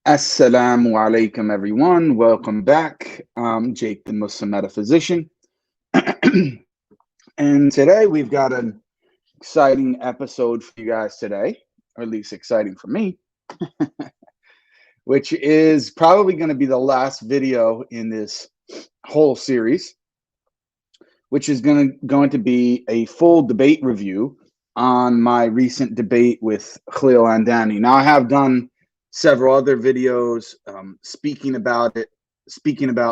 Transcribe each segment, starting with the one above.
Assalamu alaikum, everyone. Welcome back. I'm Jake, the Muslim Metaphysician. And today we've got an exciting episode for you guys today, or at least exciting for me, which is probably going to be the last video in this whole series, which is going to be a full debate review on my recent debate with Khalil Andani. Now, I have done several other videos speaking about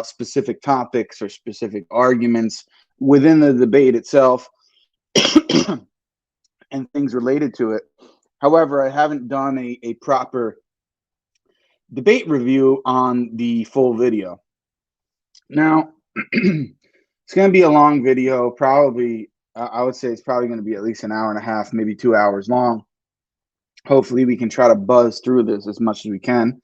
specific topics or specific arguments within the debate itself and things related to it. However, I haven't done a proper debate review on the full video. Now, it's going to be a long video, probably, I would say it's probably going to be at least an hour and a half, maybe 2 hours long. Hopefully we can try to buzz through this as much as we can,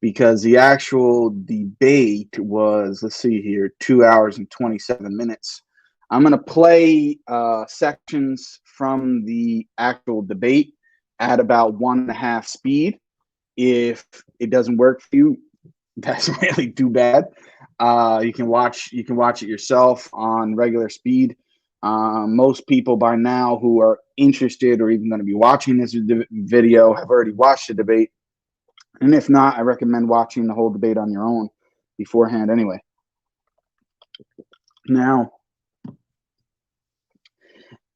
because the actual debate was, let's see here, 2 hours and 27 minutes. I'm going to play sections from the actual debate at about 1.5 speed. If it doesn't work for you, that's really too bad. You can watch it yourself on regular speed. Most people by now who are interested or even going to be watching this video have already watched the debate. And if not, I recommend watching the whole debate on your own beforehand anyway. Now,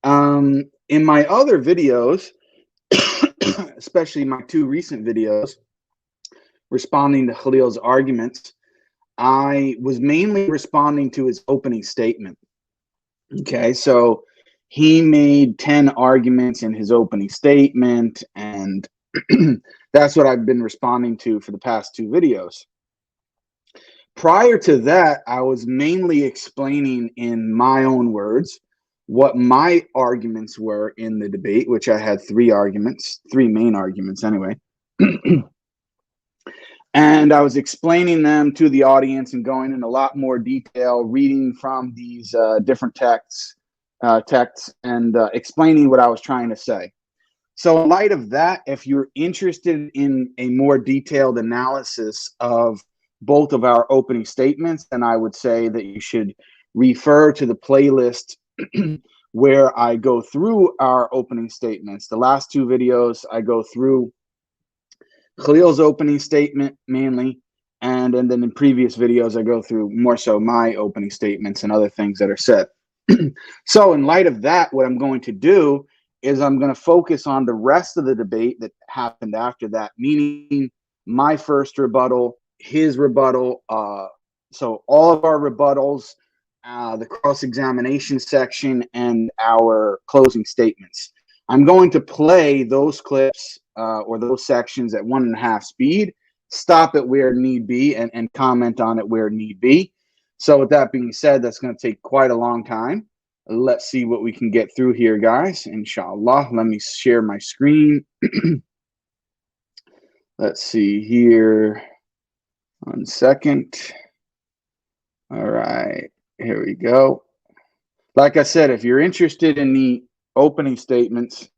in my other videos, especially my 2 recent videos, responding to Khalil's arguments, I was mainly responding to his opening statement. Okay, so he made 10 arguments in his opening statement, and that's what I've been responding to for the past 2 videos. Prior to that, I was mainly explaining in my own words what my arguments were in the debate, which I had 3 main arguments anyway. And I was explaining them to the audience and going in a lot more detail, reading from these different texts and explaining what I was trying to say. So in light of that, if you're interested in a more detailed analysis of both of our opening statements, then I would say that you should refer to the playlist where I go through our opening statements. The last 2 videos, I go through Khalil's opening statement mainly, and then in previous videos I go through more so my opening statements and other things that are said. So in light of that, what I'm going to do is I'm going to focus on the rest of the debate that happened after that, meaning my first rebuttal, his rebuttal, so all of our rebuttals, the cross-examination section, and our closing statements. I'm going to play those clips or those sections at 1.5 speed, stop it where need be, and comment on it where need be. So with that being said, that's going to take quite a long time. Let's see what we can get through here, guys. Inshallah. Let me share my screen. Let's see here. 1 second. All right. Here we go. Like I said, if you're interested in the opening statements,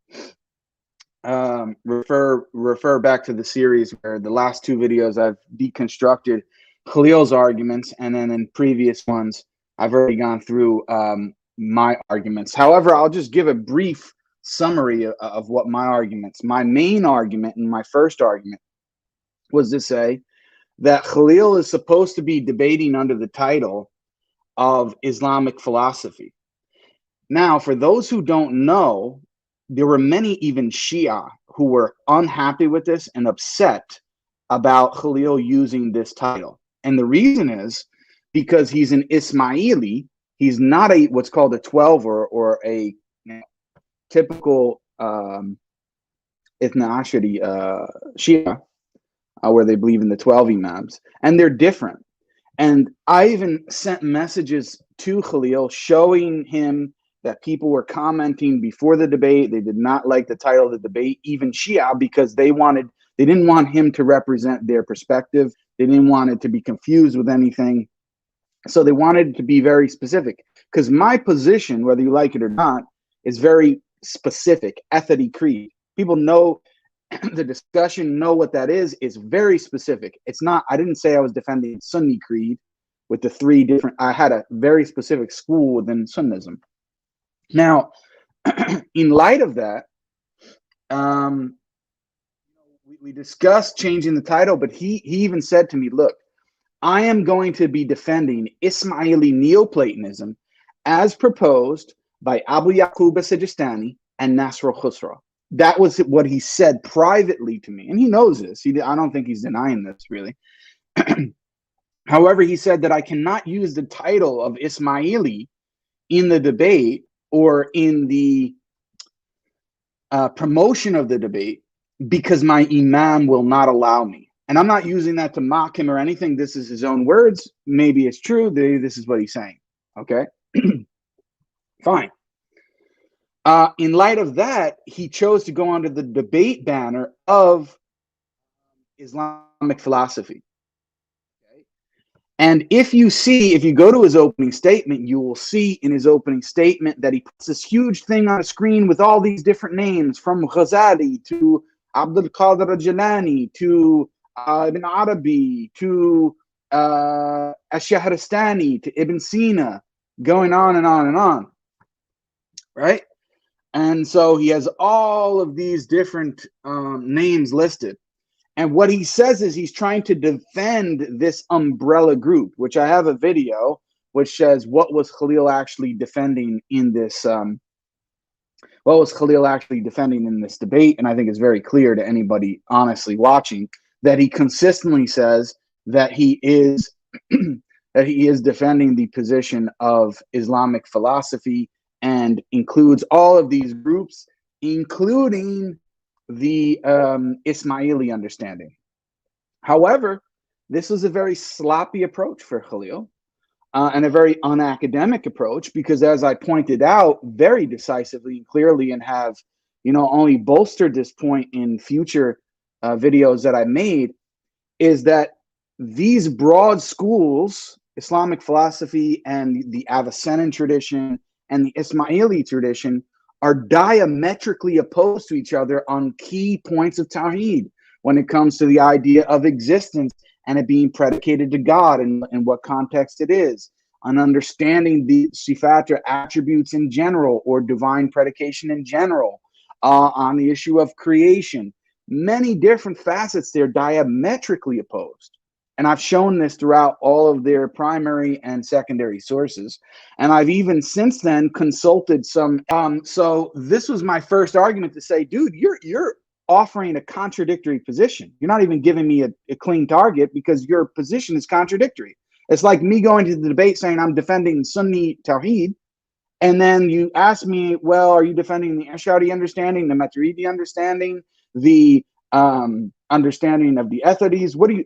refer back to the series where the last 2 videos I've deconstructed Khalil's arguments, and then in previous ones I've already gone through my arguments. However, I'll just give a brief summary of what my main argument and my first argument was to say that Khalil is supposed to be debating under the title of Islamic philosophy. Now, for those who don't know, there were many, even Shia, who were unhappy with this and upset about Khalil using this title. And the reason is because he's an Ismaili. He's not what's called a 12 or a typical Ithna Ashari Shia, where they believe in the 12 Imams. And they're different. And I even sent messages to Khalil showing him that people were commenting before the debate. They did not like the title of the debate, even Shia, because they didn't want him to represent their perspective. They didn't want it to be confused with anything. So they wanted it to be very specific, because my position, whether you like it or not, is very specific. Athari creed. People know the discussion, know what that is very specific. It's not, I didn't say I was defending Sunni creed with the three different, I had a very specific school within Sunnism. Now, in light of that, we discussed changing the title, but he even said to me, look, I am going to be defending Ismaili Neoplatonism as proposed by Abu Yaqub as-Sijistani and Nasr al-Khusra. That was what he said privately to me, and he knows this. I don't think he's denying this, really. However, he said that I cannot use the title of Ismaili in the debate or in the promotion of the debate because my imam will not allow me. And I'm not using that to mock him or anything. This is his own words. Maybe it's true. This is what he's saying. Okay? Fine. In light of that, he chose to go under the debate banner of Islamic philosophy. Okay? And if you go to his opening statement, you will see in his opening statement that he puts this huge thing on a screen with all these different names, from Ghazali to Abdul Qadir al-Jilani to Ibn Arabi to Ash-Shahrastani to Ibn Sina, going on and on and on, right? And so he has all of these different names listed. And what he says is he's trying to defend this umbrella group, which I have a video which says what was Khalil actually defending in this debate. And I think it's very clear to anybody honestly watching that he consistently says that he is that he is defending the position of Islamic philosophy and includes all of these groups, including the Ismaili understanding. However, this was a very sloppy approach for Khalil and a very unacademic approach because, as I pointed out very decisively and clearly, and have only bolstered this point in future videos that I made, is that these broad schools, Islamic philosophy and the Avicennan tradition and the Ismaili tradition, are diametrically opposed to each other on key points of tawhid when it comes to the idea of existence and it being predicated to God and what context it is, on understanding the sifat or attributes in general or divine predication in general, on the issue of creation. Many different facets, they're diametrically opposed. And I've shown this throughout all of their primary and secondary sources. And I've even since then consulted some. So this was my first argument to say, dude, you're offering a contradictory position. You're not even giving me a clean target because your position is contradictory. It's like me going to the debate saying I'm defending Sunni tawhid. And then you ask me, well, are you defending the Ash'ari understanding, the Maturidi understanding, the understanding of the Atharis? What do you...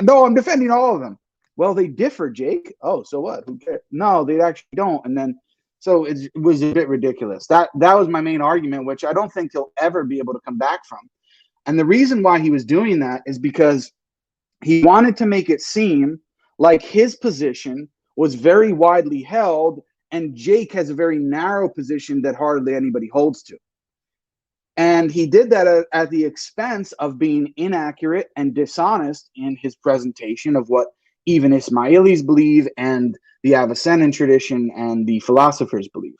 No, I'm defending all of them. Well, they differ, Jake. Oh, so what? Who cares? No, they actually don't. And then, so it was a bit ridiculous. That was my main argument, which I don't think he'll ever be able to come back from. And the reason why he was doing that is because he wanted to make it seem like his position was very widely held, and Jake has a very narrow position that hardly anybody holds to. And he did that at the expense of being inaccurate and dishonest in his presentation of what even Ismailis believe and the Avicennan tradition and the philosophers believe.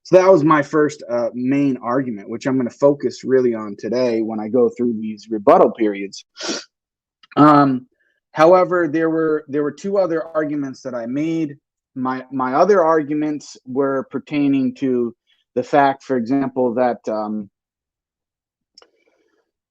So that was my first main argument, which I'm going to focus really on today when I go through these rebuttal periods. However, there were two other arguments that I made. My other arguments were pertaining to the fact, for example, that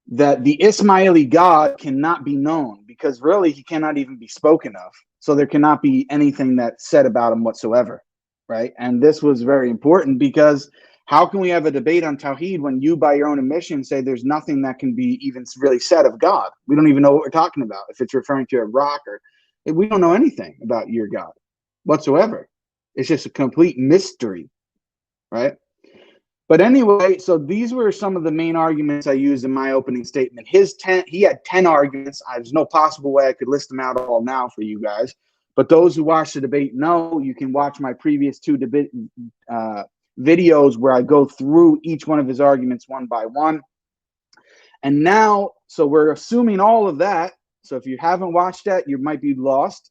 the Ismaili God cannot be known because really he cannot even be spoken of. So there cannot be anything that's said about him whatsoever, right? And this was very important because how can we have a debate on Tawheed when you, by your own admission, say there's nothing that can be even really said of God? We don't even know what we're talking about. If it's referring to a rock or we don't know anything about your God whatsoever. It's just a complete mystery, right? But anyway, so these were some of the main arguments I used in my opening statement. He had 10 arguments. There's no possible way I could list them out all now for you guys. But those who watch the debate know you can watch my previous two debate videos where I go through each one of his arguments one by one. And now, so we're assuming all of that. So if you haven't watched that, you might be lost.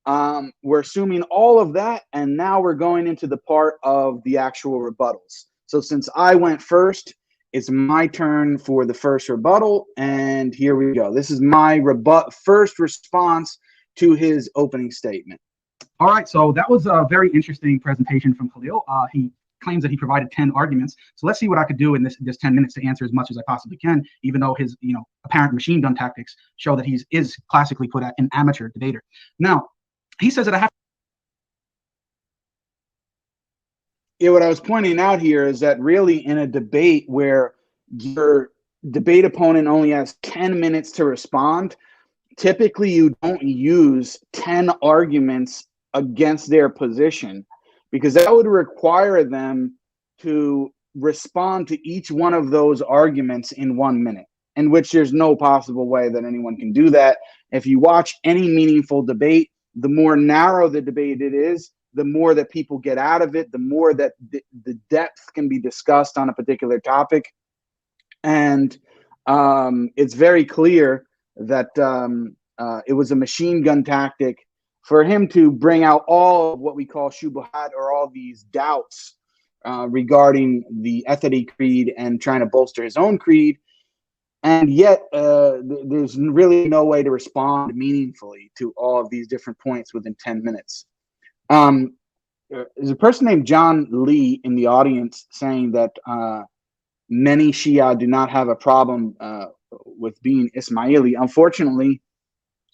We're assuming all of that, and now we're going into the part of the actual rebuttals. So since I went first, it's my turn for the first rebuttal, and here we go. This is my first response to his opening statement. All right, so that was a very interesting presentation from Khalil. He claims that he provided 10 arguments. So let's see what I could do in this 10 minutes to answer as much as I possibly can, even though his apparent machine gun tactics show that he is classically put at an amateur debater. Now, he says that I have. Yeah, what I was pointing out here is that really in a debate where your debate opponent only has 10 minutes to respond, typically you don't use 10 arguments against their position, because that would require them to respond to each one of those arguments in 1 minute, in which there's no possible way that anyone can do that. If you watch any meaningful debate, the more narrow the debate it is, the more that people get out of it, the more that the depth can be discussed on a particular topic. And it's very clear that it was a machine gun tactic for him to bring out all of what we call shubuhat, or all these doubts regarding the Athari creed and trying to bolster his own creed. And yet there's really no way to respond meaningfully to all of these different points within 10 minutes. There's a person named John Lee in the audience saying that many Shia do not have a problem with being Ismaili. Unfortunately,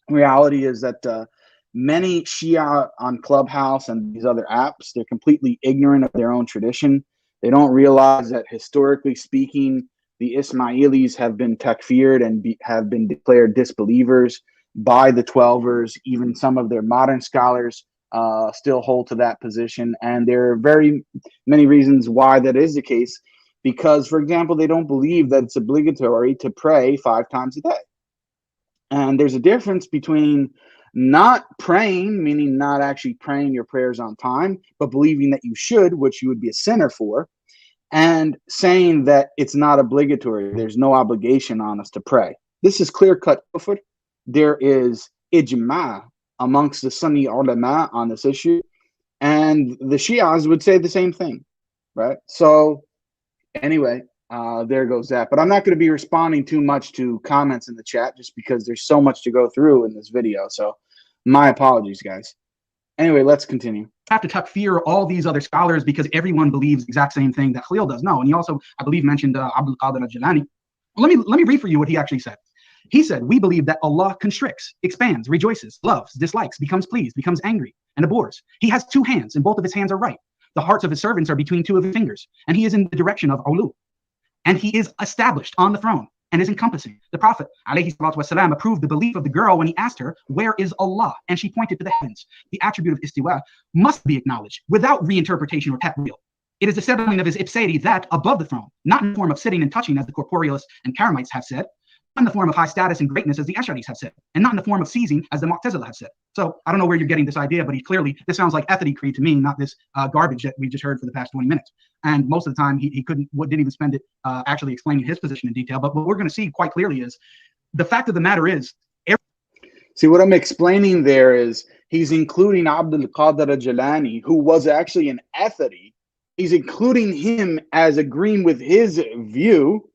reality is that many Shia on Clubhouse and these other apps, they're completely ignorant of their own tradition. They don't realize that historically speaking, the Ismailis have been takfired and have been declared disbelievers by the Twelvers. Even some of their modern scholars still hold to that position. And there are very many reasons why that is the case. Because, for example, they don't believe that it's obligatory to pray 5 times a day. And there's a difference between not praying, meaning not actually praying your prayers on time, but believing that you should, which you would be a sinner for, and saying that it's not obligatory. There's no obligation on us to pray. This is clear-cut kufr. There is ijma amongst the Sunni ulama on this issue, and the Shias would say the same thing, right? So anyway, there goes that. But I'm not going to be responding too much to comments in the chat just because there's so much to go through in this video. So my apologies, guys. Anyway, let's continue. Have to takfir all these other scholars because everyone believes the exact same thing that Khalil does. No, and he also, I believe, mentioned Abdul Qadir al-Jilani. Let me read for you what he actually said. He said, we believe that Allah constricts, expands, rejoices, loves, dislikes, becomes pleased, becomes angry, and abhors. He has 2 hands, and both of his hands are right. The hearts of his servants are between 2 of his fingers, and he is in the direction of ulu. And he is established on the throne and is encompassing. The Prophet ﷺ approved the belief of the girl when he asked her, where is Allah? And she pointed to the heavens. The attribute of istiwa must be acknowledged without reinterpretation or ta'wil. It is the settling of his ipsity that above the throne, not in the form of sitting and touching as the corporealists and Karamites have said, not in the form of high status and greatness as the Ash'aris have said, and not in the form of seizing as the Mu'tazila have said. So I don't know where you're getting this idea, but this sounds like Athari creed to me, not this garbage that we just heard for the past 20 minutes. And most of the time he didn't even spend it actually explaining his position in detail. But what we're going to see quite clearly is the fact of the matter is. See, what I'm explaining there is he's including Abdul Qadir al-Jilani, who was actually an Athari. He's including him as agreeing with his view.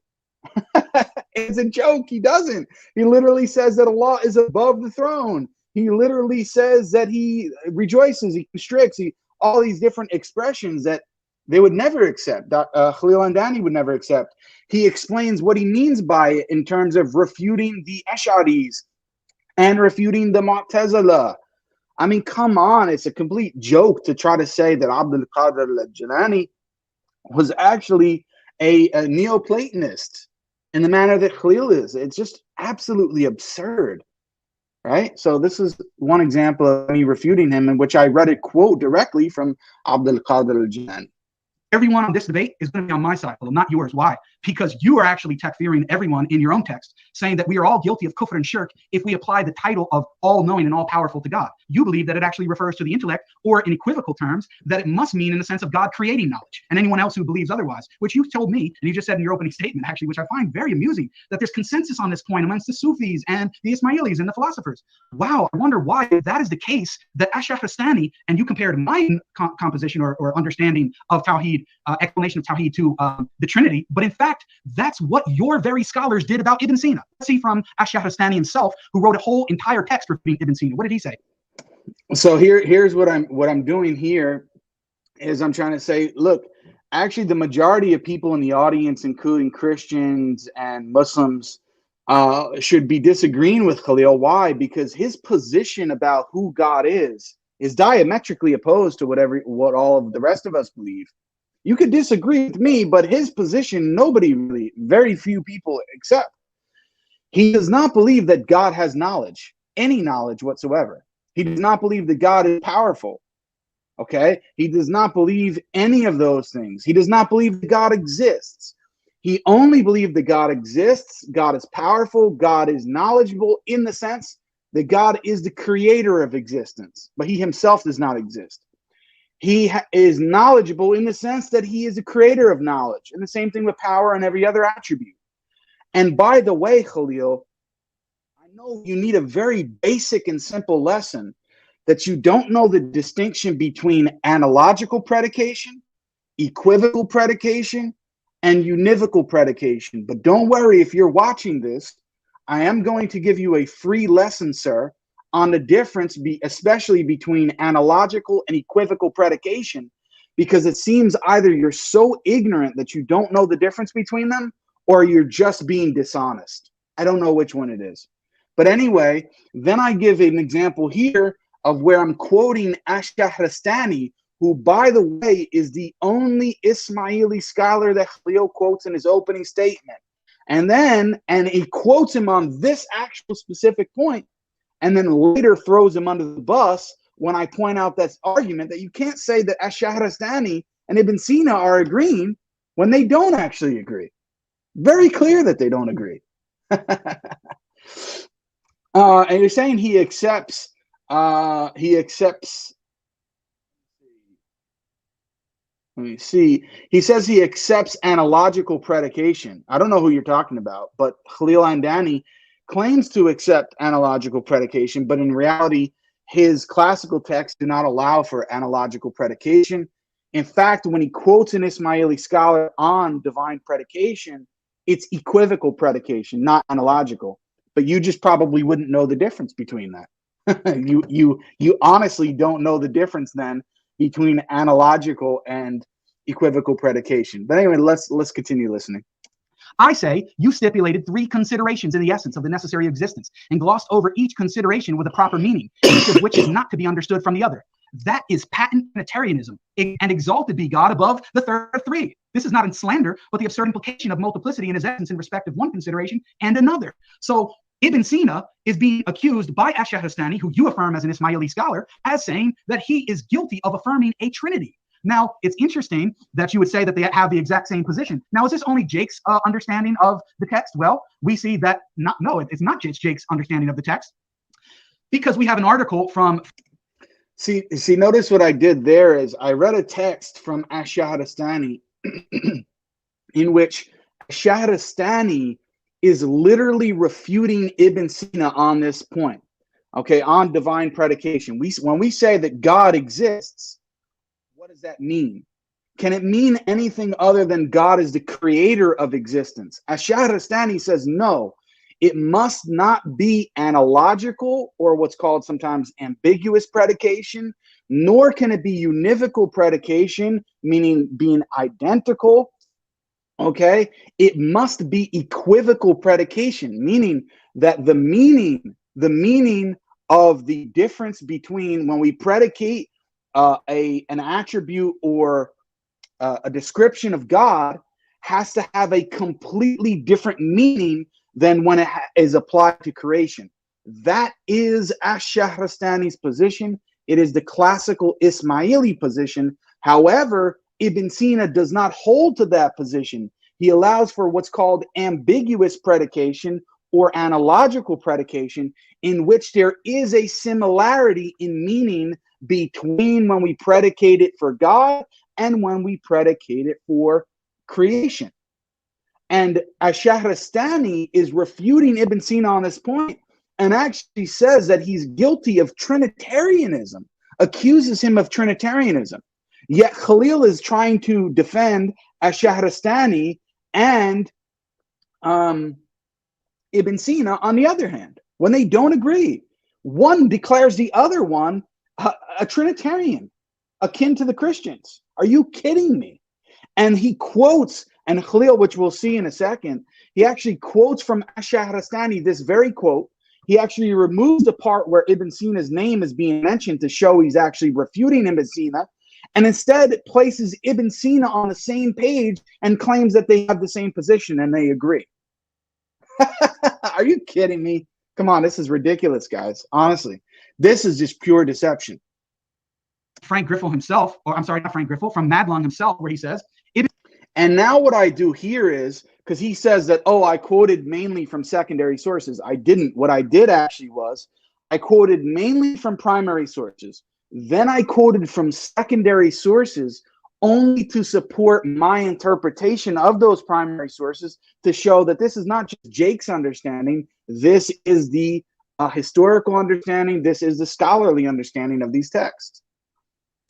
It's a joke. He doesn't. He literally says that Allah is above the throne. He literally says that he rejoices, he constricts, all these different expressions that they would never accept. Khalil Andani would never accept. He explains what he means by it in terms of refuting the Ash'aris and refuting the Mu'tazila. I mean, come on. It's a complete joke to try to say that Abdul Qadir al-Jilani was actually a Neoplatonist in the manner that Khalil is. It's just absolutely absurd, right? So this is one example of me refuting him, in which I read a quote directly from Abdul Qadir al-Jilani. Everyone on this debate is going to be on my side, not yours. Why? Because you are actually takfiring everyone in your own text, saying that we are all guilty of kufr and shirk if we apply the title of all-knowing and all-powerful to God. You believe that it actually refers to the intellect, or in equivocal terms, that it must mean in the sense of God creating knowledge, and anyone else who believes otherwise, which you told me, and you just said in your opening statement, actually, which I find very amusing, that there's consensus on this point amongst the Sufis and the Ismailis and the philosophers. Wow, I wonder why, if that is the case, that Ash-Shahrastani, and you compared my composition or understanding of Tawhid, explanation of Tawhid to the Trinity, but in fact, that's what your very scholars did about Ibn Sina. Let's see from Ash-Shahrastani himself, who wrote a whole entire text refuting Ibn Sina. What did he say? So here's what I'm doing here is I'm trying to say, look, actually the majority of people in the audience, including Christians and Muslims, should be disagreeing with Khalil. Why? Because his position about who God is diametrically opposed to what all of the rest of us believe. You could disagree with me, but his position, very few people accept. He does not believe that God has knowledge, any knowledge whatsoever. He does not believe that God is powerful. Okay? He does not believe any of those things. He does not believe that God exists. He only believes that God exists, God is powerful, God is knowledgeable in the sense that God is the creator of existence, but he himself does not exist. He is knowledgeable in the sense that he is the creator of knowledge, and the same thing with power and every other attribute. And by the way, Khalil, I know you need a very basic and simple lesson that you don't know the distinction between analogical predication, equivocal predication, and univocal predication. But don't worry, if you're watching this, I am going to give you a free lesson, sir, on the difference, especially between analogical and equivocal predication, because it seems either you're so ignorant that you don't know the difference between them, or you're just being dishonest. I don't know which one it is. But anyway, then I give an example here of where I'm quoting Ash-Shahrastani, who, by the way, is the only Ismaili scholar that Khalil quotes in his opening statement. And he quotes him on this actual specific point, and then later throws him under the bus when I point out that argument that you can't say that Ash-Shahrastani and Ibn Sina are agreeing when they don't actually agree. Very clear that they don't agree. And you're saying he accepts. Let me see. He says he accepts analogical predication. I don't know who you're talking about, but Khalil Andani claims to accept analogical predication, but in reality, his classical texts do not allow for analogical predication. In fact, when he quotes an Ismaili scholar on divine predication, it's equivocal predication, not analogical. But you just probably wouldn't know the difference between that. You honestly don't know the difference then between analogical and equivocal predication. But anyway, let's continue listening. I say you stipulated 3 considerations in the essence of the necessary existence and glossed over each consideration with a proper meaning, each of which is not to be understood from the other. That is patent Trinitarianism, and exalted be God above the third of 3. This is not in slander, but the absurd implication of multiplicity in his essence in respect of one consideration and another. So Ibn Sina is being accused by Ash-Shahrastani, who you affirm as an Ismaili scholar, as saying that he is guilty of affirming a trinity. Now, it's interesting that you would say that they have the exact same position. Now, is this only Jake's understanding of the text? Well, we see that it's not just Jake's understanding of the text, because we have an article from... See, notice what I did there is I read a text from Ash-Shahrastani in which Shahrastani is literally refuting Ibn Sina on this point, okay, on divine predication. When we say that God exists, what does that mean? Can it mean anything other than God is the creator of existence? Ash-Shahrastani says no. It must not be analogical or what's called sometimes ambiguous predication, nor can it be univocal predication, meaning being identical. Okay, it must be equivocal predication, meaning that the meaning of the difference between when we predicate an attribute or a description of God has to have a completely different meaning than when it is applied to creation. That is Ash-Shahrastani's position. It is the classical Ismaili position. However, Ibn Sina does not hold to that position. He allows for what's called ambiguous predication, or analogical predication, in which there is a similarity in meaning between when we predicate it for God and when we predicate it for creation. And Ash-Shahrastani is refuting Ibn Sina on this point and actually says that he's guilty of Trinitarianism, accuses him of Trinitarianism. Yet Khalil is trying to defend Ash-Shahrastani and Ibn Sina on the other hand, when they don't agree. One declares the other one a Trinitarian, akin to the Christians. Are you kidding me? And he quotes, and Khalil, which we'll see in a second, he actually quotes from Ash-Shahrastani this very quote. He actually removes the part where Ibn Sina's name is being mentioned to show he's actually refuting Ibn Sina, and instead places Ibn Sina on the same page and claims that they have the same position and they agree. Are you kidding me? Come on, this is ridiculous, guys. Honestly, this is just pure deception. Frank Griffel himself, or I'm sorry, not Frank Griffel, from Madlong himself, where he says, and now what I do here is, because he says that, oh, I quoted mainly from secondary sources. I didn't. What I did actually was I quoted mainly from primary sources. Then I quoted from secondary sources only to support my interpretation of those primary sources, to show that this is not just Jake's understanding. This is the historical understanding. This is the scholarly understanding of these texts.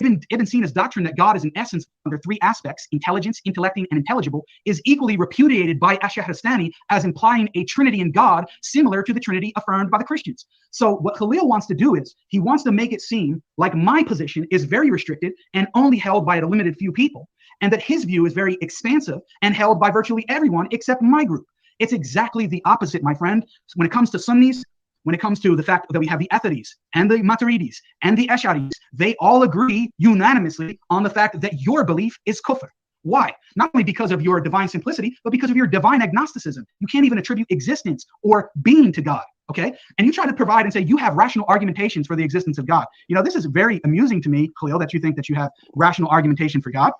Ibn Sina's doctrine that God is in essence under three aspects, intelligence, intellecting, and intelligible, is equally repudiated by Ash-Shahrastani as implying a trinity in God similar to the trinity affirmed by the Christians. So what Khalil wants to do is he wants to make it seem like my position is very restricted and only held by a limited few people, and that his view is very expansive and held by virtually everyone except my group. It's exactly the opposite, my friend. When it comes to Sunnis, when it comes to the fact that we have the Atharis and the Maturidis and the Ash'aris, they all agree unanimously on the fact that your belief is kufr. Why? Not only because of your divine simplicity, but because of your divine agnosticism. You can't even attribute existence or being to God, okay? And you try to provide and say you have rational argumentations for the existence of God. You know, this is very amusing to me, Khalil, that you think that you have rational argumentation for God.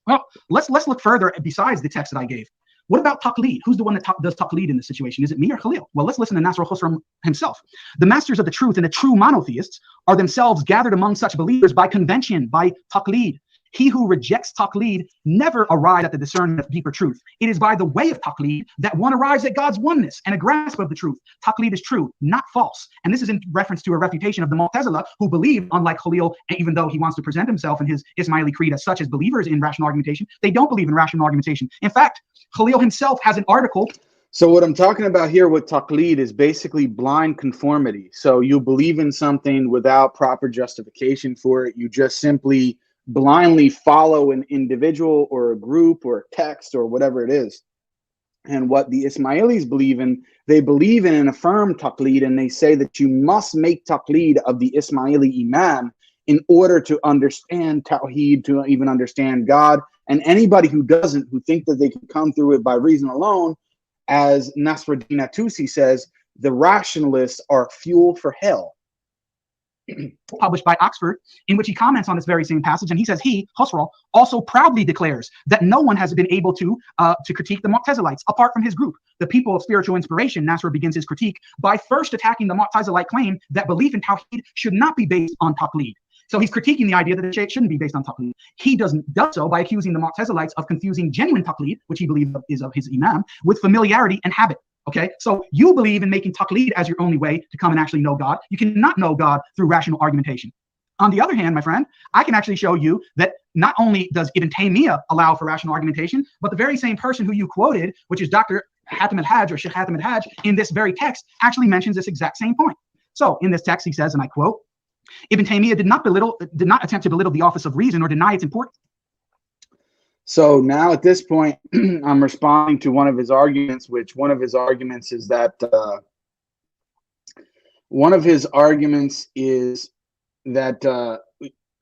Well, let's look further besides the text that I gave. What about Taklid? Who's the one that does Taklid in this situation? Is it me or Khalil? Well, let's listen to Nasr al-Khusram himself. The masters of the truth and the true monotheists are themselves gathered among such believers by convention, by Taklid. He who rejects Taklid never arrives at the discernment of deeper truth. It is by the way of Taklid that one arrives at God's oneness and a grasp of the truth. Taklid is true, not false. And this is in reference to a refutation of the Mu'tazila, who believe, unlike Khalil, even though he wants to present himself and his Ismaili creed as such as believers in rational argumentation, they don't believe in rational argumentation. In fact, Khalil himself has an article. So what I'm talking about here with Taklid is basically blind conformity. So you believe in something without proper justification for it. You just simply blindly follow an individual or a group or a text or whatever it is. And what the Ismailis believe in, they believe in an affirmed Taklid, and they say that you must make Taklid of the Ismaili Imam in order to understand tawhid, to even understand God. And anybody who doesn't, who think that they can come through it by reason alone, as Nasruddin Atusi says, the rationalists are fuel for hell. Published by Oxford, in which he comments on this very same passage, and he says he, Khosrow, also proudly declares that no one has been able to critique the Mu'tazilites apart from his group. The people of spiritual inspiration, Nasr begins his critique by first attacking the Mu'tazilite claim that belief in tawhid should not be based on Taklid. So he's critiquing the idea that it shouldn't be based on Taklid. He does so by accusing the Mu'tazilites of confusing genuine Taklid, which he believes is of his Imam, with familiarity and habit. Okay, so you believe in making Taklid as your only way to come and actually know God. You cannot know God through rational argumentation. On the other hand, my friend, I can actually show you that not only does Ibn Taymiyyah allow for rational argumentation, but the very same person who you quoted, which is Dr. Hatem al-Hajj or Sheikh Hatem al-Hajj, in this very text actually mentions this exact same point. So in this text, he says, and I quote, Ibn Taymiyyah did not attempt to belittle the office of reason or deny its importance. So now at this point, I'm responding to one of his arguments, which one of his arguments is that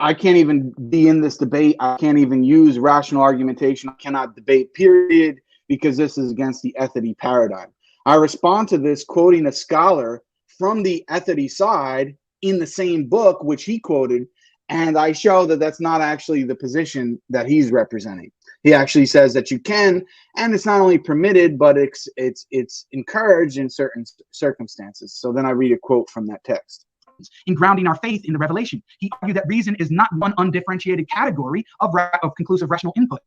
I can't even be in this debate. I can't even use rational argumentation. I cannot debate, period, because this is against the Athari paradigm. I respond to this quoting a scholar from the Athari side in the same book, which he quoted, and I show that that's not actually the position that he's representing. He actually says that you can, and it's not only permitted, but it's encouraged in certain circumstances. So then I read a quote from that text. In grounding our faith in the revelation, he argued that reason is not one undifferentiated category of conclusive rational input.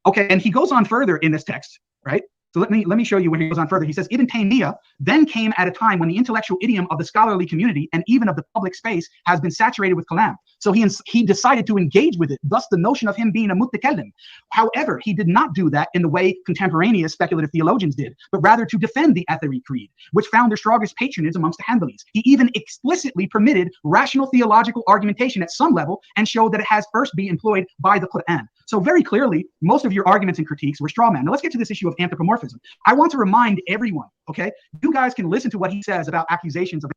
Okay, and he goes on further in this text, right? So let me show you when he goes on further. He says, Ibn Taymiyyah then came at a time when the intellectual idiom of the scholarly community and even of the public space has been saturated with kalam. So he decided to engage with it, thus the notion of him being a mutakallim. However, he did not do that in the way contemporaneous speculative theologians did, but rather to defend the Athari creed, which found their strongest patronage amongst the Hanbalis. He even explicitly permitted rational theological argumentation at some level and showed that it has first be employed by the Quran. So very clearly, most of your arguments and critiques were straw man. Now let's get to this issue of anthropomorphism. I want to remind everyone, okay, you guys can listen to what he says about accusations of.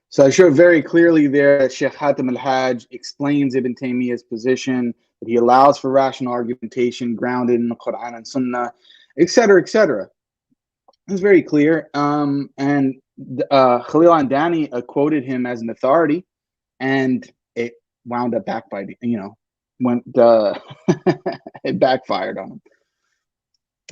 So I showed very clearly there that Sheikh Hatem al-Hajj explains Ibn Taymiyyah's position, that he allows for rational argumentation grounded in the Quran and Sunnah, etc., etc. It's very clear. And Khalil Andani quoted him as an authority, and it wound up backbiting, it backfired on him.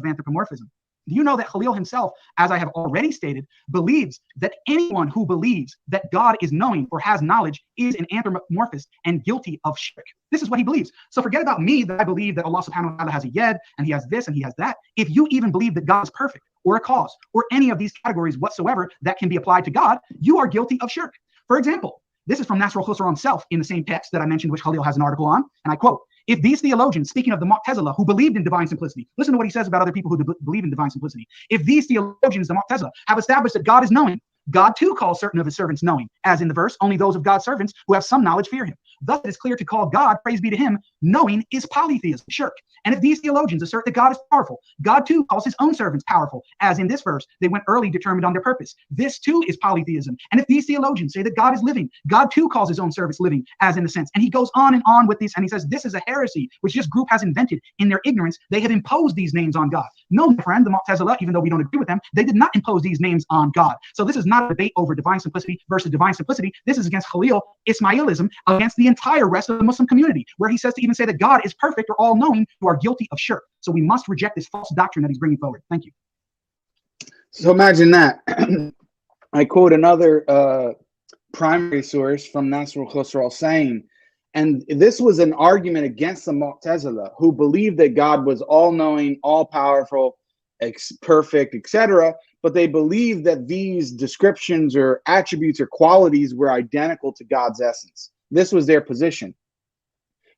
Anthropomorphism. Do you know that Khalil himself, as I have already stated, believes that anyone who believes that God is knowing or has knowledge is an anthropomorphist and guilty of shirk? This is what he believes. So forget about me that I believe that Allah subhanahu wa ta'ala has a yed and he has this and he has that. If you even believe that God is perfect or a cause or any of these categories whatsoever that can be applied to God, you are guilty of shirk. For example, this is from Nasr al-Khusraw himself in the same text that I mentioned, which Khalil has an article on, and I quote, if these theologians, speaking of the Mu'tazila, who believed in divine simplicity, listen to what he says about other people who believe in divine simplicity. If these theologians, the Mu'tazila, have established that God is knowing, God too calls certain of his servants knowing, as in the verse, only those of God's servants who have some knowledge fear him. Thus it is clear to call God, praise be to him, knowing is polytheism, shirk. And if these theologians assert that God is powerful, God too calls his own servants powerful, as in this verse, they went early determined on their purpose. This too is polytheism. And if these theologians say that God is living, God too calls his own servants living, as in the sense. And he goes on and on with this, and he says, this is a heresy, which this group has invented in their ignorance. They have imposed these names on God. No, my friend, the Mu'tazila, even though we don't agree with them, they did not impose these names on God. So this is not a debate over divine simplicity versus divine simplicity. This is against Khalil, Ismailism, against the entire rest of the Muslim community, where he says to even say that God is perfect or all-knowing, who are guilty of shirk. So we must reject this false doctrine that he's bringing forward. Thank you. So imagine that. I quote another primary source from Nasr al-Khusraw saying, and this was an argument against the Mu'tazila, who believed that God was all-knowing, all-powerful, perfect, etc., but they believed that these descriptions or attributes or qualities were identical to God's essence. This was their position.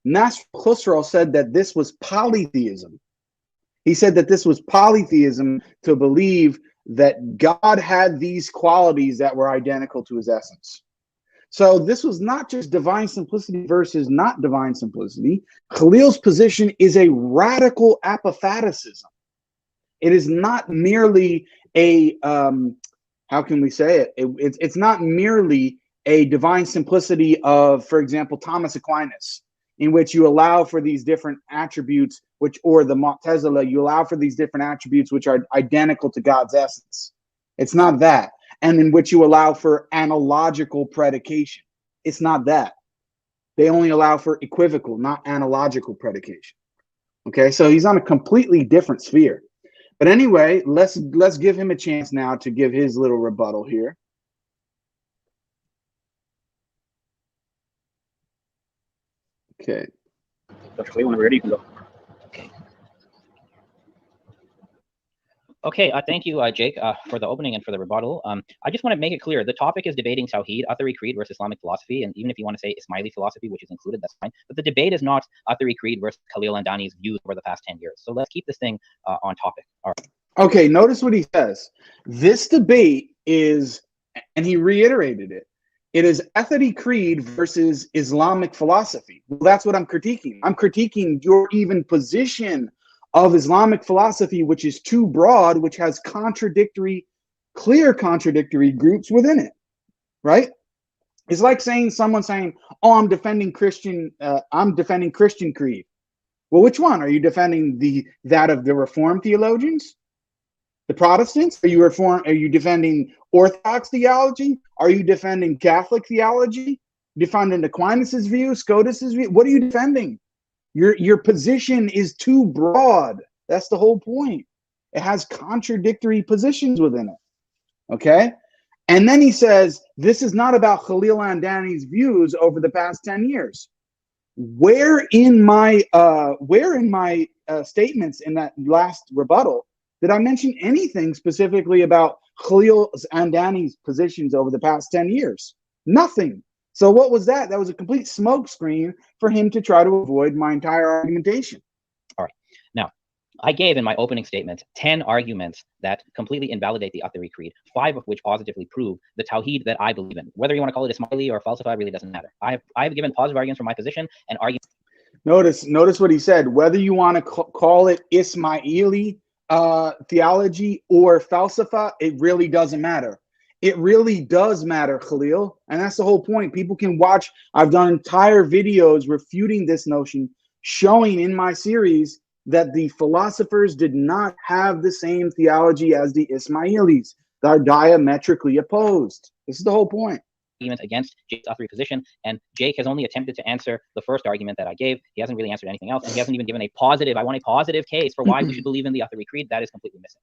Nasr al-Khusraw said that this was polytheism. He said that this was polytheism to believe that God had these qualities that were identical to his essence. So this was not just divine simplicity versus not divine simplicity. Khalil's position is a radical apophaticism. It is not merely a, how can we say it? It's not merely a divine simplicity of, for example, Thomas Aquinas, in which you allow for these different attributes, which, or the Mu'tazila, you allow for these different attributes which are identical to God's essence. It's not that. And in which you allow for analogical predication. It's not that. They only allow for equivocal, not analogical predication. Okay, so he's on a completely different sphere. But anyway, let's give him a chance now to give his little rebuttal here. Okay. Dr. Khalil, whenever ready, you can go. Okay, thank you, Jake, for the opening and for the rebuttal. I just want to make it clear, the topic is debating tawhid, Athari creed versus Islamic philosophy, and even if you want to say Ismaili philosophy, which is included, that's fine. But the debate is not Athari creed versus Khalil Andani's views over the past 10 years. So let's keep this thing on topic. All right. Okay, notice what he says. This debate is, and he reiterated it, it is Athari creed versus Islamic philosophy. Well, that's what I'm critiquing. I'm critiquing your even position of Islamic philosophy, which is too broad, which has clear contradictory groups within it, right? It's like someone saying, "Oh, I'm defending Christian creed." Well, which one are you defending? That of the Reformed theologians, the Protestants? Are you defending Orthodox theology? Are you defending Catholic theology? Defending Aquinas' view, Scotus's view? What are you defending? Your position is too broad. That's the whole point. It has contradictory positions within it. Okay? And then he says, this is not about Khalil Andani's views over the past 10 years. Where in my statements in that last rebuttal did I mention anything specifically about Khalil Andani's positions over the past 10 years? Nothing. So what was that? That was a complete smokescreen for him to try to avoid my entire argumentation. All right. Now, I gave in my opening statement 10 arguments that completely invalidate the Athari creed, 5 of which positively prove the tawhid that I believe in. Whether you want to call it Ismaili or falsified really doesn't matter. I have given positive arguments for my position and arguments. Notice what he said. Whether you want to call it Ismaili theology or falsafa, it really doesn't matter. It really does matter, Khalil. And that's the whole point. People can watch. I've done entire videos refuting this notion, showing in my series that the philosophers did not have the same theology as the Ismailis. They're diametrically opposed. This is the whole point. Against Jake's Athari position, and Jake has only attempted to answer the first argument that I gave. He hasn't really answered anything else, and he hasn't even given a positive, I want a positive case for why we should believe in the Athari creed. That is completely missing.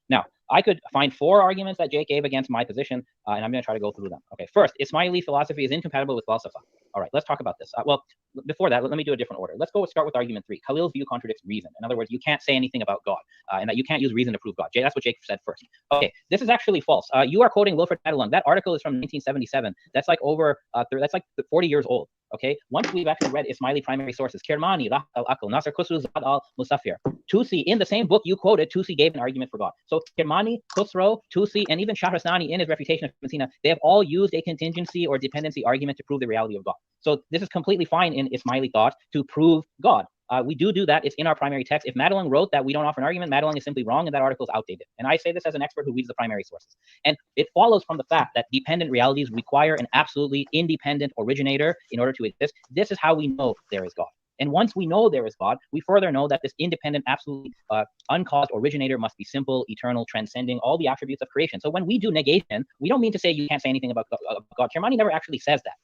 Now, I could find 4 arguments that Jake gave against my position, and I'm going to try to go through them. Okay, first, Ismaili philosophy is incompatible with falsafa. All right, let's talk about this. Well, before that, let me do a different order. Let's start with argument 3. Khalil's view contradicts reason. In other words, you can't say anything about God, and that you can't use reason to prove God. Jake, that's what Jake said first. Okay, this is actually false. You are quoting Wilfred Adelung. That article is from 1977. That's like over, that's like 40 years old. Okay, once we've actually read Ismaili primary sources, Kirmani, Rahat al-Aql, Nasr Khusru, Zad al-Musafir, Tusi, in the same book you quoted, Tusi gave an argument for God. So Kirmani, Khusro, Tusi, and even Shahrastani in his refutation of Ibn Sina, they have all used a contingency or dependency argument to prove the reality of God. So this is completely fine in Ismaili thought to prove God. We do that. It's in our primary text. If Madelung wrote that we don't offer an argument, Madelung is simply wrong and that article is outdated. And I say this as an expert who reads the primary sources. And it follows from the fact that dependent realities require an absolutely independent originator in order to exist. This is how we know there is God. And once we know there is God, we further know that this independent, absolutely uncaused originator must be simple, eternal, transcending all the attributes of creation. So when we do negation, we don't mean to say you can't say anything about God. Kirmani never actually says that.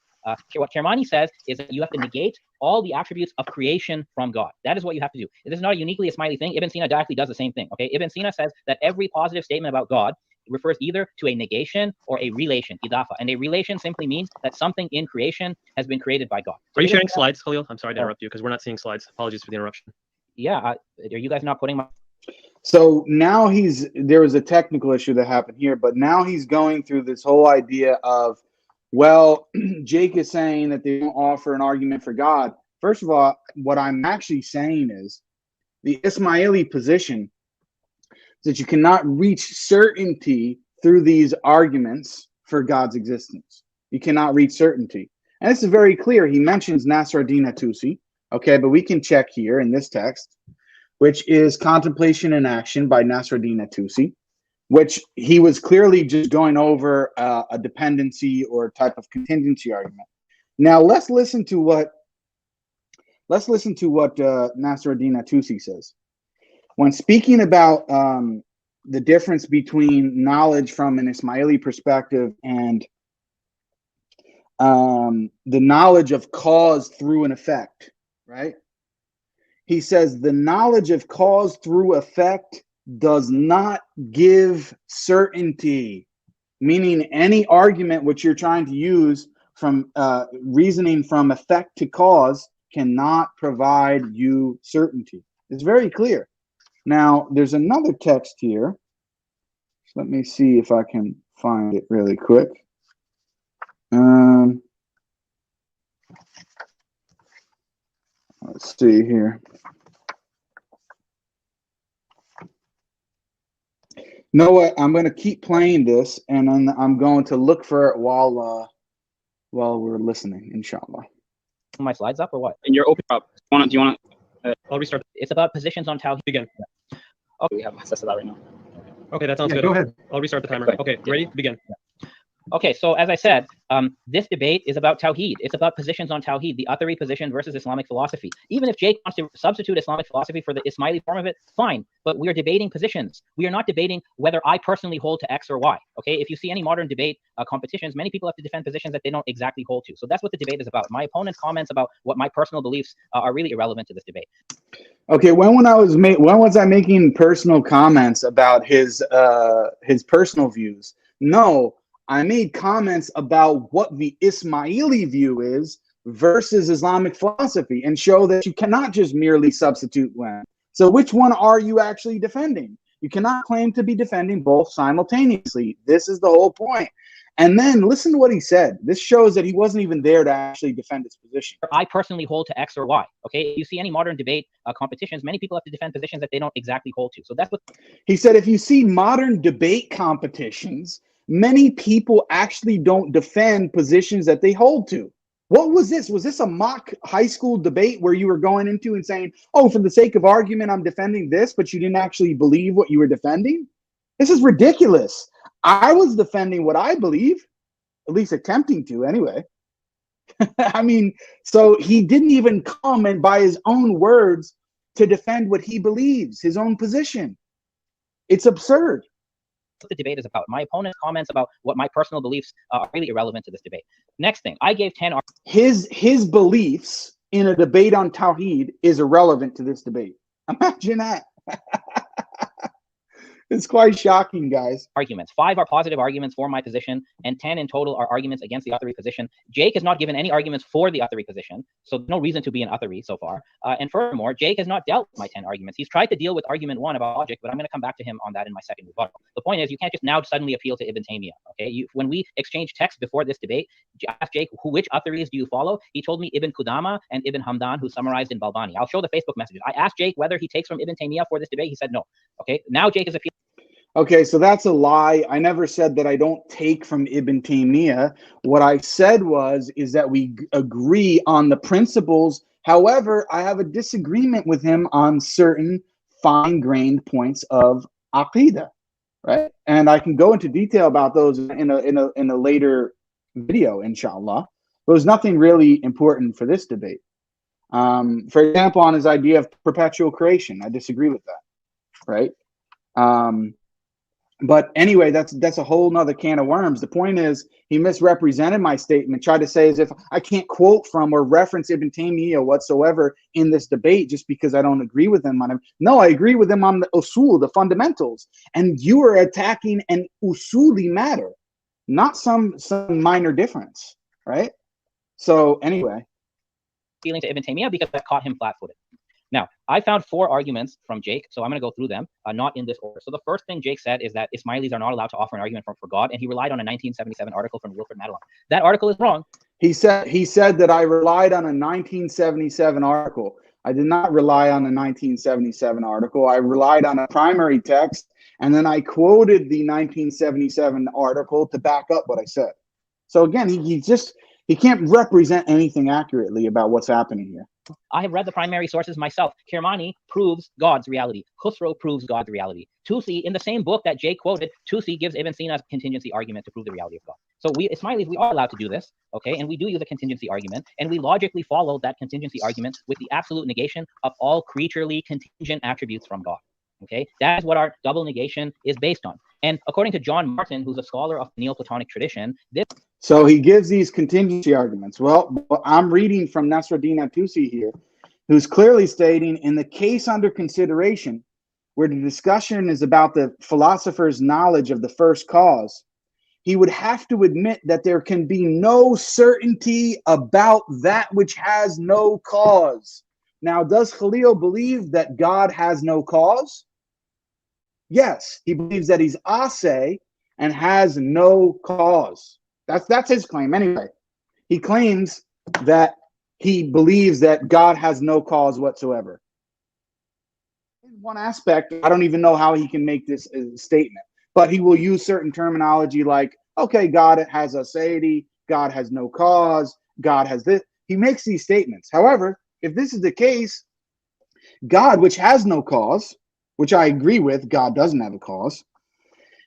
What Kirmani says is that you have to negate all the attributes of creation from God. That is what you have to do. This is not a uniquely Ismaili thing. Ibn Sina directly does the same thing. Okay, Ibn Sina says that every positive statement about God refers either to a negation or a relation, idafa. And a relation simply means that something in creation has been created by God. So are you sharing slides, Khalil? I'm sorry to interrupt you because we're not seeing slides. Apologies for the interruption. Yeah, are you guys not putting my... So now there was a technical issue that happened here, but now he's going through this whole idea of, well, Jake is saying that they don't offer an argument for God. First of all, what I'm actually saying is the Ismaili position is that you cannot reach certainty through these arguments for God's existence. You cannot reach certainty. And this is very clear. He mentions Nasruddin Tusi, okay, but we can check here in this text, which is Contemplation and Action by Nasruddin Tusi, which he was clearly just going over a dependency or type of contingency argument. Now let's listen to what Nasruddin Tusi says when speaking about the difference between knowledge from an Ismaili perspective and the knowledge of cause through an effect. Right? He says the knowledge of cause through effect does not give certainty, meaning any argument which you're trying to use from reasoning from effect to cause cannot provide you certainty. It's very clear. Now, there's another text here. Let me see if I can find it really quick. Let's see here. You know what? I'm going to keep playing this, and then I'm going to look for it while we're listening, inshallah. My slides up or what? And you're open up. Do you want to? I'll restart. It's about positions on tawhid. Begin. Okay, we have access to that right now. Okay, that sounds good. Go ahead. I'll restart the timer. Okay, ready? Begin. Okay, so as I said, this debate is about tawhid. It's about positions on tawhid, the Athari position versus Islamic philosophy. Even if Jake wants to substitute Islamic philosophy for the Ismaili form of it, fine. But we are debating positions. We are not debating whether I personally hold to X or Y. Okay, if you see any modern debate competitions, many people have to defend positions that they don't exactly hold to. So that's what the debate is about. My opponent's comments about what my personal beliefs are really irrelevant to this debate. Okay, when was I making personal comments about his personal views? No, I made comments about what the Ismaili view is versus Islamic philosophy and show that you cannot just merely substitute one. So which one are you actually defending? You cannot claim to be defending both simultaneously. This is the whole point. And then listen to what he said. This shows that he wasn't even there to actually defend his position. I personally hold to X or Y. Okay, if you see any modern debate competitions, many people have to defend positions that they don't exactly hold to. So that's what he said. If you see modern debate competitions, many people actually don't defend positions that they hold to. What was this? Was this a mock high school debate where you were going into and saying, oh, for the sake of argument, I'm defending this, but you didn't actually believe what you were defending? This is ridiculous. I was defending what I believe, at least attempting to anyway. I mean, so he didn't even come and by his own words to defend what he believes, his own position. It's absurd. The debate is about. My opponent's comments about what my personal beliefs are really irrelevant to this debate. Next thing, I gave 10. His beliefs in a debate on tawhid is irrelevant to this debate. Imagine that. It's quite shocking, guys. Arguments. 5 are positive arguments for my position, and 10 in total are arguments against the Athari position. Jake has not given any arguments for the Athari position, so no reason to be an Athari so far. And furthermore, Jake has not dealt with my 10 arguments. He's tried to deal with argument 1 about logic, but I'm going to come back to him on that in my second rebuttal. The point is, you can't just now suddenly appeal to Ibn Taymiyyah. Okay, when we exchanged text before this debate, I asked Jake, which Atharis do you follow? He told me Ibn Qudama and Ibn Hamdan, who summarized in Balbani. I'll show the Facebook messages. I asked Jake whether he takes from Ibn Taymiyyah for this debate. He said no. Okay, now Jake is appealing. Okay, so that's a lie. I never said that I don't take from Ibn Taymiyyah. What I said is that we agree on the principles. However, I have a disagreement with him on certain fine-grained points of aqidah, right? And I can go into detail about those in a later video, inshallah. There's nothing really important for this debate. For example, on his idea of perpetual creation, I disagree with that, right? But anyway, that's a whole nother can of worms. The point is, he misrepresented my statement, tried to say as if I can't quote from or reference Ibn Taymiyyah whatsoever in this debate just because I don't agree with him on him. No, I agree with him on the usul, the fundamentals. And you are attacking an usuli matter, not some minor difference, right? So anyway. Feeling to Ibn Taymiyyah because I caught him flat-footed. Now, I found 4 arguments from Jake, so I'm going to go through them, not in this order. So the first thing Jake said is that Ismailis are not allowed to offer an argument for God, and he relied on a 1977 article from Wilfred Madelon. That article is wrong. He said that I relied on a 1977 article. I did not rely on a 1977 article. I relied on a primary text, and then I quoted the 1977 article to back up what I said. So again, he can't represent anything accurately about what's happening here. I have read the primary sources myself. Kirmani proves God's reality. Khusro proves God's reality. Tusi, in the same book that Jake quoted, Tusi gives Ibn Sina's contingency argument to prove the reality of God. So we Ismailis, we are allowed to do this, okay? And we do use a contingency argument, and we logically follow that contingency argument with the absolute negation of all creaturely contingent attributes from God. Okay, that is what our double negation is based on. And according to John Martin, who's a scholar of the Neoplatonic tradition, so he gives these contingency arguments. Well, I'm reading from Nasruddin At-Tusi here, who's clearly stating, in the case under consideration, where the discussion is about the philosopher's knowledge of the first cause, he would have to admit that there can be no certainty about that which has no cause. Now, does Khalil believe that God has no cause? Yes, he believes that he's ase and has no cause. That's his claim anyway. He claims that he believes that God has no cause whatsoever. In one aspect, I don't even know how he can make this statement, but he will use certain terminology like, okay, God has aseity, God has no cause, God has this. He makes these statements. However, if this is the case, God, which has no cause, which I agree with, God doesn't have a cause.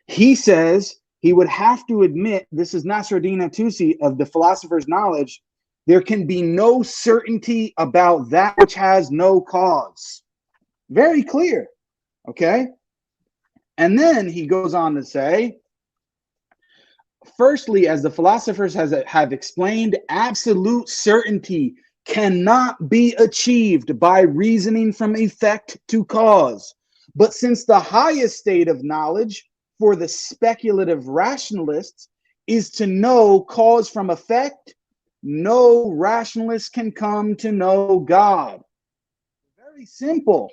He says he would have to admit, this is Nasruddin Tusi of the philosopher's knowledge, there can be no certainty about that which has no cause. Very clear, okay? And then he goes on to say, firstly, as the philosophers have explained, absolute certainty cannot be achieved by reasoning from effect to cause. But since the highest state of knowledge for the speculative rationalists is to know cause from effect, no rationalist can come to know God. Very simple.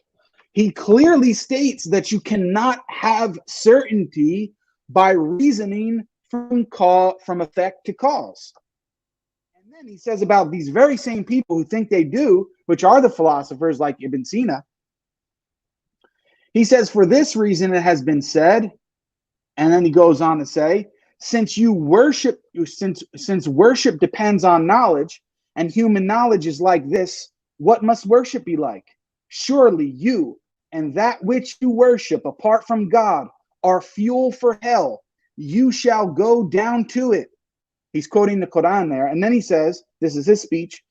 He clearly states that you cannot have certainty by reasoning from effect to cause. And then he says about these very same people who think they do, which are the philosophers like Ibn Sina, he says, for this reason it has been said, and then he goes on to say, since worship depends on knowledge, and human knowledge is like this, what must worship be like? Surely you and that which you worship apart from God are fuel for hell. You shall go down to it. He's quoting the Quran there. And then he says, this is his speech,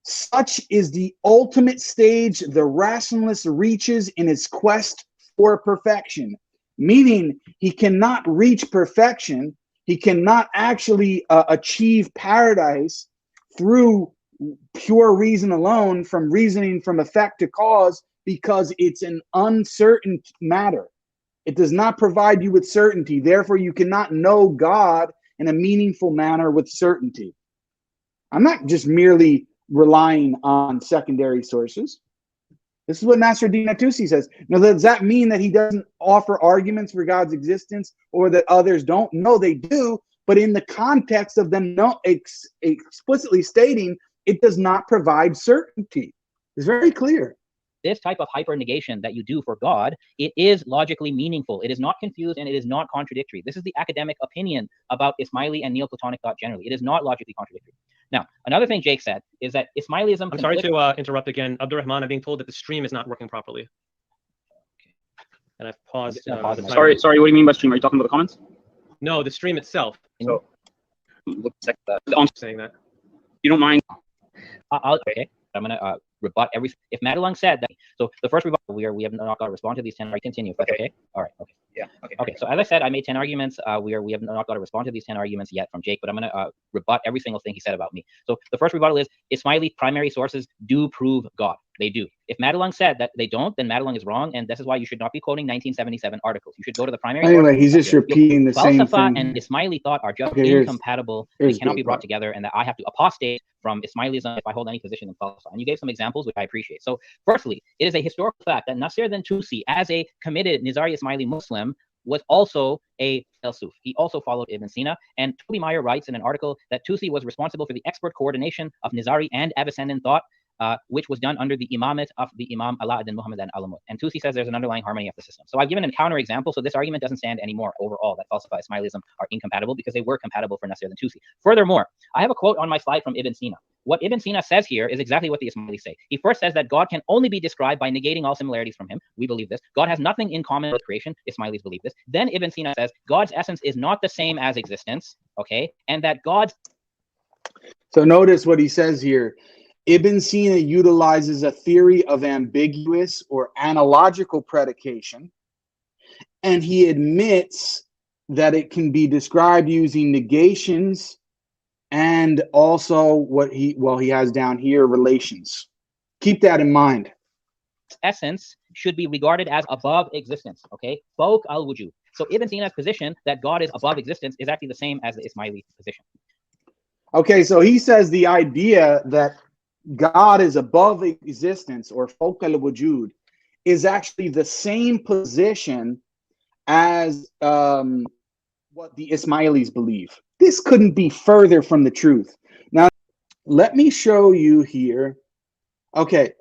such is the ultimate stage the rationalist reaches in his quest for perfection. Meaning he cannot reach perfection. He cannot actually achieve paradise through pure reason alone, from reasoning from effect to cause, because it's an uncertain matter. It does not provide you with certainty. Therefore, you cannot know God in a meaningful manner with certainty. I'm not just merely relying on secondary sources. This is what Nasruddin Tusi says. Now, does that mean that he doesn't offer arguments for God's existence or that others don't? No, they do. But in the context of them not explicitly stating, it does not provide certainty. It's very clear. This type of hyper-negation that you do for God, it is logically meaningful. It is not confused and it is not contradictory. This is the academic opinion about Ismaili and Neoplatonic thought generally. It is not logically contradictory. Now, another thing Jake said is that Ismailism... I'm sorry to interrupt again. Abdurrahman, I'm being told that the stream is not working properly. And I've paused. Sorry, what do you mean by stream? Are you talking about the comments? No, the stream itself. So, look at that. Saying that. You don't mind? Okay. I'm going to rebut everything. If Madelung said that, so the first rebuttal, we have not got to respond to these 10. I continue. If that's okay. All right. Okay. Yeah. Okay. Okay. So as I said, I made 10 arguments. We have not got to respond to these 10 arguments yet from Jake, but I'm going to rebut every single thing he said about me. So the first rebuttal is Ismaili primary sources do prove God. They do. If Madelung said that they don't, then Madelung is wrong, and this is why you should not be quoting 1977 articles. You should go to the primary. Anyway, he's just repeating the same thing. And Ismaili thought are just incompatible. They cannot be brought together, and that I have to apostate from Ismailism if I hold any position in falsify. And you gave some examples, which I appreciate. So, firstly, it is a historical fact that Nasruddin Tusi, as a committed Nizari Ismaili Muslim, was also a Suf. He also followed Ibn Sina. And Toby Meyer writes in an article that Tusi was responsible for the expert coordination of Nizari and Avicennan thought, which was done under the imamate of the Imam Alauddin Muhammad al-Alamut. And Tusi says there's an underlying harmony of the system. So I've given a counter example, so this argument doesn't stand anymore overall that falsify Ismailism are incompatible because they were compatible for Nasruddin Tusi. Furthermore, I have a quote on my slide from Ibn Sina. What Ibn Sina says here is exactly what the Ismailis say. He first says that God can only be described by negating all similarities from him. We believe this. God has nothing in common with creation. Ismailis believe this. Then Ibn Sina says God's essence is not the same as existence, okay? And that God's... So notice what he says here. Ibn Sina utilizes a theory of ambiguous or analogical predication, and he admits that it can be described using negations and also what he has down here, relations. Keep that in mind. Essence should be regarded as above existence, okay? Fawq al-wujud. So Ibn Sina's position that God is above existence is actually the same as the Ismaili position. Okay, so he says the idea that God is above existence, or fawq al-wujud, is actually the same position as what the Ismailis believe. This couldn't be further from the truth. Now, let me show you here. Okay,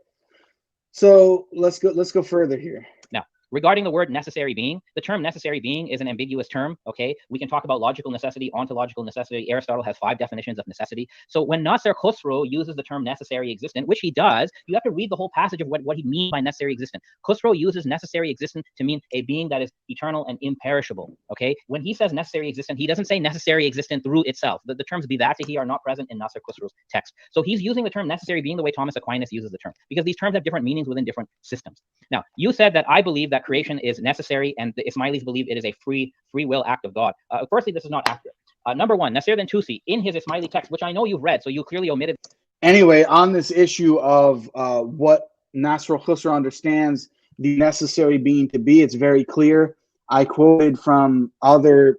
so let's go further here. Now, regarding the word necessary being, the term necessary being is an ambiguous term, okay? We can talk about logical necessity, ontological necessity. Aristotle has 5 definitions of necessity. So when Nasser Khosrow uses the term necessary existent, which he does, you have to read the whole passage of what he means by necessary existent. Khosrow uses necessary existent to mean a being that is eternal and imperishable, okay? When he says necessary existent, he doesn't say necessary existent through itself. The terms bidatihi are not present in Nasser Khosrow's text. So he's using the term necessary being the way Thomas Aquinas uses the term, because these terms have different meanings within different systems. Now, you said that I believe that creation is necessary, and the Ismailis believe it is a free will act of God. Firstly, this is not accurate. Number one, Nasser then Tusi, in his Ismaili text, which I know you've read, so you clearly omitted. Anyway, on this issue of what Nasser Khosrow understands the necessary being to be, it's very clear. I quoted from other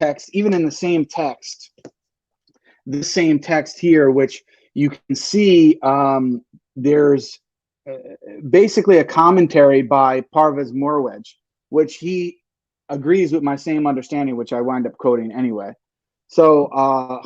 texts, even in the same text, this same text here, which you can see there's basically a commentary by Parvez Morwej, which he agrees with my same understanding, which I wind up quoting anyway. So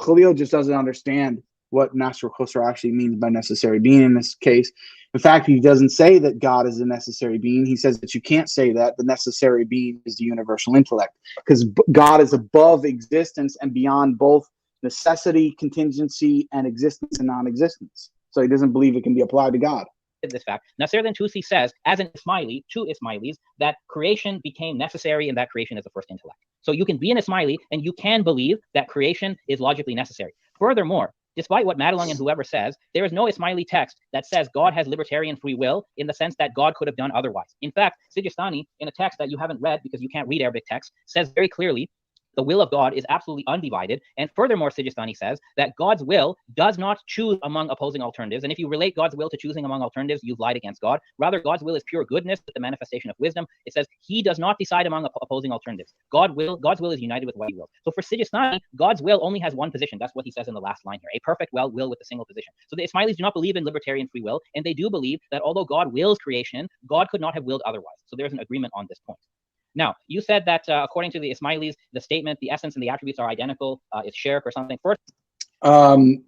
Khalil just doesn't understand what Nasser Khosrow actually means by necessary being in this case. In fact, he doesn't say that God is a necessary being. He says that you can't say that. The necessary being is the universal intellect, because God is above existence and beyond both necessity, contingency, and existence and non-existence. So he doesn't believe it can be applied to God. This fact. Nasser then Tusi says, as an Ismaili, to Ismailis, that creation became necessary and that creation is the first intellect. So you can be an Ismaili and you can believe that creation is logically necessary. Furthermore, despite what Madalung and whoever says, there is no Ismaili text that says God has libertarian free will in the sense that God could have done otherwise. In fact, Sijistani, in a text that you haven't read because you can't read Arabic text, says very clearly the will of God is absolutely undivided. And furthermore, Sijistani says that God's will does not choose among opposing alternatives. And if you relate God's will to choosing among alternatives, you've lied against God. Rather, God's will is pure goodness, the manifestation of wisdom. It says he does not decide among opposing alternatives. God's will is united with what he wills. So for Sijistani, God's will only has one position. That's what he says in the last line here, a perfect will with a single position. So the Ismailis do not believe in libertarian free will, and they do believe that although God wills creation, God could not have willed otherwise. So there's an agreement on this point. Now, you said that according to the Ismailis, the statement, the essence and the attributes are identical. It's shirk or something. First.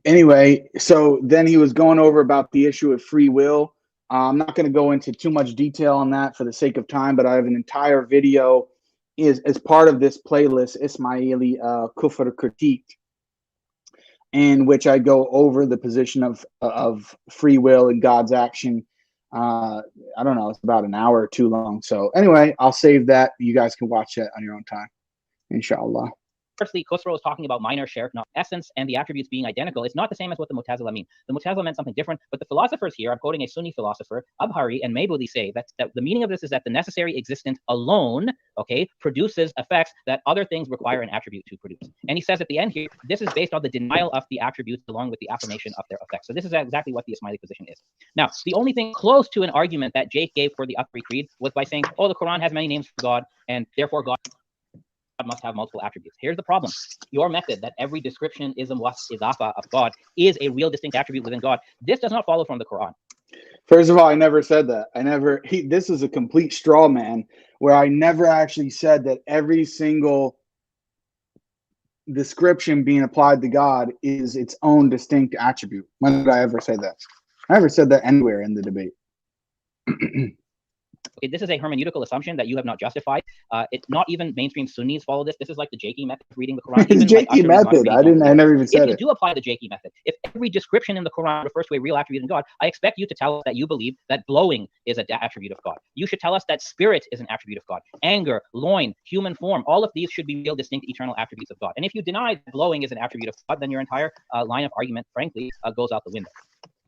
Anyway, so then he was going over about the issue of free will. I'm not going to go into too much detail on that for the sake of time, but I have an entire video as part of this playlist, Ismaili Kufr Critiqued, in which I go over the position of free will and God's action. I don't know, it's about an hour or too long. So anyway, I'll save that. You guys can watch that on your own time, inshallah. Firstly, Khosrow is talking about minor shirk, not essence, and the attributes being identical. It's not the same as what the Mu'tazila mean. The Mu'tazila meant something different, but the philosophers here, I'm quoting a Sunni philosopher, Abhari and Maybudi, say that the meaning of this is that the necessary existent alone, okay, produces effects that other things require an attribute to produce. And he says at the end here, this is based on the denial of the attributes along with the affirmation of their effects. So this is exactly what the Ismaili position is. Now, the only thing close to an argument that Jake gave for the Athari creed was by saying, oh, the Quran has many names for God, and therefore God must have multiple attributes. Here's the problem. Your method that every description is a idafa of God is a real distinct attribute within God. This does not follow from the Quran. First of all, I never said that. This is a complete straw man where I never actually said that every single description being applied to God is its own distinct attribute. When did I ever say that? I never said that anywhere in the debate. Okay, this is a hermeneutical assumption that you have not justified. It's not even mainstream Sunnis follow this. This is like the Jakey method of reading the Quran. It's Jakey method. I never even said it. If you do apply the Jakey method, if every description in the Quran refers to a real attribute in God, I expect you to tell us that you believe that blowing is an attribute of God. You should tell us that spirit is an attribute of God. Anger, loin, human form, all of these should be real, distinct, eternal attributes of God. And if you deny that blowing is an attribute of God, then your entire line of argument, frankly, goes out the window.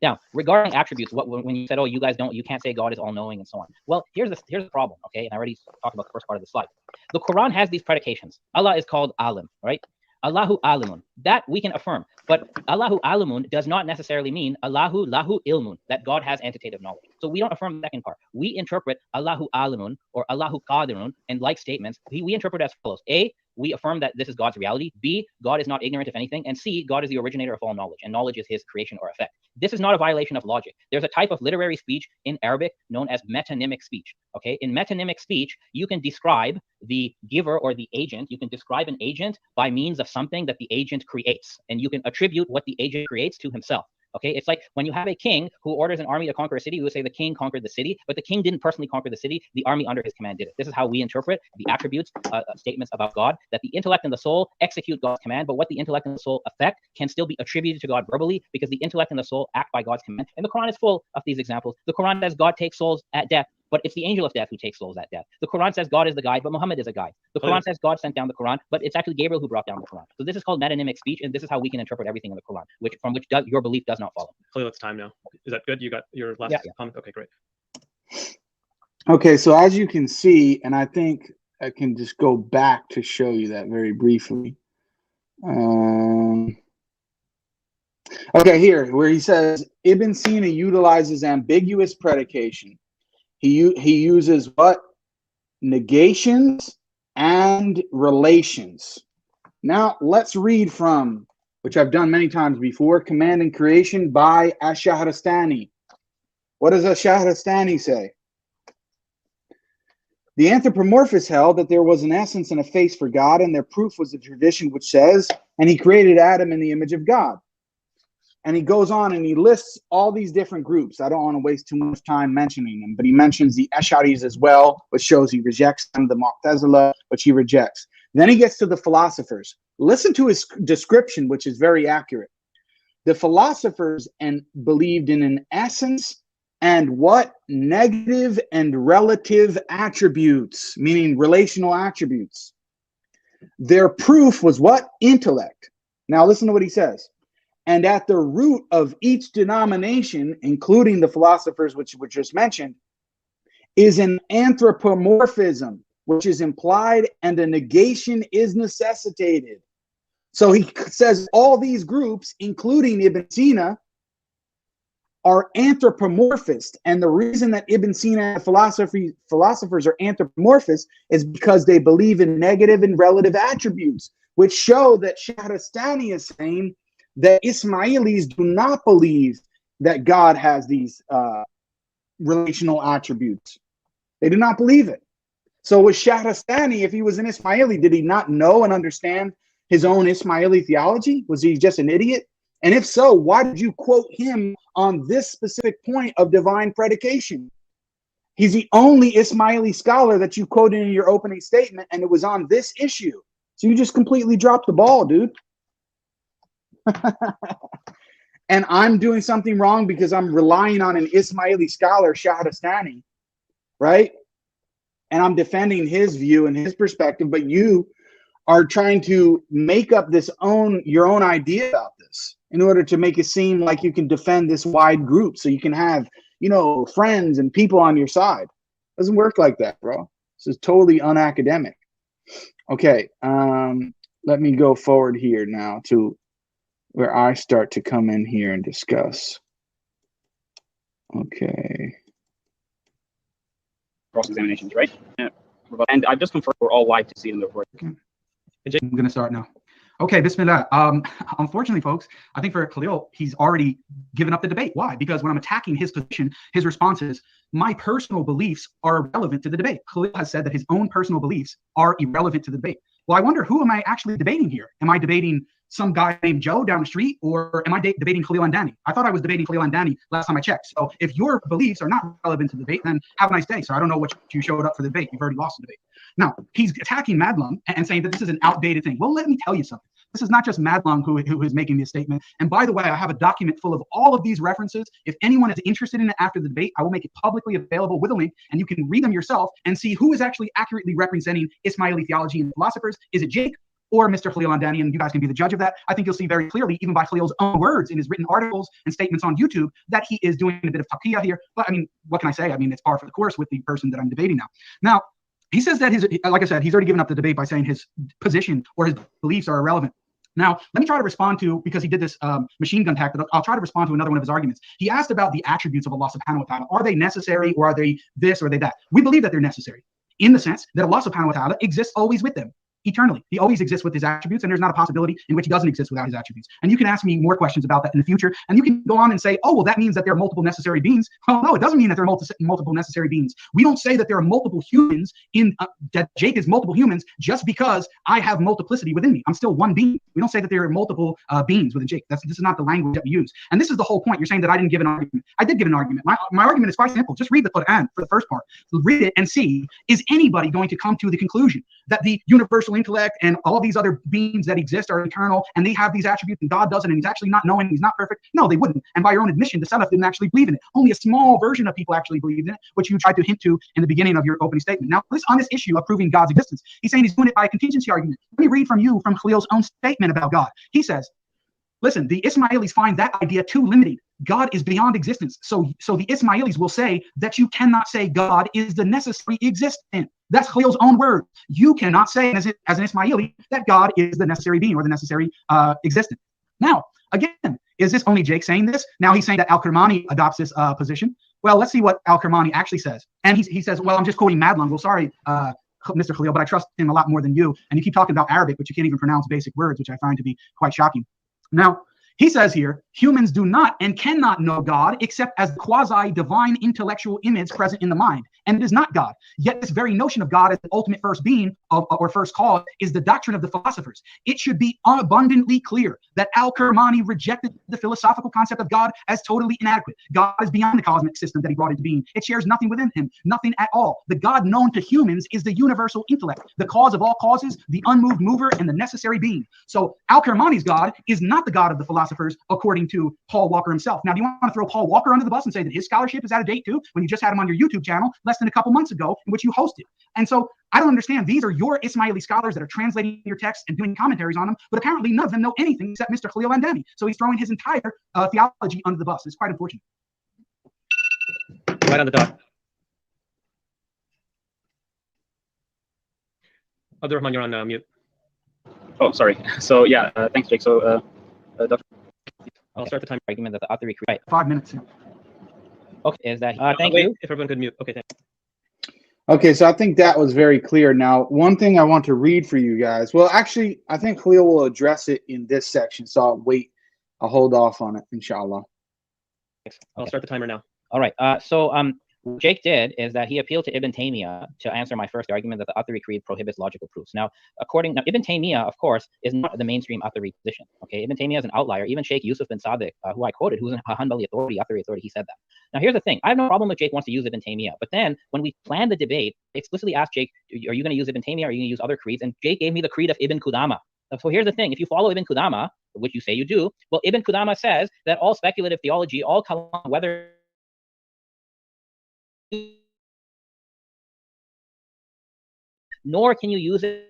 Now, regarding attributes, when you said, "Oh, you can't say God is all-knowing" and so on. Well, here's the problem, okay? And I already talked about the first part of the slide. The Quran has these predications. Allah is called Alim, right? Allahu Alimun. That we can affirm. But Allahu Alimun does not necessarily mean Allahu Lahu Ilmun, that God has entitative knowledge. So we don't affirm the second part. We interpret Allahu Alimun or Allahu Qadirun and like statements. We interpret as follows. A, we affirm that this is God's reality. B, God is not ignorant of anything. And C, God is the originator of all knowledge, and knowledge is his creation or effect. This is not a violation of logic. There's a type of literary speech in Arabic known as metonymic speech. Okay, in metonymic speech, you can describe the giver or the agent. You can describe an agent by means of something that the agent creates, and you can attribute what the agent creates to himself. Okay, it's like when you have a king who orders an army to conquer a city, we would say the king conquered the city, but the king didn't personally conquer the city. The army under his command did it. This is how we interpret the attributes, statements about God, that the intellect and the soul execute God's command, but what the intellect and the soul affect can still be attributed to God verbally, because the intellect and the soul act by God's command. And the Quran is full of these examples. The Quran says God takes souls at death, but it's the angel of death who takes souls at death. The Quran says God is the guide, but Muhammad is a guide. The Quran says God sent down the Quran, but it's actually Gabriel who brought down the Quran. So this is called metonymic speech, and this is how we can interpret everything in the Quran, from which your belief does not follow. Khalil, it's time now. Is that good? You got your last comment? Okay, great. Okay, so as you can see, and I think I can just go back to show you that very briefly. Okay, here, where he says, Ibn Sina utilizes ambiguous predication. He uses what? Negations and relations. Now, let's read from, which I've done many times before, Command and Creation by Ash-Shahrastani. What does Ash-Shahrastani say? The anthropomorphists held that there was an essence and a face for God, and their proof was the tradition which says, and he created Adam in the image of God. And he goes on and he lists all these different groups. I don't want to waste too much time mentioning them, but he mentions the Ash'aris as well, which shows he rejects them, the Mu'tazila, which he rejects. Then he gets to the philosophers. Listen to his description, which is very accurate. The philosophers believed in an essence and what? Negative and relative attributes, meaning relational attributes. Their proof was what? Intellect. Now listen to what he says. And at the root of each denomination, including the philosophers which were just mentioned, is an anthropomorphism, which is implied, and a negation is necessitated. So he says all these groups, including Ibn Sina, are anthropomorphist. And the reason that Ibn Sina and philosophers are anthropomorphists is because they believe in negative and relative attributes, which show that Shahrastani is saying that Ismailis do not believe that God has these relational attributes. They do not believe it. So with Shahrastani, if he was an Ismaili, did he not know and understand his own Ismaili theology? Was he just an idiot? And if so, why did you quote him on this specific point of divine predication? He's the only Ismaili scholar that you quoted in your opening statement, and it was on this issue. So you just completely dropped the ball, dude. And I'm doing something wrong because I'm relying on an Ismaili scholar, Shahrastani, right? And I'm defending his view and his perspective, but you are trying to make up your own idea about this in order to make it seem like you can defend this wide group so you can have, friends and people on your side. It doesn't work like that, bro. This is totally unacademic. Okay, let me go forward here now to where I start to come in here and discuss. Okay. Cross-examinations, right? Yeah. And I've just confirmed we're all live to see it in the recording. Okay. I'm going to start now. Okay, bismillah. Unfortunately, folks, I think for Khalil, he's already given up the debate. Why? Because when I'm attacking his position, his response is, my personal beliefs are irrelevant to the debate. Khalil has said that his own personal beliefs are irrelevant to the debate. Well, I wonder, who am I actually debating here? Am I debating some guy named Joe down the street, or am I debating Khalil Andani? I thought I was debating Khalil Andani last time I checked. So if your beliefs are not relevant to the debate, then have a nice day. So I don't know what you showed up for the debate. You've already lost the debate. Now, he's attacking Madlum and saying that this is an outdated thing. Well, let me tell you something. This is not just Madlum who is making this statement. And by the way, I have a document full of all of these references. If anyone is interested in it after the debate, I will make it publicly available with a link, and you can read them yourself and see who is actually accurately representing Ismaili theology and philosophers. Is it Jake or Mr. Khalil Andani? And you guys can be the judge of that. I think you'll see very clearly, even by Khalil's own words in his written articles and statements on YouTube, that he is doing a bit of taqiyya here. But I mean, what can I say? I mean, it's par for the course with the person that I'm debating now. Now, he says that like I said, he's already given up the debate by saying his position or his beliefs are irrelevant. Now, let me try to respond to, because he did this machine gun attack, but I'll try to respond to another one of his arguments. He asked about the attributes of Allah subhanahu wa ta'ala. Are they necessary, or are they this, or are they that? We believe that they're necessary in the sense that Allah subhanahu wa ta'ala exists always with them. eternally. He always exists with his attributes, and there's not a possibility in which he doesn't exist without his attributes. And you can ask me more questions about that in the future, and you can go on and say, oh, well, that means that there are multiple necessary beings. Well, no, it doesn't mean that there are multiple necessary beings. We don't say that there are multiple humans that Jake is multiple humans just because I have multiplicity within me. I'm still one being. We don't say that there are multiple beings within Jake. This is not the language that we use. And this is the whole point. You're saying that I didn't give an argument. I did give an argument. My argument is quite simple. Just read the Quran for the first part. Read it and see, is anybody going to come to the conclusion that the universal intellect and all these other beings that exist are eternal and they have these attributes and God doesn't, and he's actually not knowing, he's not perfect? No, they wouldn't. And by your own admission, the Salaf didn't actually believe in it. Only a small version of people actually believed in it, which you tried to hint to in the beginning of your opening statement. Now, on this issue of proving God's existence, he's saying he's doing it by a contingency argument. Let me read from Khalil's own statement about God. He says, listen, the Ismailis find that idea too limiting. God is beyond existence. So the Ismailis will say that you cannot say God is the necessary existent. That's Khalil's own word. You cannot say as an Ismaili that God is the necessary being or the necessary existent. Now, again, is this only Jake saying this? Now he's saying that Al-Kirmani adopts this position. Well, let's see what Al-Kirmani actually says. And he says, well, I'm just quoting Madlang. Well, sorry, Mr. Khalil, but I trust him a lot more than you. And you keep talking about Arabic, but you can't even pronounce basic words, which I find to be quite shocking. Now, he says here, humans do not and cannot know God except as the quasi-divine intellectual image present in the mind. And it is not God. Yet this very notion of God as the ultimate first being or first cause is the doctrine of the philosophers. It should be abundantly clear that Al-Kirmani rejected the philosophical concept of God as totally inadequate. God is beyond the cosmic system that he brought into being. It shares nothing within him, nothing at all. The God known to humans is the universal intellect, the cause of all causes, the unmoved mover, and the necessary being. So Al-Kirmani's God is not the God of the philosophers, according to Paul Walker himself. Now, do you want to throw Paul Walker under the bus and say that his scholarship is out of date too, when you just had him on your YouTube channel less than a couple months ago, in which you hosted? And so I don't understand. These are your Ismaili scholars that are translating your text and doing commentaries on them, but apparently none of them know anything except Mr. Khalil Andani. So he's throwing his entire theology under the bus. It's quite unfortunate. Right on the dot. Abdurrahman, you're on mute. Oh, sorry. So yeah, thanks, Jake. So Dr. I'll start the time. Argument that the Athari creed. 5 minutes. Okay, is that thank wait, you. if everyone could mute. Okay, thanks. Okay, so I think that was very clear. Now, one thing I want to read for you guys. Well, actually, I think Khalil will address it in this section, so I'll hold off on it, inshallah. Thanks. I'll start the timer now. All right. What Jake did is that he appealed to Ibn Taymiyyah to answer my first argument that the Athari creed prohibits logical proofs. Now, Ibn Taymiyyah, of course, is not the mainstream Athari position. Okay, Ibn Taymiyyah is an outlier. Even Sheikh Yusuf bin Sadiq, who I quoted, who's a Hanbali authority, Athari authority, he said that. Now, here's the thing. I have no problem if Jake wants to use Ibn Taymiyyah, but then when we planned the debate, I explicitly asked Jake, are you going to use Ibn Taymiyyah or are you going to use other creeds? And Jake gave me the creed of Ibn Qudama. So here's the thing. If you follow Ibn Qudama, which you say you do, well, Ibn Qudama says that all speculative theology, all kalam, whether nor can you use it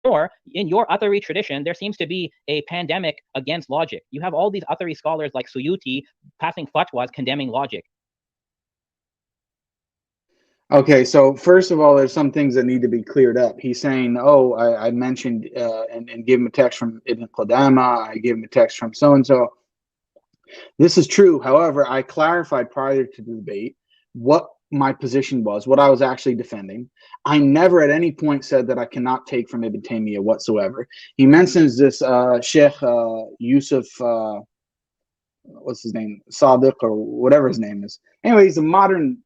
or in your Athari tradition, there seems to be a pandemic against logic. You have all these Athari scholars like Suyuti passing fatwas condemning logic. Okay, so first of all, there's some things that need to be cleared up. He's saying, oh, I mentioned and gave him a text from Ibn Qudama, I gave him a text from so-and-so. This is true. However, I clarified prior to the debate what my position was, what I was actually defending. I never at any point said that I cannot take from Ibn Taymiyyah whatsoever. He mentions this Sheikh Yusuf, what's his name, Sadiq or whatever his name is. Anyway, he's a modern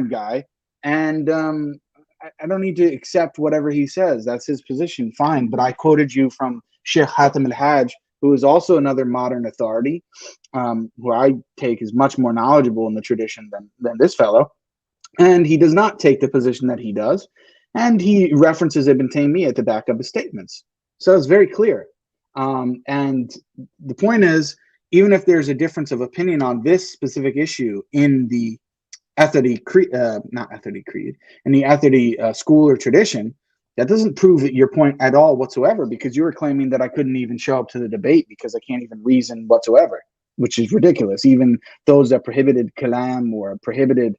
guy, and I don't need to accept whatever he says. That's his position, fine. But I quoted you from Sheikh Hatem al-Hajj, who is also another modern authority, who I take is much more knowledgeable in the tradition than this fellow. And he does not take the position that he does. And he references Ibn Taymiyyah to back up his statements. So it's very clear. And the point is, even if there's a difference of opinion on this specific issue in the Athari creed, not Athari creed, in the Athari school or tradition, that doesn't prove your point at all whatsoever, because you were claiming that I couldn't even show up to the debate because I can't even reason whatsoever, which is ridiculous. Even those that prohibited kalam or prohibited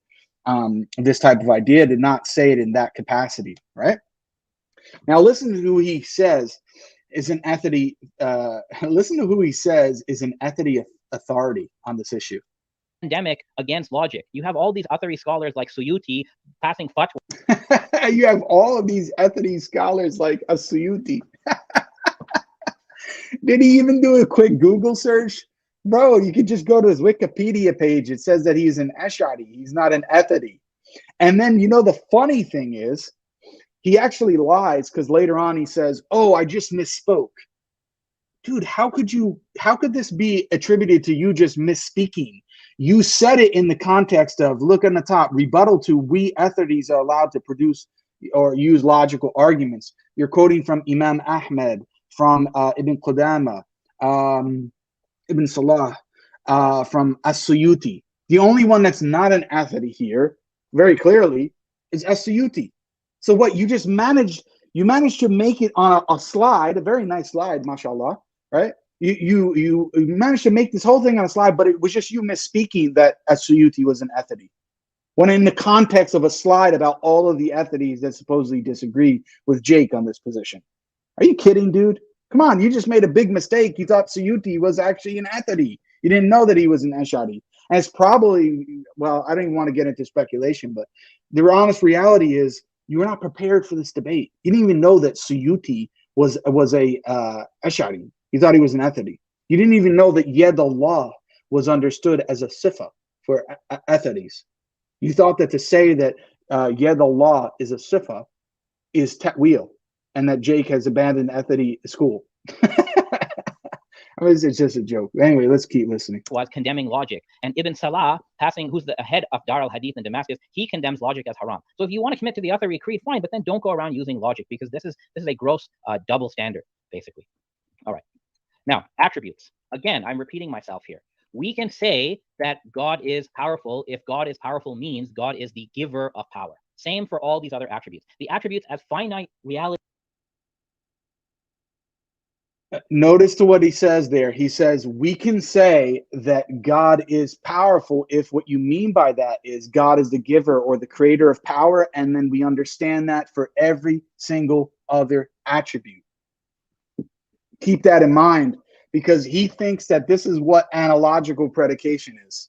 this type of idea did not say it in that capacity, right? Now listen to who he says is an Athari. Listen to who he says is an Athari authority on this issue. pandemic against logic. You have all these Athari scholars like Suyuti passing fatwa. You have all of these Athari scholars like a Suyuti. Did he even do a quick Google search? Bro, you could just go to his Wikipedia page. It says that he's an Ash'ari. He's not an Athari. And then, you know, the funny thing is, he actually lies because later on he says, oh, I just misspoke. Dude, how could this be attributed to you just misspeaking? You said it in the context of, look on the top, rebuttal to we Atharis are allowed to produce or use logical arguments. You're quoting from Imam Ahmed, from Ibn Qudama, Ibn Salah, from As-Suyuti. The only one that's not an Athari here, very clearly, is As-Suyuti. So what, you managed to make it on a slide, a very nice slide, mashallah, right? You managed to make this whole thing on a slide, but it was just you misspeaking that As-Suyuti was an Athari. When in the context of a slide about all of the Atharis that supposedly disagree with Jake on this position. Are you kidding, dude? Come on, you just made a big mistake. You thought Suyuti was actually an Athari. You didn't know that he was an Ash'ari. And it's probably, well, I don't even want to get into speculation, but the honest reality is you were not prepared for this debate. You didn't even know that Suyuti was a Ash'ari. You thought he was an Athari. You didn't even know that Yad Allah was understood as a sifa for Atharis. You thought that to say that Yad Allah is a sifa is ta'wil, and that Jake has abandoned Athari school. I mean, it's just a joke. Anyway, let's keep listening. Was condemning logic, and Ibn Salah, who's the head of Dar al-Hadith in Damascus, he condemns logic as haram. So if you want to commit to the Athari creed, fine, but then don't go around using logic, because this is a gross double standard, basically. All right. Now, attributes. Again, I'm repeating myself here. We can say that God is powerful if God is powerful means God is the giver of power. Same for all these other attributes. The attributes as finite reality. Notice to what he says there. He says, we can say that God is powerful if what you mean by that is God is the giver or the creator of power, and then we understand that for every single other attribute. Keep that in mind, because he thinks that this is what analogical predication is.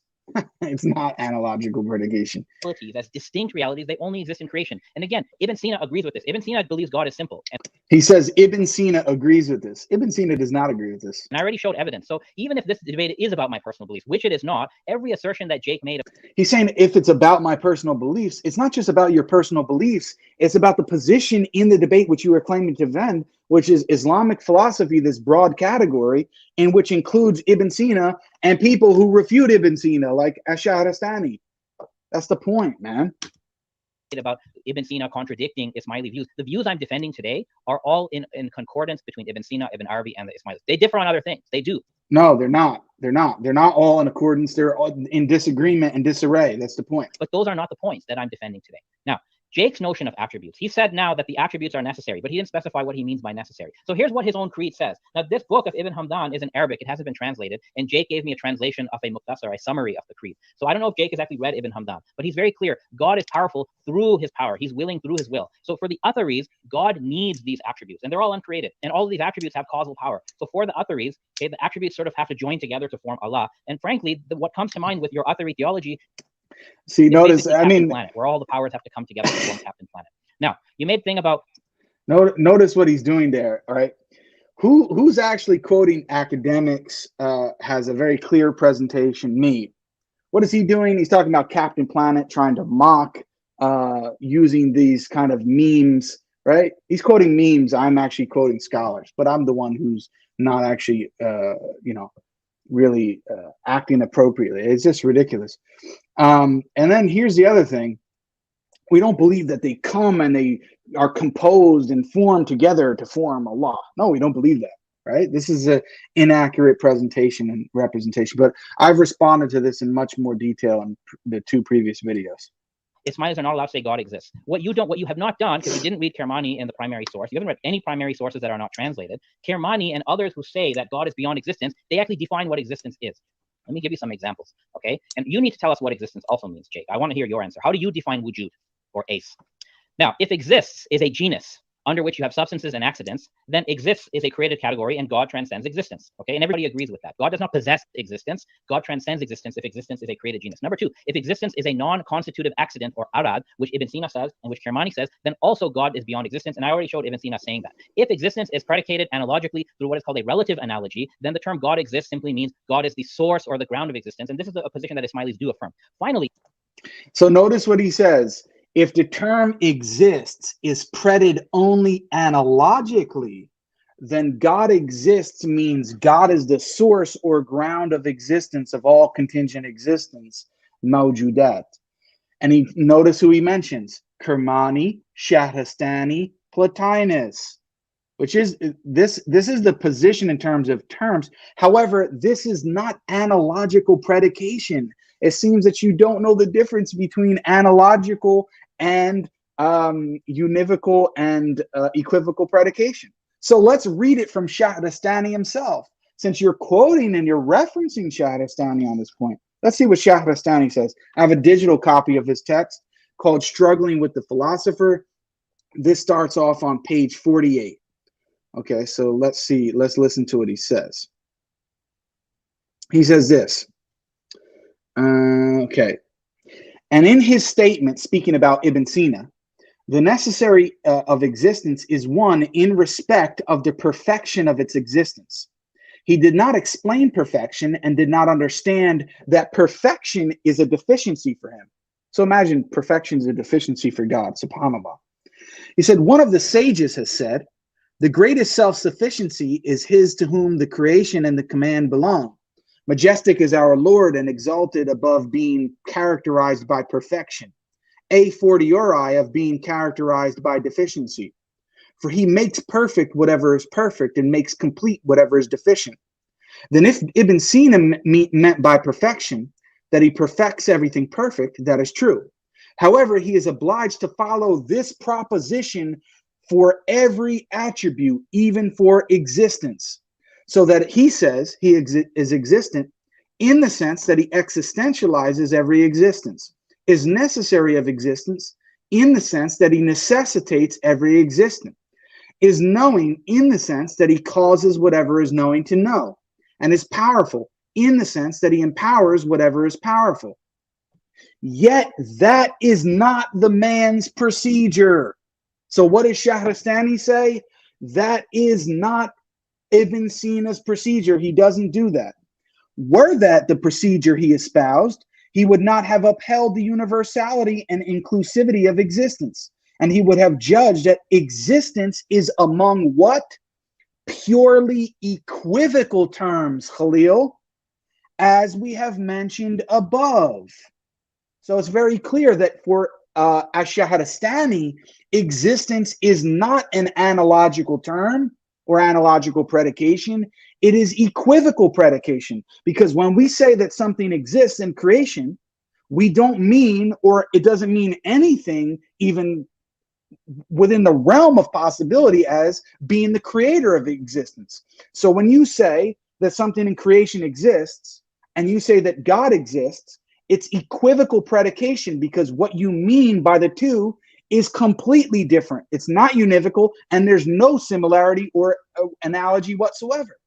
It's not analogical predication. That's distinct realities. They only exist in creation. And again, Ibn Sina agrees with this. Ibn Sina believes God is simple. And he says Ibn Sina agrees with this. Ibn Sina does not agree with this. And I already showed evidence. So even if this debate is about my personal beliefs, which it is not, every assertion that Jake made. He's saying if it's about my personal beliefs, it's not just about your personal beliefs. It's about the position in the debate which you are claiming to defend, which is Islamic philosophy, this broad category, in which includes Ibn Sina and people who refute Ibn Sina, like Shahrastani. That's the point, man. About Ibn Sina contradicting Ismaili views. The views I'm defending today are all in concordance between Ibn Sina, Ibn Arabi, and the Ismailis. They differ on other things. They do. No, they're not. They're not. They're not all in accordance. They're all in disagreement and disarray. That's the point. But those are not the points that I'm defending today. Now, Jake's notion of attributes. He said now that the attributes are necessary, but he didn't specify what he means by necessary. So here's what his own creed says. Now, this book of Ibn Hamdan is in Arabic. It hasn't been translated. And Jake gave me a translation of a mukhtasar, a summary of the creed. So I don't know if Jake has actually read Ibn Hamdan, but he's very clear. God is powerful through his power. He's willing through his will. So for the Atharis, God needs these attributes, and they're all uncreated. And all of these attributes have causal power. So for the Atharis, okay, the attributes sort of have to join together to form Allah. And frankly, what comes to mind with your Athari theology. See, notice, I mean, Planet, where all the powers have to come together to form Captain Planet. Now, you made a thing about. Notice what he's doing there. All right, who's actually quoting academics? Has a very clear presentation. Me. What is he doing? He's talking about Captain Planet, trying to mock using these kind of memes. Right? He's quoting memes. I'm actually quoting scholars, but I'm the one who's not actually, really acting appropriately. It's just ridiculous. And then here's the other thing. We don't believe that they come and they are composed and formed together to form Allah. No, we don't believe that, right? This is an inaccurate presentation and representation, but I've responded to this in much more detail in the 2 previous videos. Ismailis are not allowed to say God exists. What you have not done, because you didn't read Kermani in the primary source, you haven't read any primary sources that are not translated. Kermani and others who say that God is beyond existence, they actually define what existence is. Let me give you some examples, okay? And you need to tell us what existence also means, Jake. I want to hear your answer. How do you define wujud or ace? Now, if exists is a genus, under which you have substances and accidents, then exists is a created category and God transcends existence. Okay, and everybody agrees with that. God does not possess existence. God transcends existence if existence is a created genus. Number two, if existence is a non-constitutive accident or arad, which Ibn Sina says and which Kermani says, then also God is beyond existence. And I already showed Ibn Sina saying that. If existence is predicated analogically through what is called a relative analogy, then the term God exists simply means God is the source or the ground of existence. And this is a position that Ismailis do affirm. Finally, so notice what he says. If the term exists is predicated only analogically, then God exists means God is the source or ground of existence of all contingent existence, mawjudat. And he notice who he mentions: Kermani, Shahrastani, Plotinus, which is this is the position in terms of terms. However, this is not analogical predication. It seems that you don't know the difference between analogical and univocal and equivocal predication. So let's read it from Shahrastani himself. Since you're quoting and you're referencing Shahrastani on this point, let's see what Shahrastani says. I have a digital copy of his text called Struggling with the Philosopher. This starts off on page 48. Okay, so let's see. Let's listen to what he says. He says this. Okay. And in his statement, speaking about Ibn Sina, the necessary of existence is one in respect of the perfection of its existence. He did not explain perfection and did not understand that perfection is a deficiency for him. So imagine perfection is a deficiency for God, subhanAllah. He said, one of the sages has said, the greatest self-sufficiency is his to whom the creation and the command belong. Majestic is our Lord and exalted above being characterized by perfection, a fortiori of being characterized by deficiency. For he makes perfect whatever is perfect and makes complete whatever is deficient. Then if Ibn Sina meant by perfection that he perfects everything perfect, that is true. However, he is obliged to follow this proposition for every attribute, even for existence. So that he says he is existent in the sense that he existentializes every existence, is necessary of existence in the sense that he necessitates every existence, is knowing in the sense that he causes whatever is knowing to know, and is powerful in the sense that he empowers whatever is powerful. Yet that is not the man's procedure. So what does Shahrastani say? That is not Ibn Sina's procedure. He doesn't do that. Were that the procedure he espoused, he would not have upheld the universality and inclusivity of existence. And he would have judged that existence is among what? Purely equivocal terms, Khalil, as we have mentioned above. So it's very clear that for Ash-Shahrastani, existence is not an analogical term or analogical predication. It is equivocal predication, because when we say that something exists in creation, we don't mean, or it doesn't mean anything even within the realm of possibility as being the creator of existence. So when you say that something in creation exists and you say that God exists, it's equivocal predication, because what you mean by the two is completely different. It's not univocal, and there's no similarity or analogy whatsoever.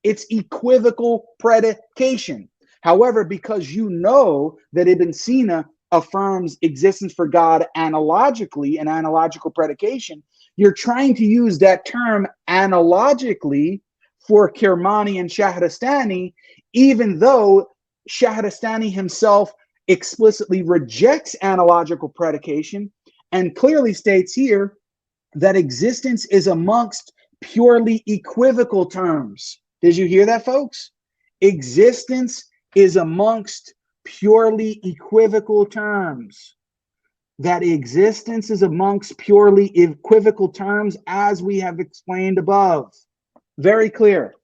It's equivocal predication. However, because you know that Ibn Sina affirms existence for God analogically, an analogical predication, you're trying to use that term analogically for Kermani and Shahrastani, even though Shahrastani himself explicitly rejects analogical predication and clearly states here that existence is amongst purely equivocal terms. Did you hear that, folks? Existence is amongst purely equivocal terms. That existence is amongst purely equivocal terms, as we have explained above. Very clear.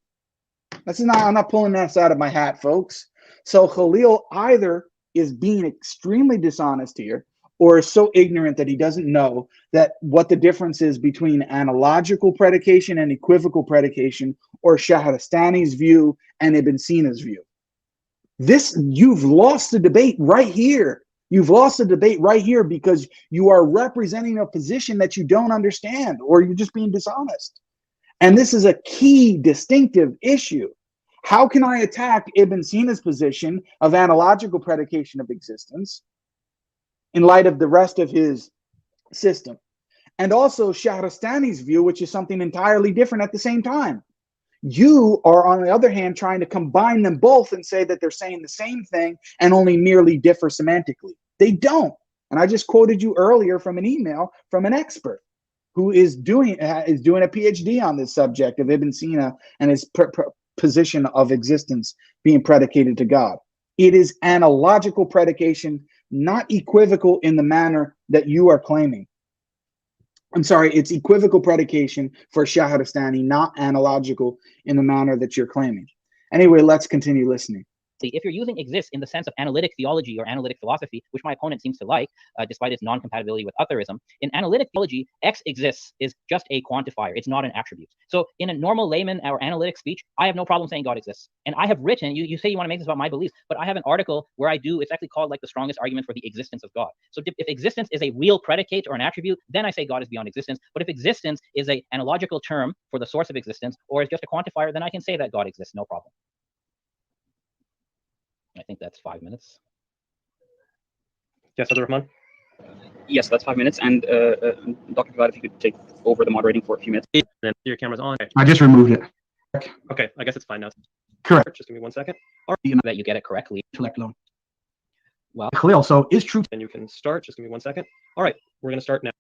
I'm not pulling this out of my hat, folks. So Khalil either is being extremely dishonest here, or is so ignorant that he doesn't know that what the difference is between analogical predication and equivocal predication, or Shahrastani's view and Ibn Sina's view. You've lost the debate right here, You've lost the debate right here because you are representing a position that you don't understand, or you're just being dishonest. And this is a key distinctive issue. How can I attack Ibn Sina's position of analogical predication of existence in light of the rest of his system? And also Shahrastani's view, which is something entirely different at the same time. You are, on the other hand, trying to combine them both and say that they're saying the same thing and only merely differ semantically. They don't. And I just quoted you earlier from an email from an expert who is doing a PhD on this subject of Ibn Sina and his position of existence being predicated to God. It is analogical predication, not equivocal in the manner that you are claiming. I'm sorry, it's equivocal predication for Shahrastani, not analogical in the manner that you're claiming. Anyway, let's continue listening. If you're using exists in the sense of analytic theology or analytic philosophy, which my opponent seems to like, despite its non-compatibility with Atharism, in analytic theology, X exists is just a quantifier. It's not an attribute. So in a normal layman or analytic speech, I have no problem saying God exists. And I have written, you say you want to make this about my beliefs, but I have an article where I do, it's actually called like the strongest argument for the existence of God. So if existence is a real predicate or an attribute, then I say God is beyond existence. But if existence is an analogical term for the source of existence, or is just a quantifier, then I can say that God exists, no problem. I think that's 5 minutes. Yes, Abdul Rahman? Yes, that's 5 minutes. And Dr. Khalid, if you could take over the moderating for a few minutes. And then your camera's on. Okay. I just removed it. Okay, I guess it's fine now. Correct. Just give me 1 second. That you get it correctly. Intellect alone. Well, Khalil, so is truth. And you can start. Just give me 1 second. All right, we're going to start now.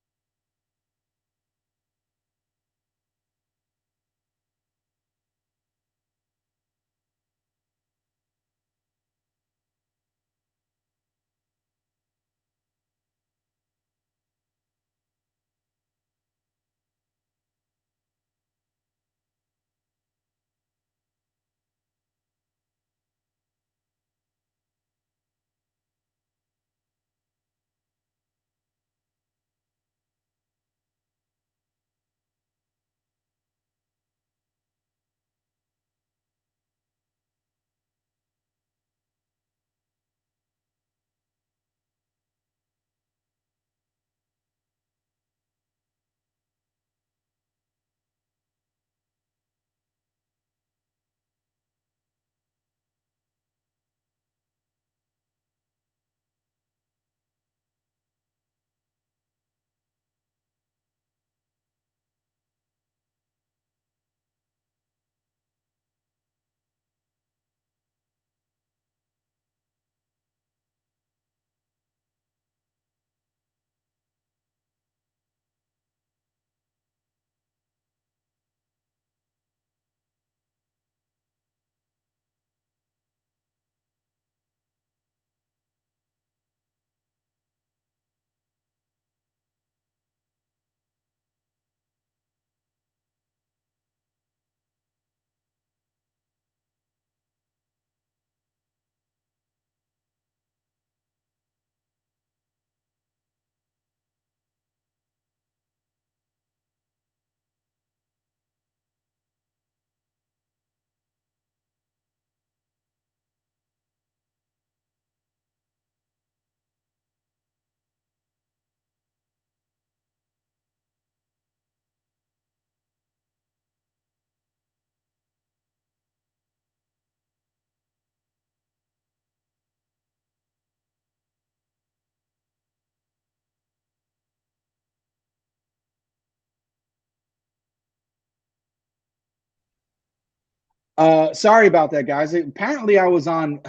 Sorry about that, guys. Apparently I was on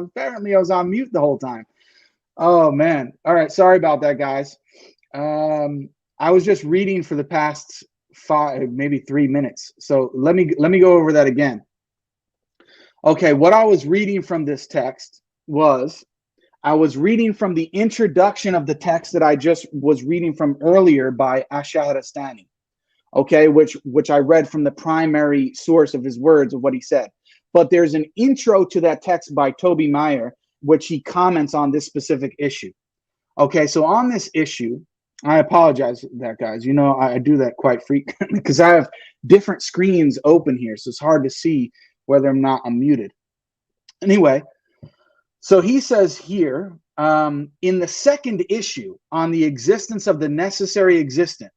mute the whole time. Oh man. All right, sorry about that, guys. I was just reading for the past 3 minutes. So let me go over that again. Okay, what I was reading from this text was I was reading from the introduction of the text that I just was reading from earlier by Shahrastani. Okay, which I read from the primary source of his words of what he said. But there's an intro to that text by Toby Meyer, which he comments on this specific issue. Okay, so on this issue, I apologize for that, guys. You know, I do that quite frequently because I have different screens open here, so it's hard to see whether or not I'm muted. Anyway, so he says here, in the second issue on the existence of the necessary existent,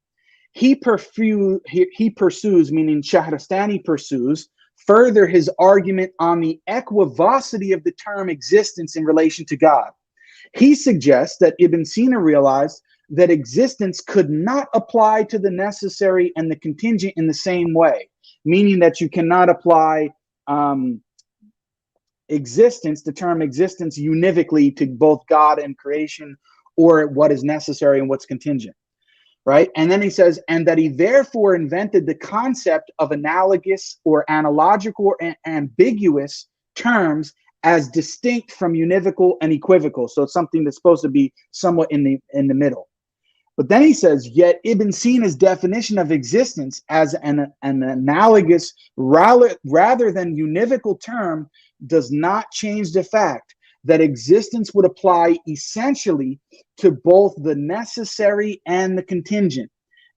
he pursues, meaning Shahrastani pursues, further his argument on the equivocity of the term existence in relation to God. He suggests that Ibn Sina realized that existence could not apply to the necessary and the contingent in the same way, meaning that you cannot apply existence, the term existence, univocally to both God and creation, or what is necessary and what's contingent, right? And then he says, and that he therefore invented the concept of analogous or analogical or ambiguous terms as distinct from univocal and equivocal. So it's something that's supposed to be somewhat in the middle. But then he says, yet Ibn Sina's definition of existence as an analogous rather than univocal term does not change the fact that existence would apply essentially to both the necessary and the contingent.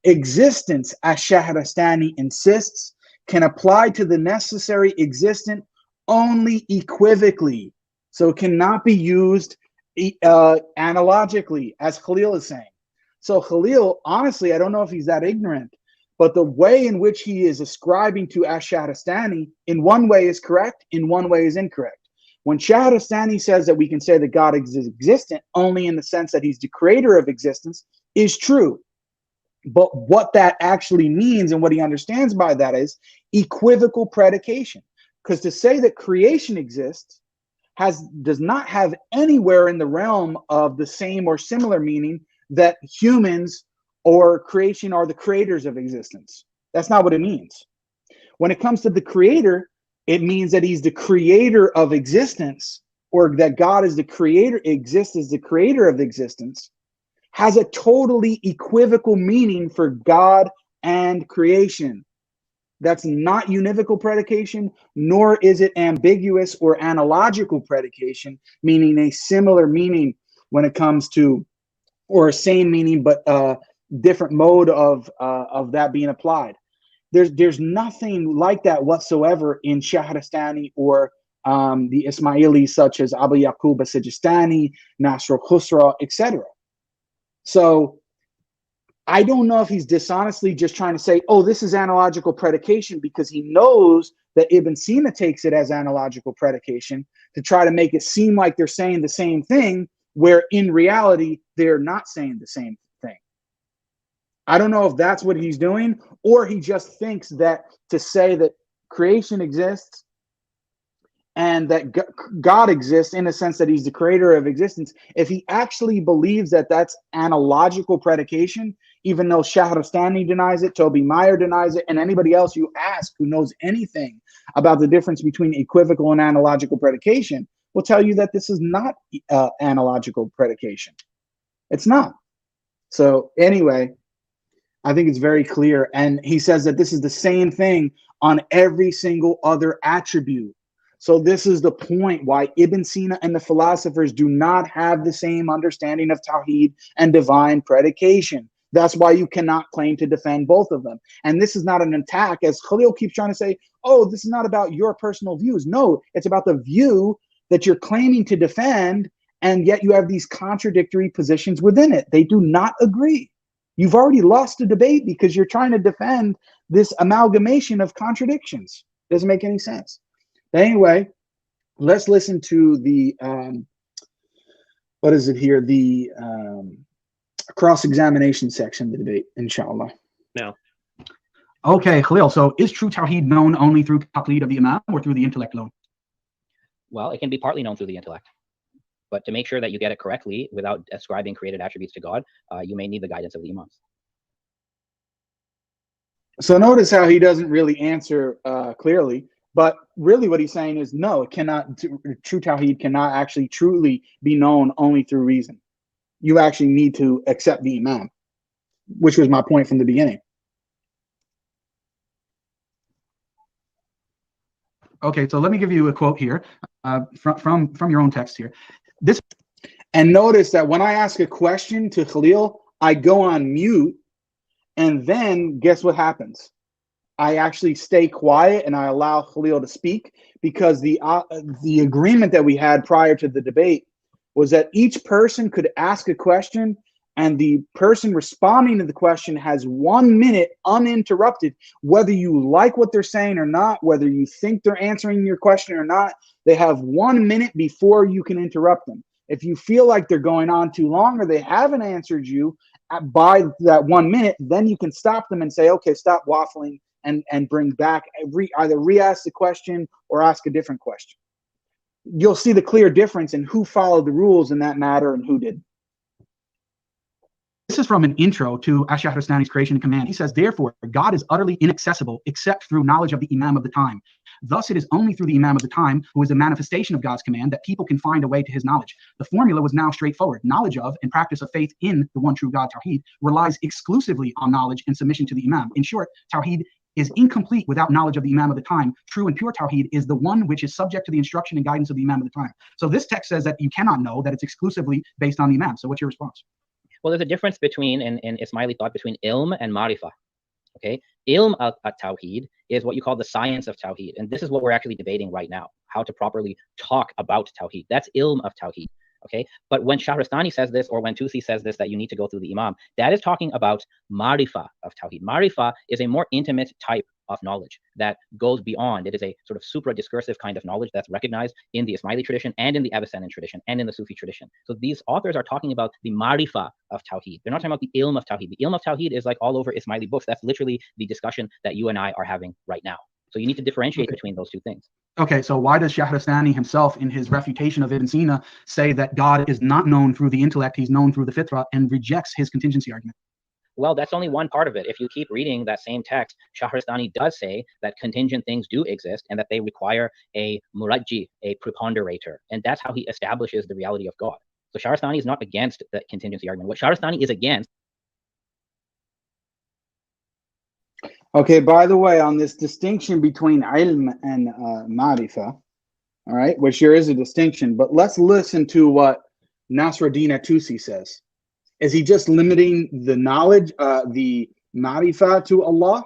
Existence, as Shahrastani insists, can apply to the necessary existent only equivocally. So it cannot be used analogically, as Khalil is saying. So Khalil, honestly, I don't know if he's that ignorant, but the way in which he is ascribing to Shahrastani in one way is correct, in one way is incorrect. When Shahrastani says that we can say that God is existent only in the sense that he's the creator of existence is true. But what that actually means and what he understands by that is equivocal predication. Because to say that creation exists does not have anywhere in the realm of the same or similar meaning that humans or creation are the creators of existence. That's not what it means. When it comes to the creator, it means that he's the creator of existence, or that God is the creator, exists as the creator of existence, has a totally equivocal meaning for God and creation. That's not univocal predication, nor is it ambiguous or analogical predication, meaning a similar meaning when it comes to, or same meaning, but different mode of that being applied. There's nothing like that whatsoever in Shahrastani or the Ismaili, such as Abu Yaqub as-Sijistani, Nasr al-Khusra, etc. So I don't know if he's dishonestly just trying to say, oh, this is analogical predication, because he knows that Ibn Sina takes it as analogical predication to try to make it seem like they're saying the same thing, where in reality, they're not saying the same thing. I don't know if that's what he's doing, or he just thinks that to say that creation exists and that God exists in a sense that he's the creator of existence, if he actually believes that that's analogical predication, even though Shahrastani denies it, Toby Meyer denies it, and anybody else you ask who knows anything about the difference between equivocal and analogical predication will tell you that this is not analogical predication. It's not. So anyway, I think it's very clear. And he says that this is the same thing on every single other attribute. So this is the point why Ibn Sina and the philosophers do not have the same understanding of tawhid and divine predication. That's why you cannot claim to defend both of them. And this is not an attack, as Khalil keeps trying to say, oh, this is not about your personal views. No, it's about the view that you're claiming to defend, and yet you have these contradictory positions within it. They do not agree. You've already lost the debate because you're trying to defend this amalgamation of contradictions. Doesn't make any sense. But anyway, let's listen to the, what is it here? The cross-examination section of the debate, inshallah. No. Okay, Khalil, so is true tawhid known only through Taklid of the Imam or through the intellect alone? Well, it can be partly known through the intellect. But to make sure that you get it correctly without ascribing created attributes to God, you may need the guidance of the Imams. So notice how he doesn't really answer clearly, but really what he's saying is no, it cannot. True tawhid cannot actually truly be known only through reason. You actually need to accept the Imam, which was my point from the beginning. Okay, so let me give you a quote here from your own text here. And notice that when I ask a question to Khalil, I go on mute, and then guess what happens? I actually stay quiet and I allow Khalil to speak, because the agreement that we had prior to the debate was that each person could ask a question, and the person responding to the question has 1 minute uninterrupted, whether you like what they're saying or not, whether you think they're answering your question or not. They have 1 minute before you can interrupt them. If you feel like they're going on too long or they haven't answered you by that 1 minute, then you can stop them and say, okay, stop waffling, and bring back, either re-ask the question or ask a different question. You'll see the clear difference in who followed the rules in that matter and who didn't. This is from an intro to Ash-Shahrastani's creation command. He says, therefore, God is utterly inaccessible except through knowledge of the Imam of the time. Thus, it is only through the Imam of the time, who is a manifestation of God's command, that people can find a way to his knowledge. The formula was now straightforward. Knowledge of and practice of faith in the one true God, Tawhid, relies exclusively on knowledge and submission to the Imam. In short, Tawhid is incomplete without knowledge of the Imam of the time. True and pure Tawhid is the one which is subject to the instruction and guidance of the Imam of the time. So this text says that you cannot know, that it's exclusively based on the Imam. So what's your response? Well, there's a difference between, in Ismaili thought, between ilm and marifa. Okay, ilm at-tawhid is what you call the science of tawhid, and this is what we're actually debating right now: how to properly talk about tawhid. That's ilm of tawhid. Okay, but when Shahrastani says this, or when Tusi says this, that you need to go through the Imam, that is talking about marifa of tawhid. Marifa is a more intimate type of knowledge that goes beyond. It is a sort of supra-discursive kind of knowledge that's recognized in the Ismaili tradition and in the Abyssinian tradition and in the Sufi tradition. So these authors are talking about the marifa of tawhid. They're not talking about the ilm of tawhid. The ilm of tawhid is like all over Ismaili books. That's literally the discussion that you and I are having right now. So you need to differentiate between those two things. Okay, so why does Shahrastani himself, in his refutation of Ibn Sina, say that God is not known through the intellect, he's known through the fitra, and rejects his contingency argument? Well, that's only one part of it. If you keep reading that same text, Shahrastani does say that contingent things do exist and that they require a murajji, a preponderator. And that's how he establishes the reality of God. So Shahrastani is not against the contingency argument. What Shahrastani is against. Okay, by the way, on this distinction between ilm and marifa, all right, which there is a distinction, but let's listen to what Nasruddin Tusi says. Is he just limiting the knowledge, the marifa to Allah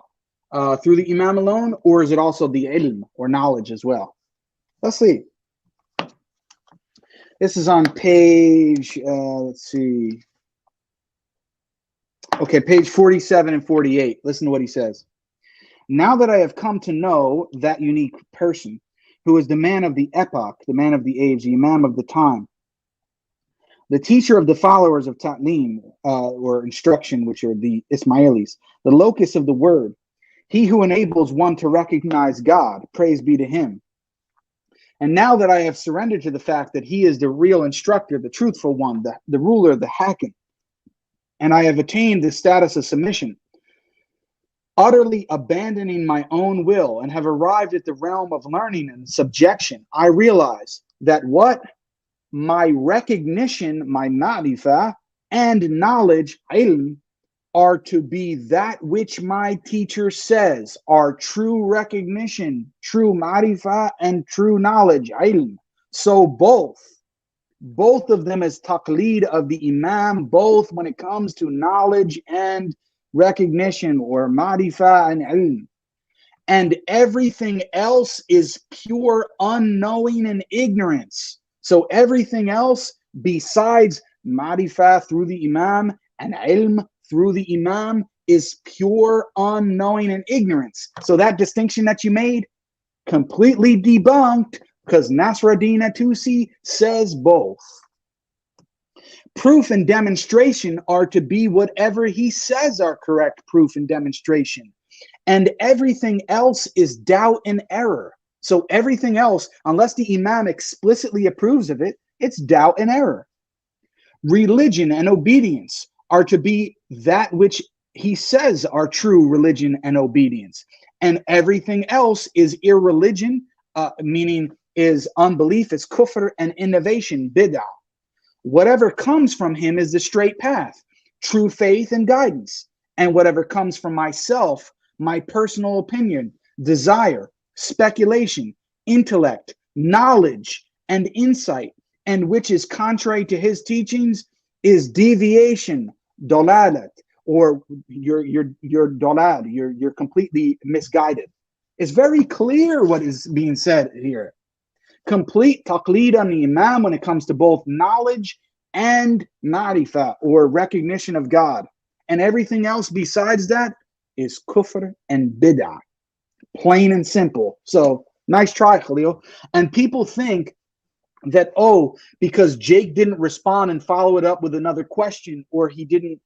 through the Imam alone, or is it also the ilm or knowledge as well? Let's see. This is on page, let's see. Okay, page 47 and 48. Listen to what he says. Now that I have come to know that unique person, who is the man of the epoch, the man of the age, the Imam of the time, the teacher of the followers of ta'lim, or instruction, which are the Ismailis, the locus of the word, he who enables one to recognize God, praise be to him. And now that I have surrendered to the fact that he is the real instructor, the truthful one, the ruler, the hakim, and I have attained the status of submission, utterly abandoning my own will, and have arrived at the realm of learning and subjection, I realize that what my recognition, my ma'rifah, and knowledge, ilm, are to be that which my teacher says are true recognition, true ma'rifah, and true knowledge, ilm. So both of them is taklid of the Imam, both when it comes to knowledge and recognition, or ma'rifah and ilm. And everything else is pure unknowing and ignorance. So everything else besides ma'rifah through the Imam and ilm through the Imam is pure unknowing and ignorance. So that distinction that you made, completely debunked, because Nasruddin Tusi says both. Proof and demonstration are to be whatever he says are correct proof and demonstration. And everything else is doubt and error. So everything else, unless the Imam explicitly approves of it, it's doubt and error. Religion and obedience are to be that which he says are true religion and obedience. And everything else is irreligion, meaning is unbelief, is kufr, and innovation, bid'ah. Whatever comes from him is the straight path, true faith and guidance. And whatever comes from myself, my personal opinion, desire, speculation, intellect, knowledge, and insight, and which is contrary to his teachings, is deviation, dalalat, or you're dalad, you're completely misguided. It's very clear what is being said here. complete taqlid on the imam when it comes to both knowledge and ma'rifah, or recognition of God. And everything else besides that is kufr and bid'ah. Plain and simple. So nice try, Khalil. And people think that, oh, because Jake didn't respond and follow it up with another question, or he didn't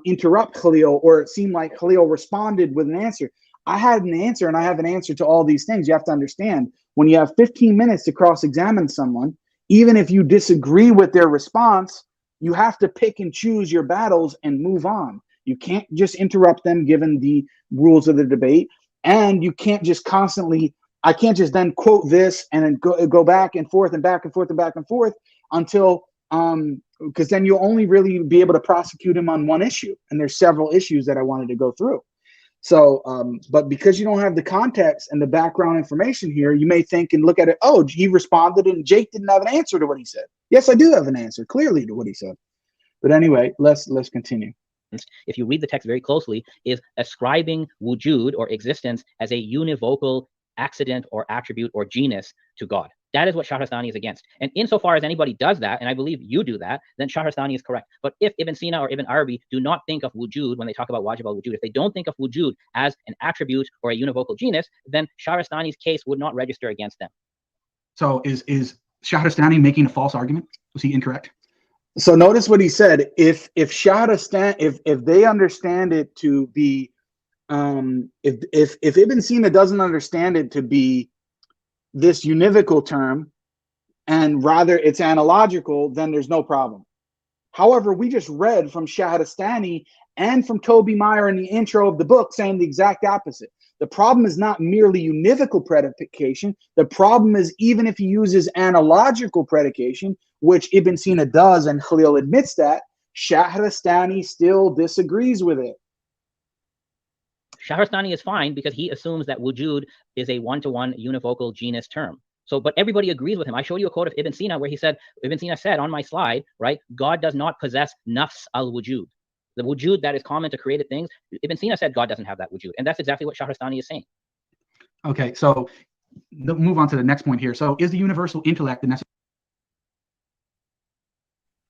interrupt Khalil, or it seemed like Khalil responded with an answer. I had an answer, and I have an answer to all these things. You have to understand, when you have 15 minutes to cross-examine someone, even if you disagree with their response, you have to pick and choose your battles and move on. You can't just interrupt them given the rules of the debate, and you can't just constantly, I can't just then quote this and then go back and forth and back and forth and back and forth until, because then you'll only really be able to prosecute him on one issue. And there's several issues that I wanted to go through. So, but because you don't have the context and the background information here, you may think and look at it, oh, he responded and Jake didn't have an answer to what he said. Yes, I do have an answer clearly to what he said. But anyway, let's continue. If you read the text very closely, is ascribing wujud or existence as a univocal accident or attribute or genus to God. That is what Shahrastani is against. And insofar as anybody does that, and I believe you do that, then Shahrastani is correct. But if Ibn Sina or Ibn Arabi do not think of wujud when they talk about wajib al-wujud, if they don't think of wujud as an attribute or a univocal genus, then Shahrastani's case would not register against them. So is Shahrastani making a false argument? Was he incorrect? So notice what he said. If Shahrastani, if they understand it to be, if Ibn Sina doesn't understand it to be this univocal term, and rather it's analogical, then there's no problem. However, we just read from Shahrastani and from Toby Meyer in the intro of the book saying the exact opposite. The problem is not merely univocal predication. The problem is, even if he uses analogical predication, which Ibn Sina does, and Khalil admits that, Shahrastani still disagrees with it. Shahrastani is fine because he assumes that wujud is a one-to-one univocal genus term. So, but everybody agrees with him. I showed you a quote of Ibn Sina where Ibn Sina said on my slide, right, God does not possess nafs al-wujud. The wujud that is common to created things, Ibn Sina said God doesn't have that wujud. And that's exactly what Shahrastani is saying. Okay, so move on to the next point here. So is the universal intellect the necessary?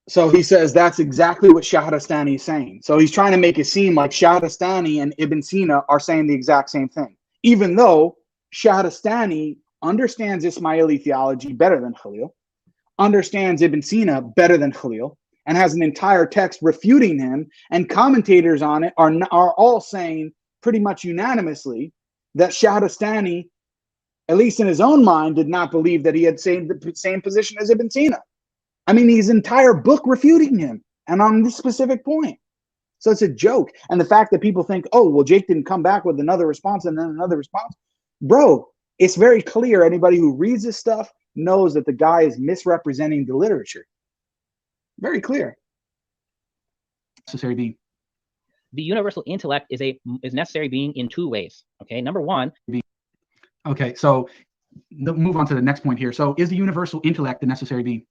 So he says that's exactly what Shahrastani is saying. So he's trying to make it seem like Shahrastani and Ibn Sina are saying the exact same thing, even though Shahrastani understands Ismaili theology better than Khalil, understands Ibn Sina better than Khalil, and has an entire text refuting him, and commentators on it are all saying pretty much unanimously that Shahrastani, at least in his own mind, did not believe that he had the same position as Ibn Sina. I mean, his entire book refuting him, and on this specific point. So it's a joke. And the fact that people think, oh, well, Jake didn't come back with another response and then another response. Bro, it's very clear. Anybody who reads this stuff knows that the guy is misrepresenting the literature. Very clear. Necessary being. The universal intellect is necessary being in two ways. Okay, number one. Okay, so move on to the next point here. So is the universal intellect the necessary being?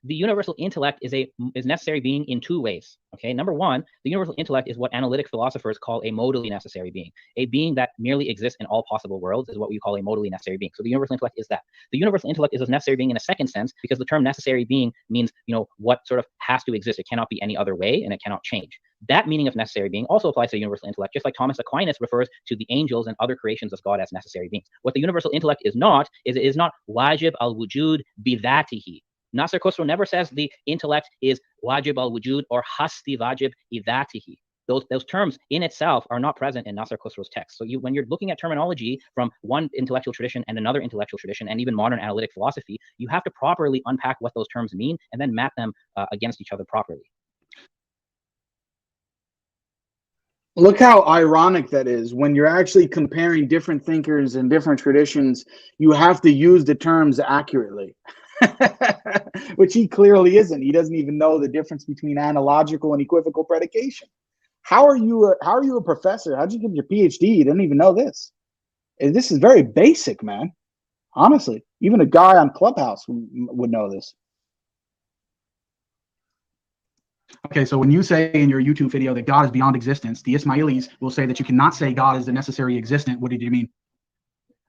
The universal intellect is necessary being in two ways. Okay, number one, the universal intellect is what analytic philosophers call a modally necessary being. A being that merely exists in all possible worlds is what we call a modally necessary being. So the universal intellect is that. The universal intellect is a necessary being in a second sense, because the term necessary being means, what sort of has to exist. It cannot be any other way, and it cannot change. That meaning of necessary being also applies to the universal intellect, just like Thomas Aquinas refers to the angels and other creations of God as necessary beings. What the universal intellect is not, is it is not wajib al-wujud bidhatihi. Nasser Khosrow never says the intellect is wajib al-wujud or hasti wajib idhatihi. Those terms in itself are not present in Nasser Khosrow's text. So when you're looking at terminology from one intellectual tradition and another intellectual tradition, and even modern analytic philosophy, you have to properly unpack what those terms mean and then map them against each other properly. Look how ironic that is. When you're actually comparing different thinkers and different traditions, you have to use the terms accurately. Which he clearly isn't. He doesn't even know the difference between analogical and equivocal predication. How are you a professor? How'd you get your PhD? You didn't even know this. This is very basic, man. Honestly, even a guy on Clubhouse would know this. Okay, so when you say in your YouTube video that God is beyond existence, the Ismailis will say that you cannot say God is the necessary existent. What did you mean?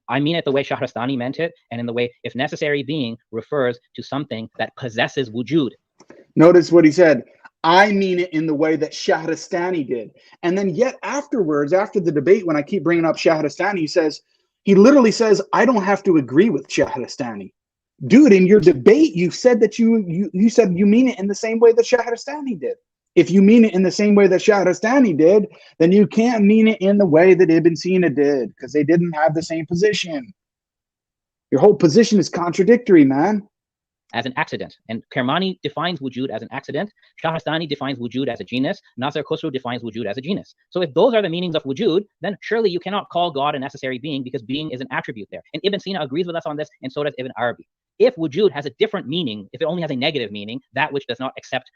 I mean it the way Shahrastani meant it, and in the way if necessary being refers to something that possesses wujud. Notice what he said. I mean it in the way that Shahrastani did. And then yet afterwards, after the debate, when I keep bringing up Shahrastani, he literally says, I don't have to agree with Shahrastani. Dude, in your debate, you said that you said you mean it in the same way that Shahrastani did. If you mean it in the same way that Shahrastani did, then you can't mean it in the way that Ibn Sina did, because they didn't have the same position. Your whole position is contradictory, man. As an accident. And Kermani defines wujud as an accident. Shahrastani defines wujud as a genus. Nasser Khosrow defines wujud as a genus. So if those are the meanings of wujud, then surely you cannot call God a necessary being, because being is an attribute there. And Ibn Sina agrees with us on this, and so does Ibn Arabi. If wujud has a different meaning, if it only has a negative meaning, that which does not accept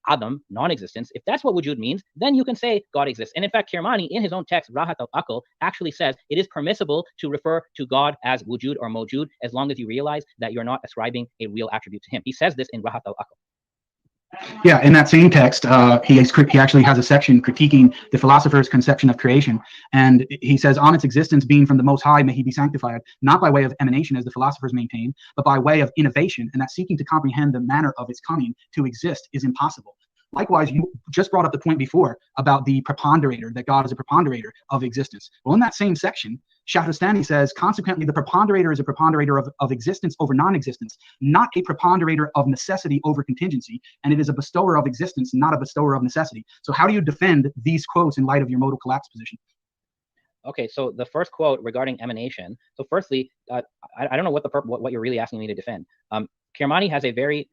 adam, non-existence, if that's what wujud means, then you can say God exists. And in fact, Kermani, in his own text, Rahat al-Aql, actually says it is permissible to refer to God as wujud or mawjud, as long as you realize that you're not ascribing a real attribute to him. He says this in Rahat al-Aql. Yeah, in that same text, he actually has a section critiquing the philosopher's conception of creation. And he says, on its existence being from the Most High, may he be sanctified, not by way of emanation, as the philosophers maintain, but by way of innovation, and that seeking to comprehend the manner of its coming to exist is impossible. Likewise, you just brought up the point before about the preponderator, that God is a preponderator of existence. Well, in that same section, Shahrastani says, consequently, the preponderator is a preponderator of existence over non-existence, not a preponderator of necessity over contingency, and it is a bestower of existence, not a bestower of necessity. So how do you defend these quotes in light of your modal collapse position? Okay, so the first quote regarding emanation. So firstly, I don't know what you're really asking me to defend. Kermani has a very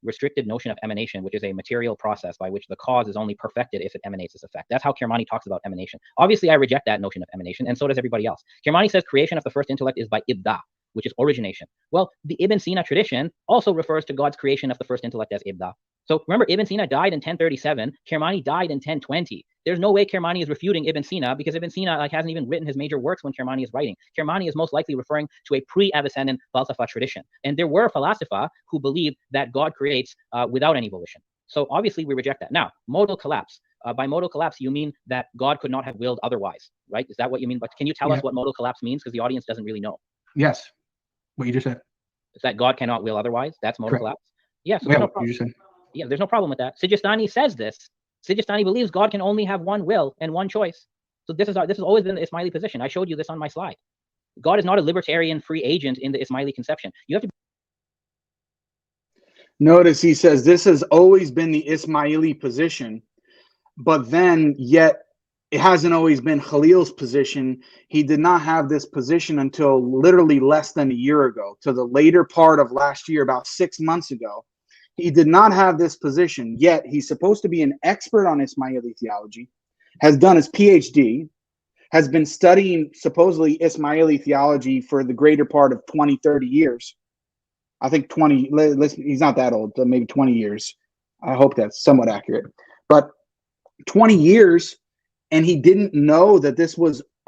restricted notion of emanation, which is a material process by which the cause is only perfected if it emanates its effect. That's how Kermani talks about emanation. Obviously, I reject that notion of emanation, and so does everybody else. Kermani says creation of the first intellect is by ibda, which is origination. Well, the Ibn Sina tradition also refers to God's creation of the first intellect as ibda. So remember, Ibn Sina died in 1037. Kermani died in 1020. There's no way Kermani is refuting Ibn Sina, because Ibn Sina hasn't even written his major works when Kermani is writing. Kermani is most likely referring to a pre-Avicennan falsafa tradition. And there were falasifa who believed that God creates without any volition. So obviously we reject that. Now, modal collapse. By modal collapse, you mean that God could not have willed otherwise, right? Is that what you mean? But can you tell us what modal collapse means? Because the audience doesn't really know. Yes, what you just said. Is that God cannot will otherwise? That's modal collapse? Yeah, so Yeah, no what you just said. Yeah, there's no problem with that. Sijistani says this. Sijistani believes God can only have one will and one choice. So this has always been the Ismaili position. I showed you this on my slide. God is not a libertarian free agent in the Ismaili conception. You have to Notice he says this has always been the Ismaili position, but then yet it hasn't always been Khalil's position. He did not have this position until literally less than a year ago, to the later part of last year, about 6 months ago. He did not have this position, yet he's supposed to be an expert on Ismaili theology, has done his PhD, has been studying supposedly Ismaili theology for the greater part of 20, 30 years. I think 20, he's not that old, maybe 20 years. I hope that's somewhat accurate. But 20 years, and he didn't know that this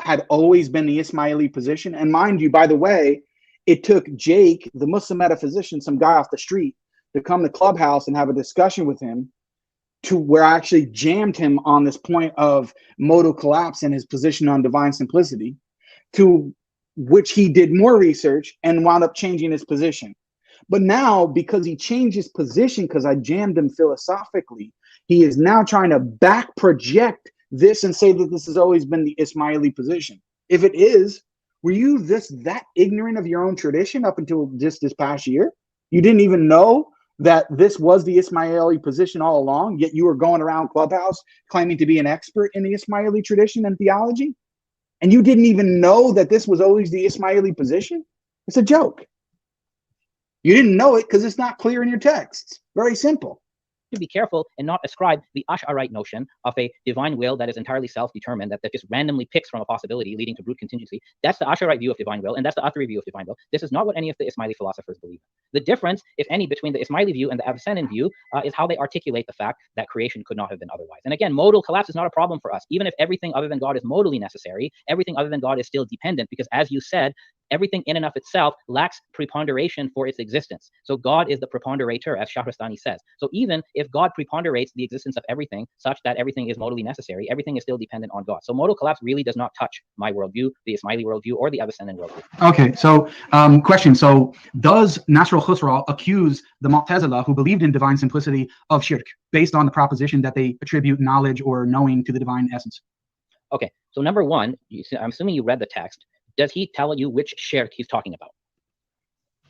had always been the Ismaili position. And mind you, by the way, it took Jake, the Muslim metaphysician, some guy off the street, to come to Clubhouse and have a discussion with him, to where I actually jammed him on this point of modal collapse and his position on divine simplicity, to which he did more research and wound up changing his position. But now, because he changed his position, because I jammed him philosophically, he is now trying to back project this and say that this has always been the Ismaili position. If it is, were you that ignorant of your own tradition up until just this past year? You didn't even know that this was the Ismaili position all along, yet you were going around Clubhouse claiming to be an expert in the Ismaili tradition and theology? And you didn't even know that this was always the Ismaili position? It's a joke. You didn't know it because it's not clear in your texts. Very simple. to be careful and not ascribe the Ash'arite notion of a divine will that is entirely self-determined, that just randomly picks from a possibility leading to brute contingency. That's the Ash'arite view of divine will, and that's the Athari view of divine will. This is not what any of the Ismaili philosophers believe. The difference, if any, between the Ismaili view and the Avicennan view is how they articulate the fact that creation could not have been otherwise. And again, modal collapse is not a problem for us. Even if everything other than God is modally necessary, everything other than God is still dependent, because as you said, everything in and of itself lacks preponderation for its existence. So God is the preponderator, as Shahrastani says. So even if God preponderates the existence of everything such that everything is modally necessary, everything is still dependent on God. So modal collapse really does not touch my worldview, the Ismaili worldview, or the Avicennan worldview. Okay, so question. So does Nasr al-Khusraw accuse the Mu'tazila, who believed in divine simplicity, of shirk based on the proposition that they attribute knowledge or knowing to the divine essence? Okay, so number one, I'm assuming you read the text. Does he tell you which shirk he's talking about?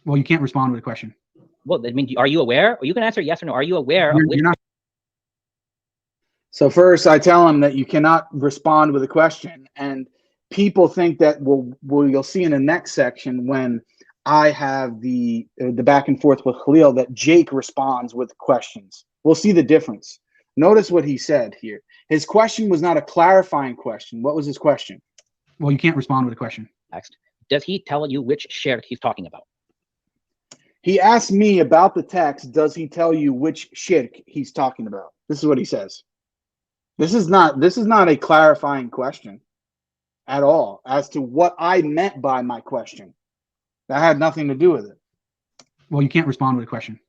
Well, you can't respond with a question. Well, I mean, are you aware? Or you can answer yes or no. Are you aware of which? You're not. So first, I tell him that you cannot respond with a question, and people think that well, you'll see in the next section when I have the back and forth with Khalil that Jake responds with questions. We'll see the difference. Notice what he said here. His question was not a clarifying question. What was his question? Well, you can't respond with a question. Next. Does he tell you which shirk he's talking about? He asked me about the text. Does he tell you which shirk he's talking about? This is what he says. This is not a clarifying question at all as to what I meant by my question. That had nothing to do with it. Well, you can't respond with a question.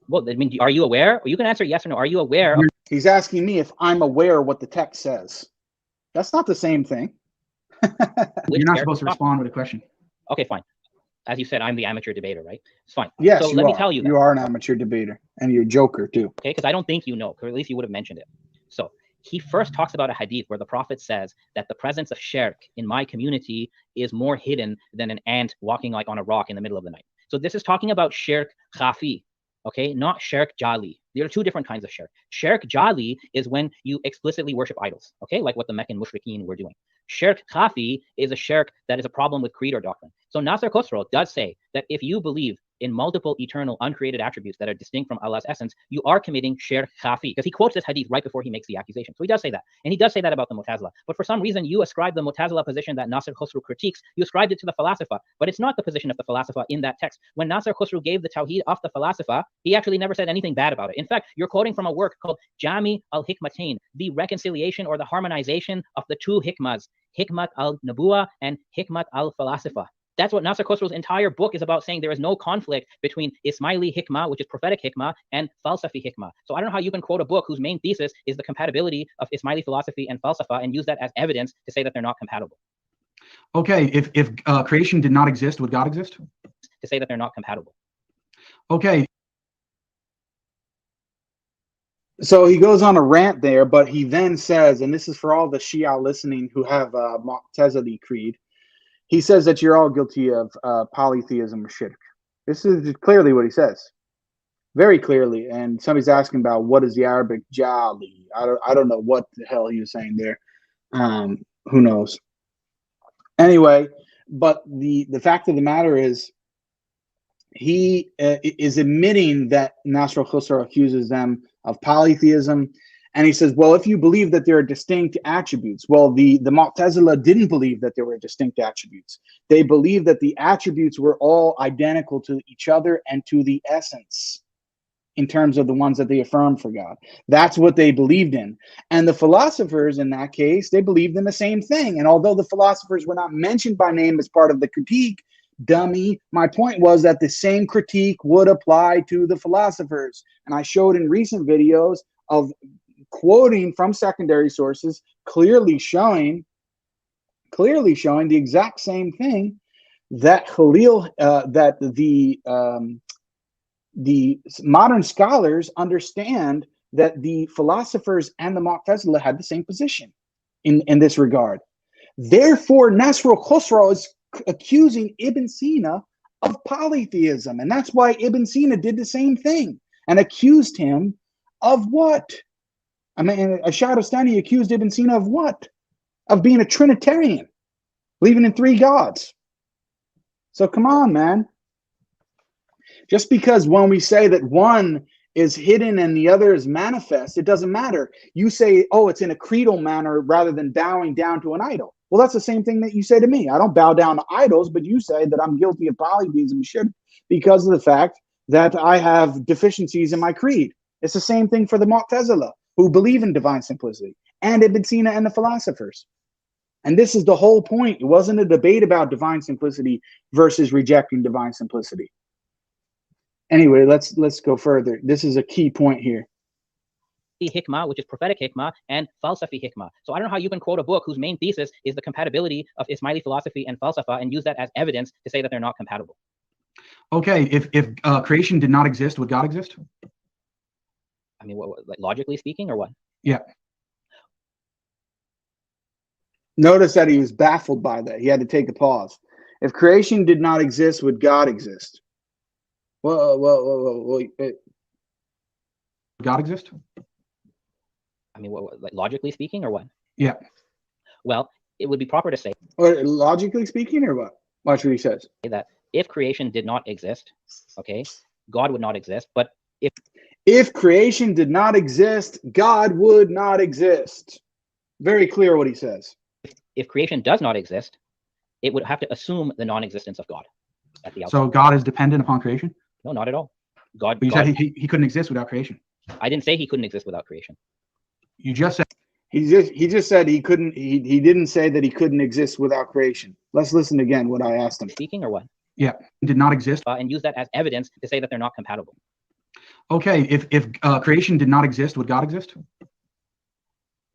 Well, I mean, are you aware? Or you can answer yes or no. Are you aware? He's asking me if I'm aware of what the text says. That's not the same thing. You're not supposed to respond with a question. Okay, fine. As you said, I'm the amateur debater, right? It's fine. Yes, so let me tell you that. You are an amateur debater, and you're a joker too. Okay, because I don't think you know, or at least you would have mentioned it. So he first talks about a hadith where the Prophet says that the presence of shirk in my community is more hidden than an ant walking like on a rock in the middle of the night. So this is talking about shirk khafi, okay, not shirk jali. There are two different kinds of shirk. Shirk jali is when you explicitly worship idols, okay, like what the Meccan mushrikeen were doing. Shirk khafi is a shirk that is a problem with creed or doctrine. So Nasr Khusraw does say that if you believe in multiple eternal uncreated attributes that are distinct from Allah's essence, you are committing shirk khafi, because he quotes this hadith right before he makes the accusation. So he does say that, and he does say that about the Mu'tazila. But for some reason, you ascribe the Mu'tazila position that Nasr Khusraw critiques, you ascribed it to the Falasifa, but it's not the position of the Falasifa in that text. When Nasr Khusraw gave the tawhid of the Falasifa, he actually never said anything bad about it. In fact, you're quoting from a work called Jami al-Hikmatain, the reconciliation or the harmonization of the two hikmas, Hikmat al-Nabuwa and Hikmat al-Falasifa. That's what Nasr Khusraw's entire book is about, saying there is no conflict between Ismaili hikmah, which is prophetic hikmah, and falsafi hikmah. So I don't know how you can quote a book whose main thesis is the compatibility of Ismaili philosophy and falsafa and use that as evidence to say that they're not compatible. Okay, if creation did not exist, would God exist? To say that they're not compatible. Okay. So he goes on a rant there, but he then says, and this is for all the Shia listening who have Mu'tazili creed, he says that you're all guilty of polytheism or shirk. This is clearly what he says, very clearly. And somebody's asking about what is the Arabic jali. I don't know what the hell he was saying there. Who knows? Anyway, but the fact of the matter is, he is admitting that Nasr al-Khusraw accuses them of polytheism. And he says, well, if you believe that there are distinct attributes, well, the Mu'tazila didn't believe that there were distinct attributes. They believed that the attributes were all identical to each other and to the essence in terms of the ones that they affirmed for God. That's what they believed in. And the philosophers in that case, they believed in the same thing. And although the philosophers were not mentioned by name as part of the critique, dummy, my point was that the same critique would apply to the philosophers. And I showed in recent videos of quoting from secondary sources, clearly showing the exact same thing that Khalil, that the modern scholars understand that the philosophers and the Mu'tazila had the same position in this regard. Therefore, Nasr al-Khusraw is accusing Ibn Sina of polytheism, and that's why Ibn Sina did the same thing and accused him of what? I mean, Shahrastani accused Ibn Sina of what? Of being a Trinitarian, believing in three gods. So come on, man. Just because when we say that one is hidden and the other is manifest, it doesn't matter. You say, oh, it's in a creedal manner rather than bowing down to an idol. Well, that's the same thing that you say to me. I don't bow down to idols, but you say that I'm guilty of polytheism because of the fact that I have deficiencies in my creed. It's the same thing for the Mu'tazila, who believe in divine simplicity, and Ibn Sina and the philosophers. And this is the whole point. It wasn't a debate about divine simplicity versus rejecting divine simplicity. Anyway, let's go further. This is a key point here. Hikmah, which is prophetic hikmah, and falsafi hikmah. So I don't know how you can quote a book whose main thesis is the compatibility of Ismaili philosophy and falsafa and use that as evidence to say that they're not compatible. Okay, if creation did not exist, would God exist? I mean, what, like logically speaking, or what? Yeah. Notice that he was baffled by that. He had to take a pause. If creation did not exist, would God exist? Whoa. Would God exist? I mean, what, like logically speaking, or what? Yeah. Well, it would be proper to say, Or logically speaking, or what? Watch what he says. That if creation did not exist, okay, God would not exist. But if creation did not exist, God would not exist. Very clear what he says. If creation does not exist, it would have to assume the non-existence of God at the outside. So God is dependent upon creation? No, not at all. God. But you said he couldn't exist without creation. I didn't say he couldn't exist without creation. You just said he just said he couldn't. He didn't say that he couldn't exist without creation. Let's listen again what I asked him. Speaking or what? Yeah, did not exist. And use that as evidence to say that they're not compatible. Okay, if creation did not exist, would God exist?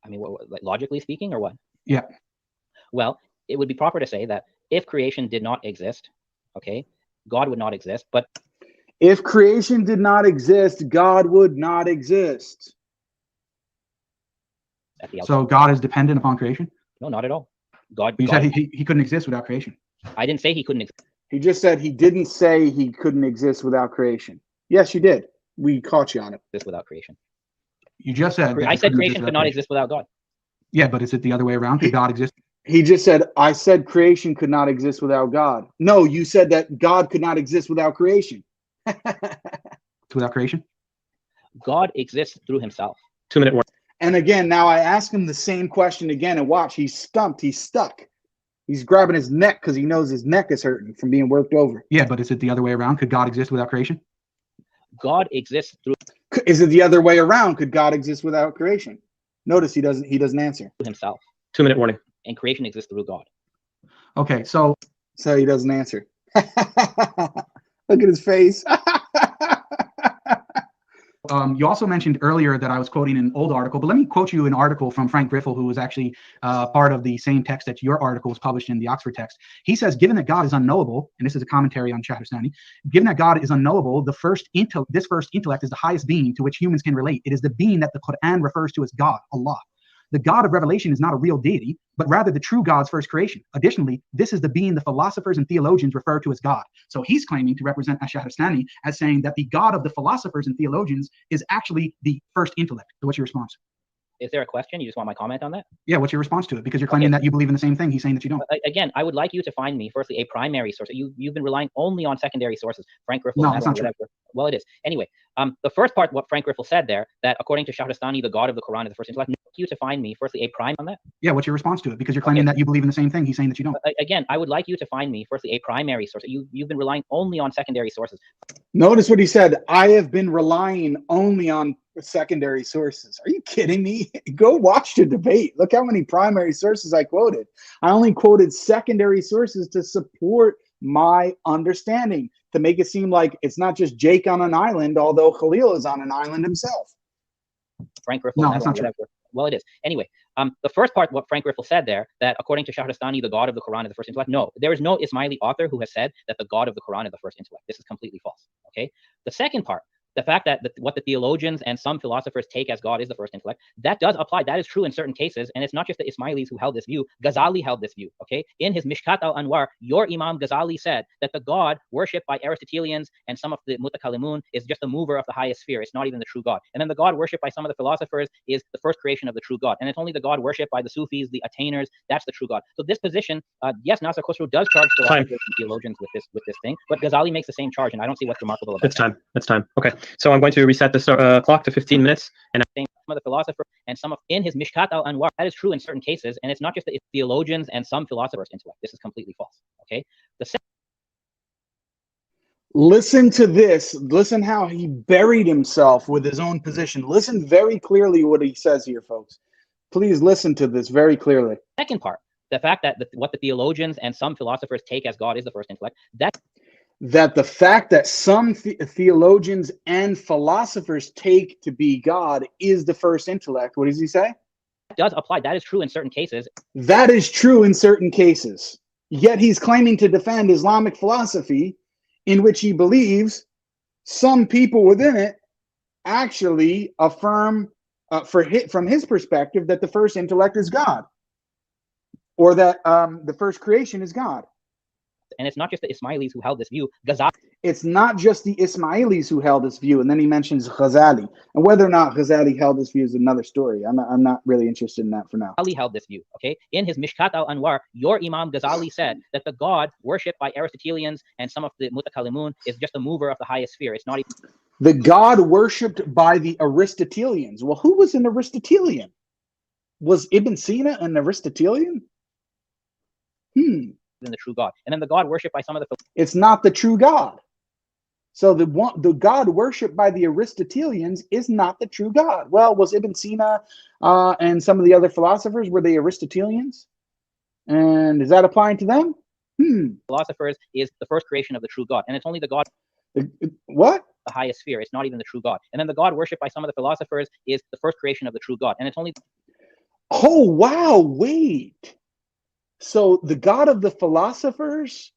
I mean, what, like logically speaking, or what? Yeah. Well, it would be proper to say that if creation did not exist, okay, God would not exist. But if creation did not exist, God would not exist. At the outside. So God is dependent upon creation? No, not at all. God. You God, said he couldn't exist without creation. I didn't say he couldn't exist. He just said he didn't say he couldn't exist without creation. Yes, you did. We caught you on it. Without creation. You just said I said creation could not exist without God. Yeah, but is it the other way around? Could God exist? He just said, I said creation could not exist without God. No, you said that God could not exist without creation. Without creation? God exists through himself. 2-minute warning. And again, now I ask him the same question again, and watch, he's stumped, he's stuck. He's grabbing his neck because he knows his neck is hurting from being worked over. Yeah, but is it the other way around? Could God exist without creation? God exists through. Is it the other way around? Could God exist without creation? Notice he doesn't answer. Himself. 2-minute warning. And creation exists through God. Okay, so he doesn't answer. Look at his face. You also mentioned earlier that I was quoting an old article, but let me quote you an article from Frank Griffel, who was actually part of the same text that your article was published in, the Oxford text. He says, given that God is unknowable, and this is a commentary on Shahrastani, given that God is unknowable, this first intellect is the highest being to which humans can relate. It is the being that the Quran refers to as God, Allah. The God of revelation is not a real deity, but rather the true God's first creation. Additionally, this is the being the philosophers and theologians refer to as God. So he's claiming to represent Shahrastani as saying that the God of the philosophers and theologians is actually the first intellect. So what's your response? Is there a question? You just want my comment on that? Yeah, what's your response to it? Because you're claiming that you believe in the same thing. He's saying that you don't. Again, I would like you to find me, firstly, a primary source. You've been relying only on secondary sources. Frank Griffel. No, that's not true. Well, it is. Anyway, the first part, what Frank Griffel said there, that according to Shahrastani, the God of the Quran is the first intellect. You to find me, firstly, a prime on that. Yeah, what's your response to it? Because you're claiming that you believe in the same thing. He's saying that you don't. Again, I would like you to find me, firstly, a primary source. You've been relying only on secondary sources. Notice what he said. I have been relying only on secondary sources. Are you kidding me? Go watch the debate. Look how many primary sources I quoted. I only quoted secondary sources to support my understanding, to make it seem like it's not just Jake on an island, although Khalil is on an island himself. Frank Griffel. No, that's not true. Well, it is. Anyway, the first part, what Frank Griffel said there, that according to Shahrastani, the God of the Quran is the first intellect. No, there is no Ismaili author who has said that the God of the Quran is the first intellect. This is completely false. Okay. The second part, the fact that what the theologians and some philosophers take as God is the first intellect, that does apply. That is true in certain cases. And it's not just the Ismailis who held this view. Ghazali held this view. Okay. In his Mishkat al-Anwar, your Imam Ghazali said that the God worshipped by Aristotelians and some of the Mutakallimun is just a mover of the highest sphere. It's not even the true God. And then the God worshipped by some of the philosophers is the first creation of the true God. And it's only the God worshipped by the Sufis, the attainers, that's the true God. So this position, yes, Nasser Khosrow does charge philosophers and theologians with this thing, but Ghazali makes the same charge, and I don't see what's remarkable about that. It's time. Okay, so I'm going to reset the clock to 15 minutes. And some of the philosophers and some of in his Mishkat al-Anwar, that is true in certain cases, and it's not just the theologians and some philosophers intellect. This is completely false. Okay. Listen to this. Listen how he buried himself with his own position. Listen very clearly what he says here, folks. Please listen to this very clearly. Second part, The fact that what the theologians and some philosophers take as God is the first intellect, that the fact that some theologians and philosophers take to be God is the first intellect. What does he say? does apply. That is true in certain cases. That is true in certain cases. Yet he's claiming to defend Islamic philosophy, in which he believes some people within it actually affirm, from his perspective, that the first intellect is God, or that the first creation is God. And it's not just the Ismailis who held this view. It's not just the Ismailis who held this view. And then he mentions Ghazali. And whether or not Ghazali held this view is another story. I'm not really interested in that for now. Ghazali held this view, okay? In his Mishkat al-Anwar, your Imam Ghazali said that the God worshipped by Aristotelians and some of the Mutakallimun is just a mover of the highest sphere. It's not even... The God worshipped by the Aristotelians. Well, who was an Aristotelian? Was Ibn Sina an Aristotelian? Than the true God. And then the God worshipped by some of the... It's not the true God. So the God worshipped by the Aristotelians is not the true God. Well, was Ibn Sina and some of the other philosophers, were they Aristotelians? And is that applying to them? Philosophers is the first creation of the true God. And it's only the God... What? The highest sphere. It's not even the true God. And then the God worshipped by some of the philosophers is the first creation of the true God. And it's only... Oh, wow. Wait. So the God of the philosophers,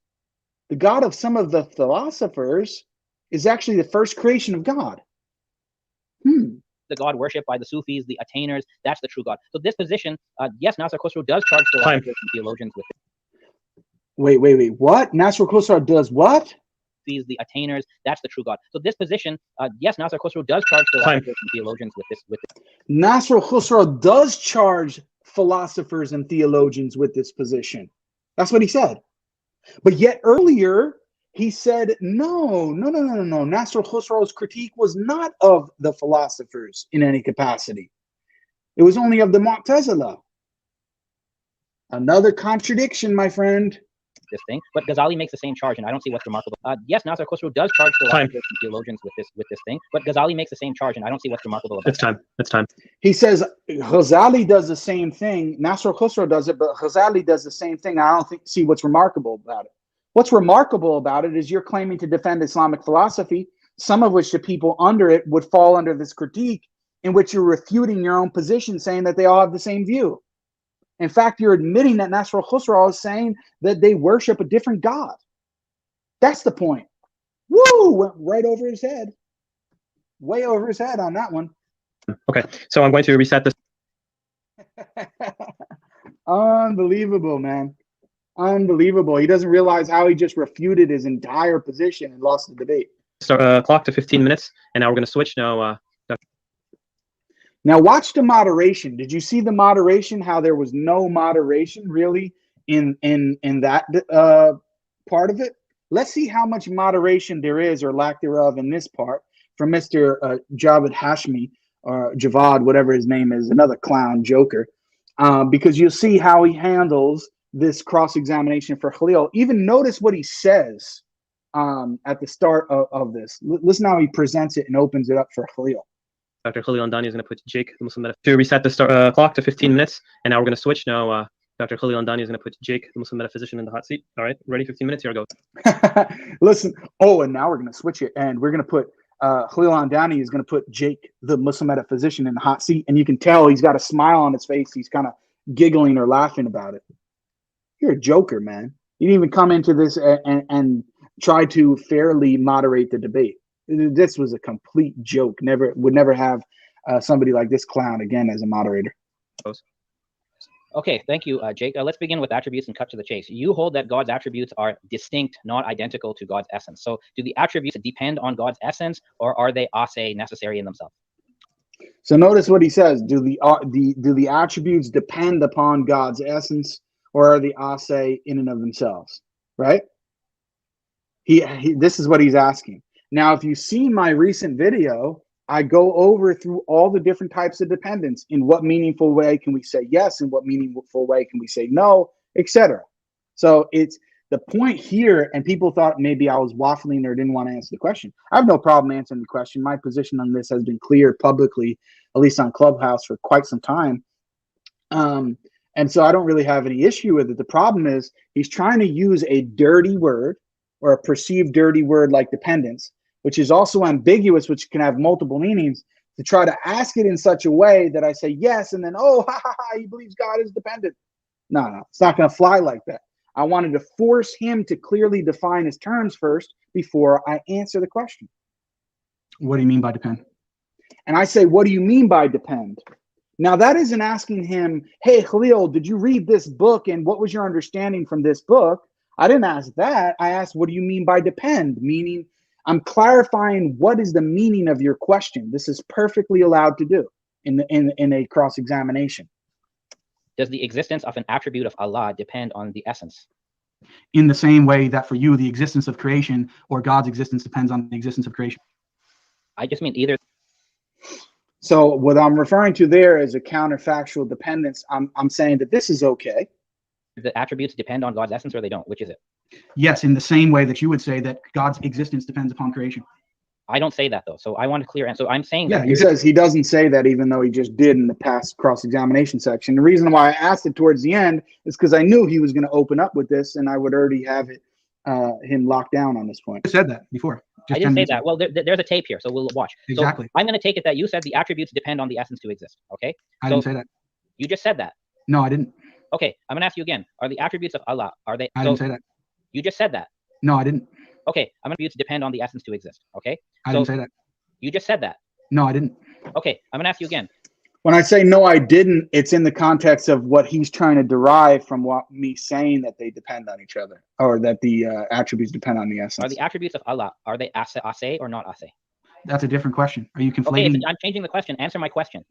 the God of some of the philosophers, is actually the first creation of God. The God worshipped by the Sufis, the attainers, that's the true God. So this position, yes, Nasser Khosrow does charge philosophers and theologians with it. Wait. What? Nasser Khosrow does what? The attainers, that's the true God. So this position, yes, Nasser Khosrow does charge philosophers and theologians with this. Nasser Khosrow does charge philosophers and theologians with this position. That's what he said. But yet earlier he said, no. Nasser Khosrow's critique was not of the philosophers in any capacity. It was only of the Mu'tazila. Another contradiction, my friend. This thing, but Ghazali makes the same charge, and I don't see what's remarkable. Yes, Nasser Khosrow does charge philosophers and theologians with this thing, but Ghazali makes the same charge, and I don't see what's remarkable about it. It's time. He says Ghazali does the same thing. Nasser Khosrow does it, but Ghazali does the same thing. I don't see what's remarkable about it. What's remarkable about it is you're claiming to defend Islamic philosophy, some of which the people under it would fall under this critique, in which you're refuting your own position, saying that they all have the same view. In fact, you're admitting that Nasser Khosrow is saying that they worship a different God. That's the point. Woo! Went right over his head. Way over his head on that one. Okay, so I'm going to reset this. Unbelievable, man. Unbelievable. He doesn't realize how he just refuted his entire position and lost the debate. Start clock to 15 minutes, and now we're going to switch. Now watch the moderation. Did you see the moderation? How there was no moderation really in that part of it? Let's see how much moderation there is or lack thereof in this part from Mr. Javed Hashmi or Javad, whatever his name is, another clown joker, because you'll see how he handles this cross-examination for Khalil. Even notice what he says at the start of this. Listen how he presents it and opens it up for Khalil. Dr. Khalil Andani is going to put Jake, the Muslim Metaphysician, to reset the clock to 15 minutes, and now we're going to switch. Now, Dr. Khalil Andani is going to put Jake, the Muslim Metaphysician, in the hot seat. All right, ready? 15 minutes. Here I go. Listen. Oh, and now we're going to switch it, and we're going to put Khalil Andani is going to put Jake, the Muslim Metaphysician, in the hot seat, and you can tell he's got a smile on his face. He's kind of giggling or laughing about it. You're a joker, man. You didn't even come into this and try to fairly moderate the debate. This was a complete joke. Would never have somebody like this clown again as a moderator. Okay, thank you, Jake. Let's begin with attributes and cut to the chase. You hold that God's attributes are distinct, not identical to God's essence. So do the attributes depend on God's essence, or are they ase, necessary in themselves? So notice what he says. Do the attributes depend upon God's essence, or are they ase in and of themselves? Right? This is what he's asking. Now, if you've seen my recent video, I go over through all the different types of dependence. In what meaningful way can we say yes? In what meaningful way can we say no, etc. So it's the point here, and people thought maybe I was waffling or didn't want to answer the question. I have no problem answering the question. My position on this has been clear publicly, at least on Clubhouse, for quite some time. And so I don't really have any issue with it. The problem is he's trying to use a dirty word or a perceived dirty word like dependence, which is also ambiguous, which can have multiple meanings, to try to ask it in such a way that I say yes, and then, oh, ha, ha, ha, he believes God is dependent. No, it's not going to fly like that. I wanted to force him to clearly define his terms first before I answer the question. What do you mean by depend? And I say, what do you mean by depend? Now, that isn't asking him, hey, Khalil, did you read this book and what was your understanding from this book? I didn't ask that. I asked, what do you mean by depend? Meaning, I'm clarifying what is the meaning of your question. This is perfectly allowed to do in a cross-examination. Does the existence of an attribute of Allah depend on the essence? In the same way that for you, the existence of creation or God's existence depends on the existence of creation. I just mean either. So what I'm referring to there is a counterfactual dependence. I'm saying that this is okay. The attributes depend on God's essence or they don't. Which is it? Yes, in the same way that you would say that God's existence depends upon creation. I don't say that though. So I want to clear. And so I'm saying that he says he doesn't say that, even though he just did in the past cross-examination section. The reason why I asked it towards the end is because I knew he was going to open up with this, and I would already have it him locked down on this point. I said that before. I didn't say that. Well, there's a tape here, so we'll watch. Exactly. So I'm going to take it that you said the attributes depend on the essence to exist. Okay. I didn't say that. You just said that. No, I didn't. Okay. I'm going to ask you again. Are the attributes of Allah, are they? I didn't say that. You just said that. No, I didn't. Okay. I'm going to depend on the essence to exist. Okay. I didn't say that. You just said that. No, I didn't. Okay. I'm going to ask you again. When I say no, I didn't, it's in the context of what he's trying to derive from me saying that they depend on each other, or that the attributes depend on the essence. Are the attributes of Allah, are they ase or not ase? That's a different question. Are you conflating? Okay, I'm changing the question. Answer my question.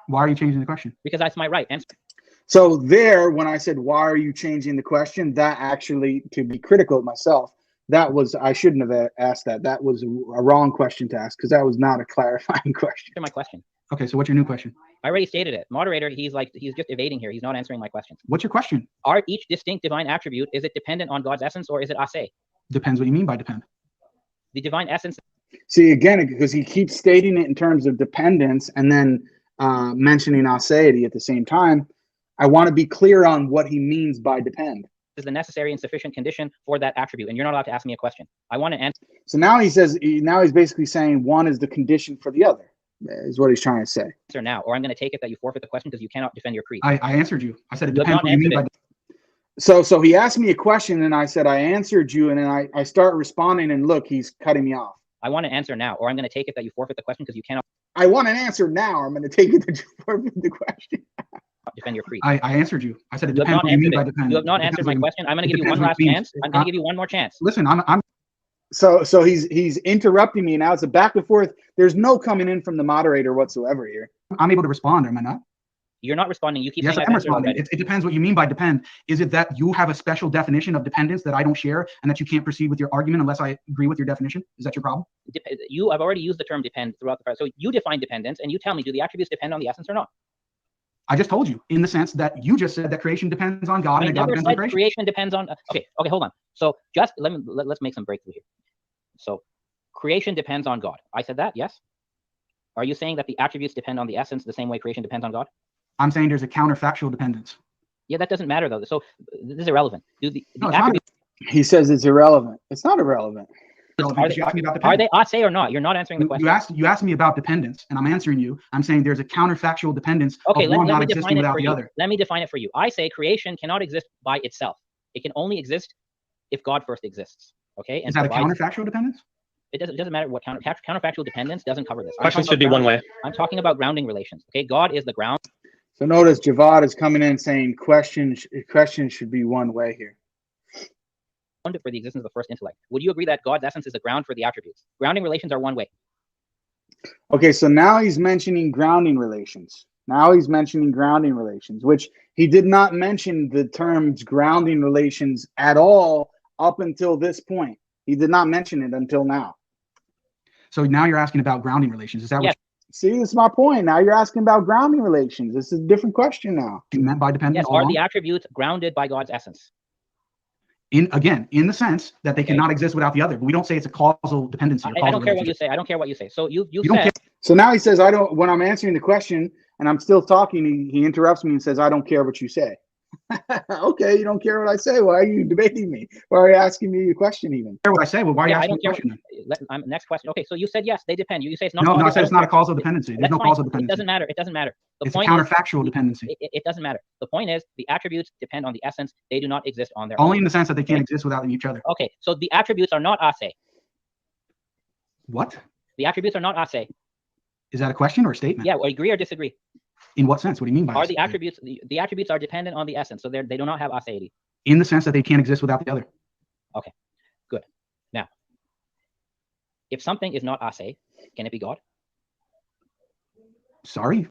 Why are you changing the question? Because that's my right. Answer. So there, when I said, why are you changing the question, that actually, to be critical of myself, that was, I shouldn't have asked that. That was a wrong question to ask, because that was not a clarifying question. Answer my question. Okay, so what's your new question? I already stated it. Moderator, he's just evading here. He's not answering my question. What's your question? Are each distinct divine attribute, is it dependent on God's essence or is it ase? Depends what you mean by depend. The divine essence. See, again, because he keeps stating it in terms of dependence and then mentioning aseity at the same time, I want to be clear on what he means by depend. Is the necessary and sufficient condition for that attribute, and you're not allowed to ask me a question. I want to answer. So now he says, now he's basically saying one is the condition for the other, is what he's trying to say. Answer now, or I'm going to take it that you forfeit the question because you cannot defend your creed. I answered you. I said it depends what you mean by. So he asked me a question, and I said I answered you, and then I start responding, and look, he's cutting me off. I want to answer now, or I'm going to take it that you forfeit the question because you cannot. I want an answer now. I'm going to take it that you forfeit the question. Defend your creed. I answered you. I said it depends what you mean by depend. You have not answered my question. I'm going to give you one last chance. I'm going to give you one more chance. Listen, I'm. So he's interrupting me now. It's a back and forth. There's no coming in from the moderator whatsoever here. I'm able to respond, am I not? You're not responding. You keep yes, saying I'm responding. It depends what you mean by depend. Is it that you have a special definition of dependence that I don't share and that you can't proceed with your argument unless I agree with your definition? Is that your problem? I've already used the term depend throughout the. So you define dependence and you tell me, do the attributes depend on the essence or not? I just told you in the sense that you just said that creation depends on God and God depends on creation. Creation depends on. Okay, hold on. So just let's make some breakthrough here. So creation depends on God. I said that, yes? Are you saying that the attributes depend on the essence the same way creation depends on God? I'm saying there's a counterfactual dependence. Yeah, that doesn't matter though. So this is irrelevant. Do the no, attributes? He says it's irrelevant. It's not irrelevant. Are they ase or not? You're not answering the question. You asked me about dependence, and I'm answering you. I'm saying there's a counterfactual dependence of one not existing without the other. Let me define it for you. I say creation cannot exist by itself. It can only exist if God first exists. Okay? And is that a counterfactual dependence? It doesn't matter what counterfactual dependence doesn't cover this. Questions should be one way. I'm talking about grounding relations. Okay, God is the ground. So notice Javad is coming in saying questions should be one way here. For the existence of the first intellect. Would you agree that God's essence is the ground for the attributes? Grounding relations are one way. Okay, so now he's mentioning grounding relations. Which he did not mention the terms grounding relations at all up until this point. He did not mention it until now. So now you're asking about grounding relations. Is that yes. See, this is my point. Now you're asking about grounding relations. This is a different question now. You meant by dependence? Yes, are the attributes grounded by God's essence? In the sense that they cannot exist without the other, but we don't say it's a causal dependency. I don't care what you say. I don't care what you say. So you said. So now he says, when I'm answering the question and I'm still talking, he interrupts me and says, I don't care what you say. Okay, you don't care what I say. Why are you debating me? Why are you asking me a question even? Care what I say? Well, why are you I asking don't me a care. question then? Next question. Okay, so you said yes, they depend. You say it's not. No, I I said it's don't not a care. causal dependency. There's That's no fine. causal It dependency. doesn't matter. It doesn't matter. The It's a point counterfactual dependency. it doesn't matter. The point is the attributes depend on the essence. They do not exist on their Only own. in the sense that they can't exist without each other. Okay, so the attributes are not ase. What? The attributes are not ase. Is that a question or a statement? Yeah, agree or disagree? In what sense? What do you mean by Are this? the attributes the attributes are dependent on the essence, so they do not have aseity. In the sense that they can't exist without the other. Okay, good. Now, if something is not ase, can it be God? Sorry?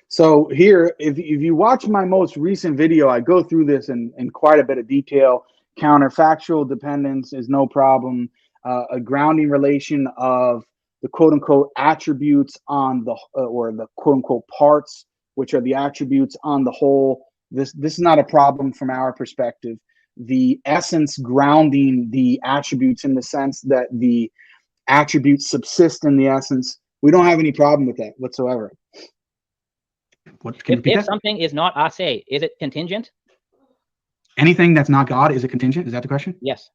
So here, if you watch my most recent video, I go through this in quite a bit of detail. Counterfactual dependence is no problem. A grounding relation of the quote-unquote attributes on the or the quote-unquote parts, which are the attributes on the whole. This is not a problem from our perspective. The essence grounding the attributes in the sense that the attributes subsist in the essence. We don't have any problem with that whatsoever. What, can you repeat If that? something is not ase, is it contingent? Anything that's not God, is it contingent? Is that the question? Yes.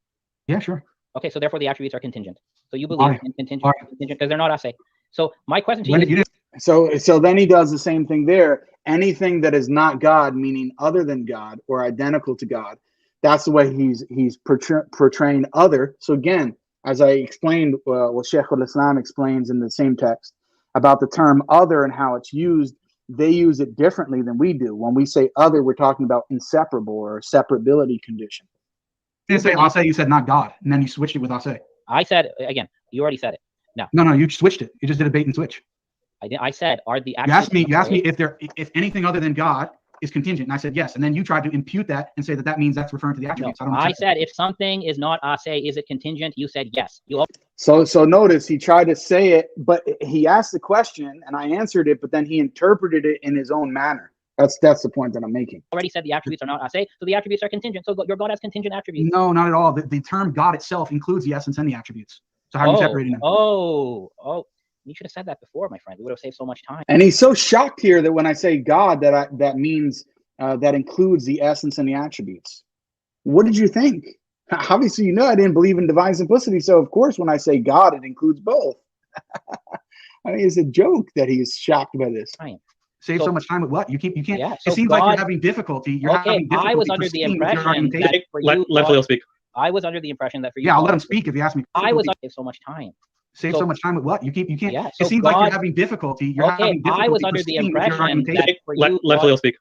Yeah, sure. Okay, so therefore the attributes are contingent. So you believe Why? in contingent Why? because they're not ase. So my question to When you did you is, So then he does the same thing there. Anything that is not God, meaning other than God or identical to God, that's the way he's portraying other. So again, as I explained, what Sheikh al-Islam explains in the same text about the term other and how it's used, they use it differently than we do. When we say other, we're talking about inseparable or separability condition. You didn't say ase, you said not God, and then you switched it with ase. I said again, you already said it. No, you switched it. You just did a bait and switch. I said, are the You asked me attributes if anything other than God is contingent, and I said yes, and then you tried to impute that and say that means that's referring to the No, attributes. I said if something is not ase, is it contingent? You said yes. You So notice he tried to say it, but he asked the question and I answered it, but then he interpreted it in his own manner. That's the point that I'm making. already said the attributes are not ase, so the attributes are contingent. So your God has contingent attributes. No, not at all. The term God itself includes the essence and the attributes. So how are you separating them? Oh, you should have said that before, my friend. We would have saved so much time. And he's so shocked here that when I say God, that means that includes the essence and the attributes. What did you think? Obviously, you know I didn't believe in divine simplicity, so of course when I say God, it includes both. I mean, it's a joke that he is shocked by this. Save so much time with what? You can't. Yeah, it seems like you're having difficulty. You're having difficulty. I was under the impression that for you, let Khalil speak. I was under the impression that for you. Yeah, I'll let him speak if you ask me. I was save so much time. Save so much time with what? You can't. Yeah, it seems like you're having difficulty. You're having difficulty. I was under the impression that for you. Let Khalil speak.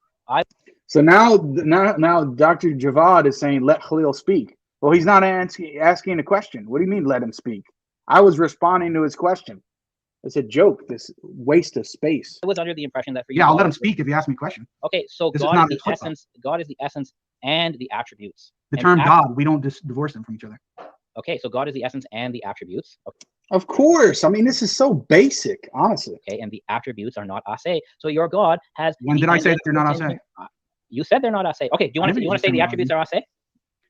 So now Dr. Javad is saying let Khalil speak. Well, he's not asking a question. What do you mean let him speak? I was responding to his question. It's a joke, this waste of space. I was under the impression that for you. Yeah, I'll let him speak if you ask me a question. Okay, so God is the essence. God is the essence and the attributes. The term God, we don't divorce them from each other. Okay, so God is the essence and the attributes. Okay. Of course. I mean, this is so basic, honestly. Okay, and the attributes are not ase. So your God has. When did I say that they're not ase? You said they're not ase. Okay, do you want to say the attributes are ase?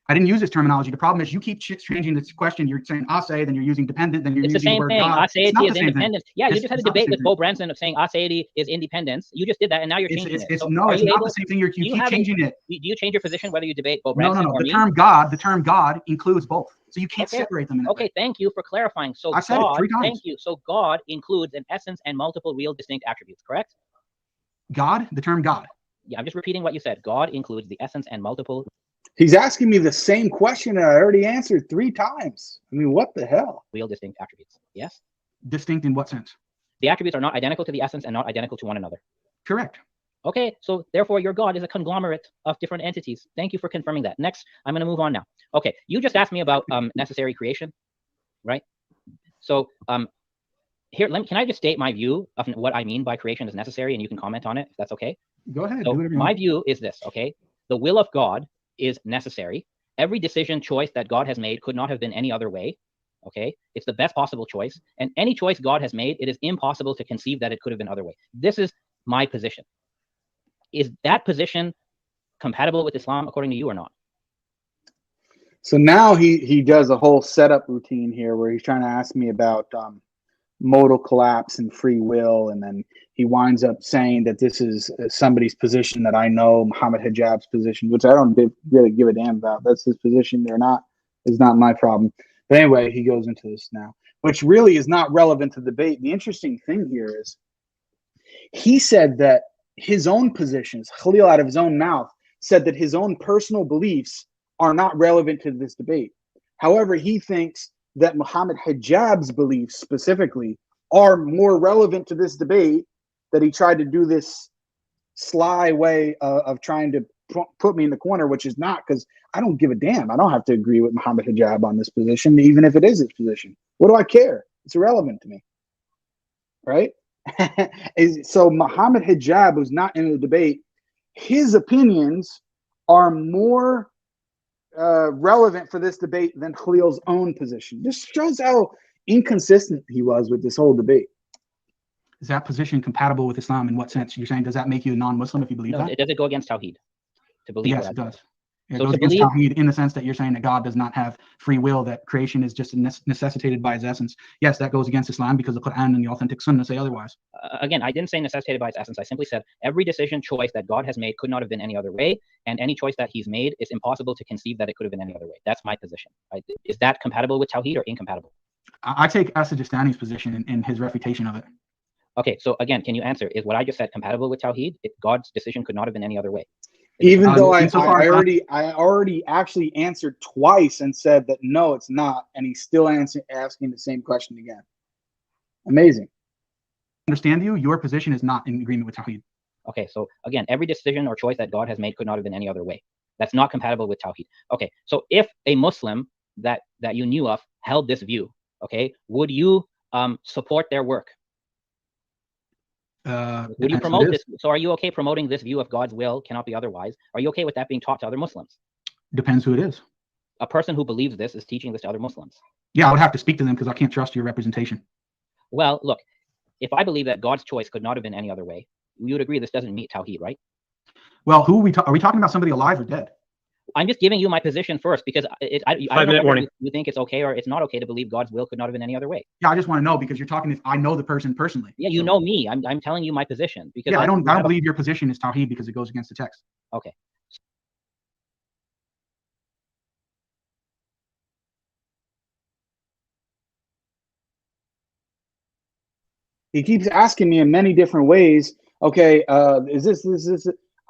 I didn't use this terminology. The problem is you keep changing this question. You're saying ase, then you're using dependent, then you're using the word God. It's the same thing. Aseity is independence. Yeah, you just had a debate with Bo Branson of saying aseity is independence. You just did that, and now you're changing it. It's not the same thing. You keep changing it. Do you change your position whether you debate Bo Branson or me? The term God includes both. So you can't separate them. Okay, thank you for clarifying. So I said it 3 times. Thank you. So God includes an essence and multiple real distinct attributes, correct? God, the term God. Yeah, I'm just repeating what you said. God includes the essence and multiple. He's asking me the same question that I already answered 3 times. I mean, what the hell? Real distinct attributes. Yes? Distinct in what sense? The attributes are not identical to the essence and not identical to one another. Correct. Okay, so therefore your God is a conglomerate of different entities. Thank you for confirming that. Next, I'm going to move on now. Okay, you just asked me about necessary creation, right? So here, can I just state my view of what I mean by creation is necessary, and you can comment on it if that's okay? Go ahead. So my view is this, okay? The will of God is necessary. Every decision, choice that God has made could not have been any other way, okay? It's the best possible choice. And any choice God has made, it is impossible to conceive that it could have been other way. This is my position. Is that position compatible with Islam according to you or not? So now he does a whole setup routine here where he's trying to ask me about modal collapse and free will, and then he winds up saying that this is somebody's position that I know, Muhammad Hijab's position, which I don't really give a damn about. That's his position or not is not my problem. But anyway, he goes into this now, which really is not relevant to the debate. The interesting thing here is he said that his own positions, Khalil out of his own mouth, said that his own personal beliefs are not relevant to this debate. However, he thinks that Muhammad Hijab's beliefs specifically are more relevant to this debate, that he tried to do this sly way of trying to put me in the corner, which is not, because I don't give a damn. I don't have to agree with Muhammad Hijab on this position, even if it is his position. What do I care? It's irrelevant to me, right? So Muhammad Hijab, who's not in the debate, his opinions are more relevant for this debate than Khalil's own position. This shows how inconsistent he was with this whole debate. Is that position compatible with Islam? In what sense? You're saying, does that make you a non-Muslim if you believe that? Does it go against tawhid to believe? Yes, it does. It So goes to against believe, tawhid in the sense that you're saying that God does not have free will, that creation is just necessitated by his essence. Yes, that goes against Islam because the Quran and the authentic Sunnah say otherwise. again, I didn't say necessitated by its essence. I simply said every decision, choice that God has made could not have been any other way, and any choice that he's made is impossible to conceive that it could have been any other way. That's my position. Is that compatible with tawhid or incompatible? I take As-Sijistani's position in his refutation of it. Okay, so again, can you answer, is what I just said compatible with tawhid? God's decision could not have been any other way. Even though I insofar already actually answered twice and said that no, it's not, and he's still asking the same question again. Amazing. Understand you, your position is not in agreement with tawhid. Okay, so again, every decision or choice that God has made could not have been any other way. That's not compatible with tawhid. Okay, so if a Muslim that you knew of held this view, okay, would you support their work? Would you promote this? So are you okay promoting this view of God's will cannot be otherwise? Are you okay with that being taught to other Muslims? Depends who it is. A person who believes this is teaching this to other Muslims. Yeah, I would have to speak to them because I can't trust your representation. Well, look, if I believe that God's choice could not have been any other way, you would agree this doesn't meet tawhid, right? Well, who are we talking about? Somebody alive or dead? I'm just giving you my position first because I don't know warning. you think it's okay or it's not okay to believe God's will could not have been any other way. Yeah, I just want to know because you're talking. If I know the person personally. Yeah, you know me. I'm telling you my position because yeah, I don't believe your position is tawhid because it goes against the text. Okay. He keeps asking me in many different ways. Okay, is this?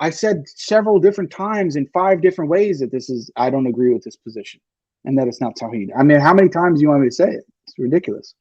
I said several different times in 5 different ways that this is, I don't agree with this position and that it's not tawhid. I mean, how many times do you want me to say it? It's ridiculous.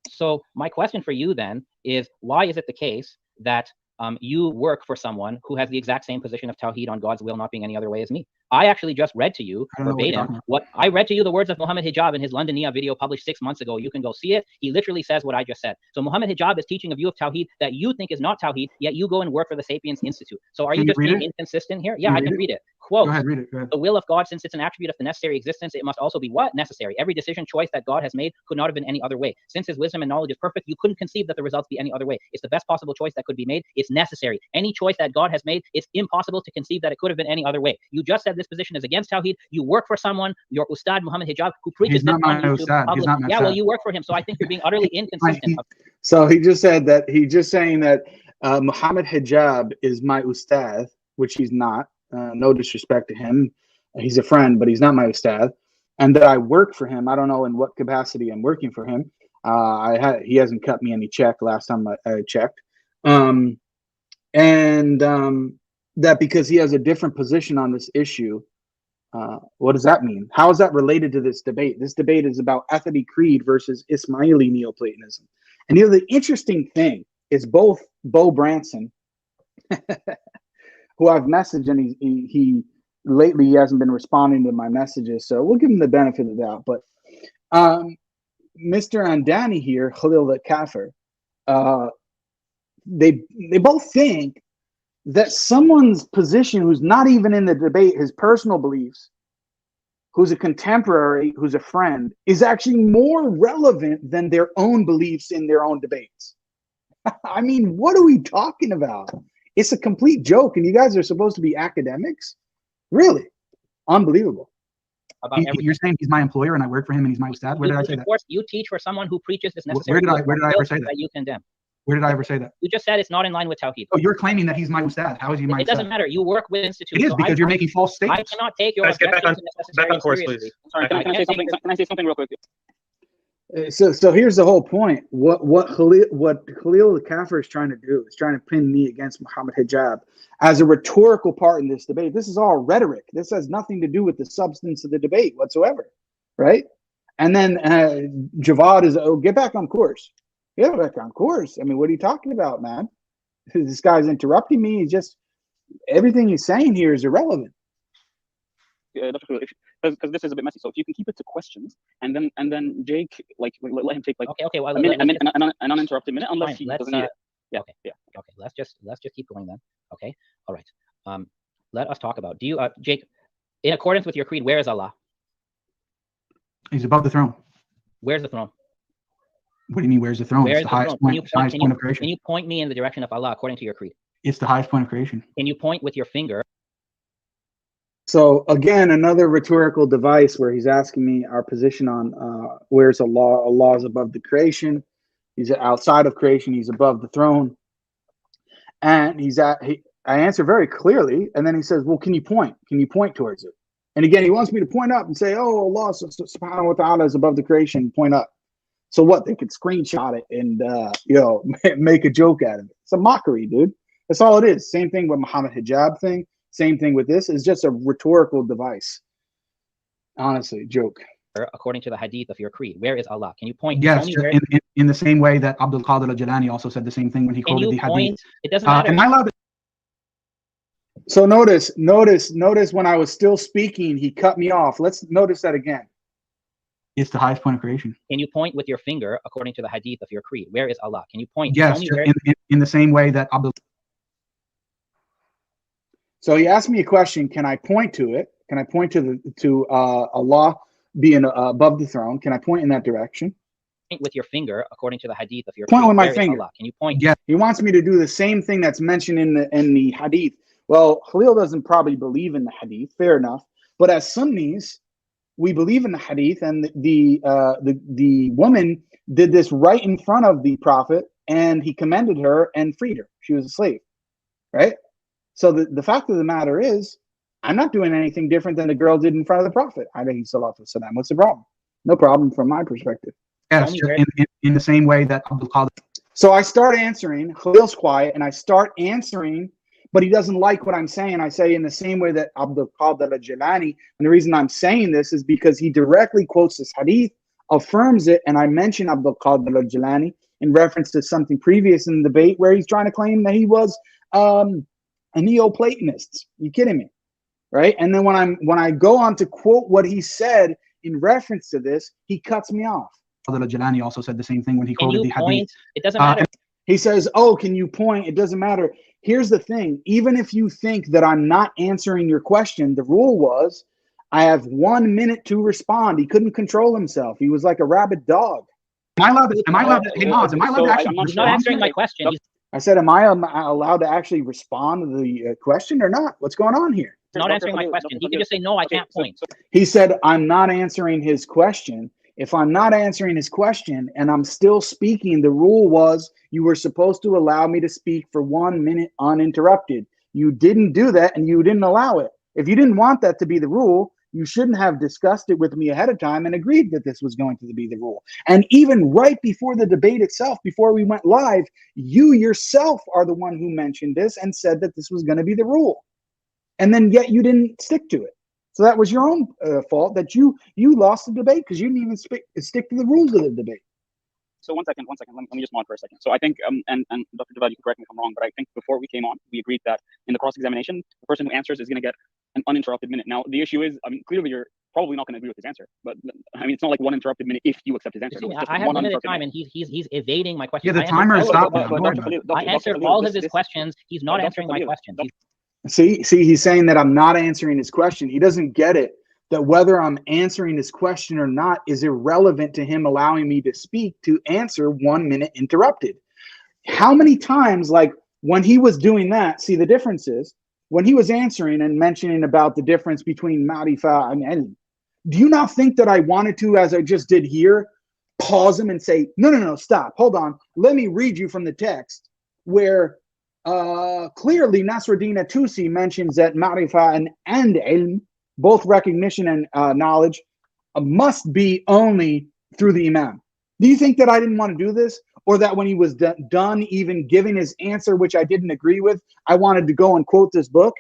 So my question for you then is, why is it the case that you work for someone who has the exact same position of tawhid on God's will not being any other way as me? I actually just read to you verbatim what I read to you, the words of Muhammad Hijab in his London Nia video published 6 months ago. You can go see it. He literally says what I just said. So Muhammad Hijab is teaching a view of tawhid that you think is not tawhid, yet you go and work for the Sapiens Institute. So are you just being inconsistent here? Yeah, I can read it. Quote, go ahead, read it. Go ahead. The will of God, since it's an attribute of the necessary existence, it must also be what? Necessary. Every decision, choice that God has made could not have been any other way. Since his wisdom and knowledge is perfect, you couldn't conceive that the results be any other way. It's the best possible choice that could be made. It's necessary. Any choice that God has made, it's impossible to conceive that it could have been any other way. You just said this position is against tawhid. You work for someone, your Ustad Muhammad Hijab, who preaches this on YouTube. He's not my Ustad. Well, you work for him, so I think you're being utterly inconsistent. So he just said that he's just saying that Muhammad Hijab is my Ustad, which he's not. No disrespect to him. He's a friend, but he's not my Ustad. And that I work for him. I don't know in what capacity I'm working for him. He hasn't cut me any check last time I checked. That because he has a different position on this issue, what does that mean? How is that related to this debate? This debate is about Athari creed versus Ismaili Neoplatonism. And the interesting thing is both Bo Branson, who I've messaged, and he lately he hasn't been responding to my messages, so we'll give him the benefit of the doubt. But Mr. Andani here, Khalil the Kafir, they both think that someone's position who's not even in the debate, his personal beliefs, who's a contemporary, who's a friend, is actually more relevant than their own beliefs in their own debates. I mean, what are we talking about? It's a complete joke, and you guys are supposed to be academics? Really? Unbelievable. You're saying he's my employer and I work for him and he's my Ustad? Where did I say that? Of course, you teach for someone who preaches this necessary. Where did I ever say that? You condemn. Where did I ever say that? You just said it's not in line with tawhid. Oh, you're claiming that he's my ustad. How is he my It doesn't ustad? matter. You work with institutions. It is, because you're making false I statements. cannot take your Guys, get back objections back on necessarily course, seriously. please. Sorry, can I say something? Can I say something real quick? So here's the whole point. What Khalil the Kafir is trying to do is trying to pin me against Muhammad Hijab as a rhetorical part in this debate. This is all rhetoric. This has nothing to do with the substance of the debate whatsoever, right? And then Javad is, oh, get back on course. Get back on course. I mean, what are you talking about, man? This guy's interrupting me. He's just, everything he's saying here is irrelevant. Because this is a bit messy. So if you can keep it to questions, and then Jake, like, let him take like Okay. Well, an uninterrupted minute, unless he doesn't need it. Yeah. Okay. Let's just keep going then. Okay. All right. Let us talk about. Do you, Jake, in accordance with your creed, where is Allah? He's above the throne. Where's the throne? What do you mean, where's the throne? Where's It's the highest throne? point, the highest point of Can creation. you point me in the direction of Allah according to your creed? It's the highest point of creation. Can you point with your finger? So again, another rhetorical device where he's asking me our position on where's Allah. Allah is above the creation. He's outside of creation. He's above the throne. And I answer very clearly. And then he says, well, can you point? Can you point towards it? And again, he wants me to point up and say, oh, Allah subhanahu wa ta'ala is above the creation. Point up. So what? They could screenshot it and, make a joke out of it. It's a mockery, dude. That's all it is. Same thing with Muhammad Hijab thing. Same thing with this. It's just a rhetorical device. Honestly, joke. According to the hadith of your creed, where is Allah? Can you point? Yes, in the same way that Abdul Qadir al-Jilani also said the same thing when he quoted the hadith. It doesn't matter. Am I allowed to? So notice when I was still speaking, he cut me off. Let's notice that again. It's the highest point of creation. Can you point with your finger according to the hadith of your creed? Where is Allah? Can you point? Yes, in the same way that Abdul. So he asked me a question. Can I point to it? Can I point to Allah being above the throne? Can I point in that direction? Point with your finger according to the hadith of your point creed. with my Where finger. Can you point? Yeah. He wants me to do the same thing that's mentioned in the hadith. Well, Khalil doesn't probably believe in the hadith. Fair enough. But as Sunnis, we believe in the hadith, and the woman did this right in front of the Prophet, and he commended her and freed her. She was a slave, right? So the fact of the matter is, I'm not doing anything different than the girl did in front of the Prophet. What's the problem? No problem from my perspective. Yes, in the same way that Abdul Qadir. So I start answering. Khalil's quiet, and I start answering, but he doesn't like what I'm saying. I say in the same way that Abdul Qadir al-Jilani, and the reason I'm saying this is because he directly quotes this hadith, affirms it, and I mention Abdul Qadir al-Jilani in reference to something previous in the debate where he's trying to claim that he was a Neoplatonist. You kidding me? Right? And then when I go on to quote what he said in reference to this, he cuts me off. Al-Jilani also said the same thing when he quoted the hadith. It doesn't matter. He says, oh, can you point? It doesn't matter. Here's the thing. Even if you think that I'm not answering your question, the rule was I have 1 minute to respond. He couldn't control himself. He was like a rabid dog. Am I allowed to actually He's not answering my question. I said, am I allowed to actually respond to the question or not? What's going on here? He's not answering my question. He can just say, no, I can't point. He said, I'm not answering his question. If I'm not answering his question and I'm still speaking, the rule was you were supposed to allow me to speak for 1 minute uninterrupted. You didn't do that, and you didn't allow it. If you didn't want that to be the rule, you shouldn't have discussed it with me ahead of time and agreed that this was going to be the rule. And even right before the debate itself, before we went live, you yourself are the one who mentioned this and said that this was going to be the rule. And then yet you didn't stick to it. So that was your own fault that you lost the debate because you didn't even stick to the rules of the debate. So one second. Let me just mod for a second. So I think, and Dr. Javad, you can correct me if I'm wrong, but I think before we came on, we agreed that in the cross-examination, the person who answers is going to get an uninterrupted minute. Now, the issue is, I mean, clearly you're probably not going to agree with his answer, but I mean, it's not like one interrupted minute if you accept his answer. I have limited time, and he's evading my question. Yeah, the timer is stopped. I answered all of his questions. He's not answering my question. See, he's saying that I'm not answering his question. He doesn't get it. That whether I'm answering his question or not is irrelevant to him allowing me to speak to answer 1 minute interrupted. How many times, like when he was doing that, see the difference is when he was answering and mentioning about the difference between Marifa and Ilm, do you not think that I wanted to, as I just did here, pause him and say, no, stop, hold on. Let me read you from the text where clearly Nasruddin Tusi mentions that ma'rifah and ilm, both recognition and knowledge, must be only through the imam. Do you think that I didn't want to do this? Or that when he was done even giving his answer, which I didn't agree with, I wanted to go and quote this book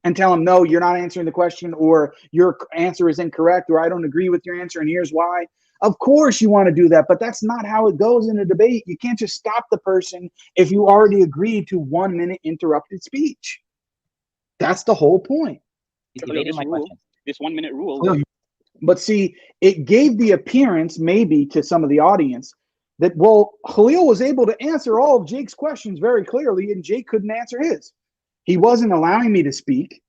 and tell him, no, you're not answering the question, or your answer is incorrect, or I don't agree with your answer and here's why. Of course you want to do that, but that's not how it goes in a debate. You can't just stop the person if you already agreed to 1 minute interrupted speech. That's the whole point. This 1 minute rule. But see, it gave the appearance maybe to some of the audience that, well, Khalil was able to answer all of Jake's questions very clearly and Jake couldn't answer his. He wasn't allowing me to speak,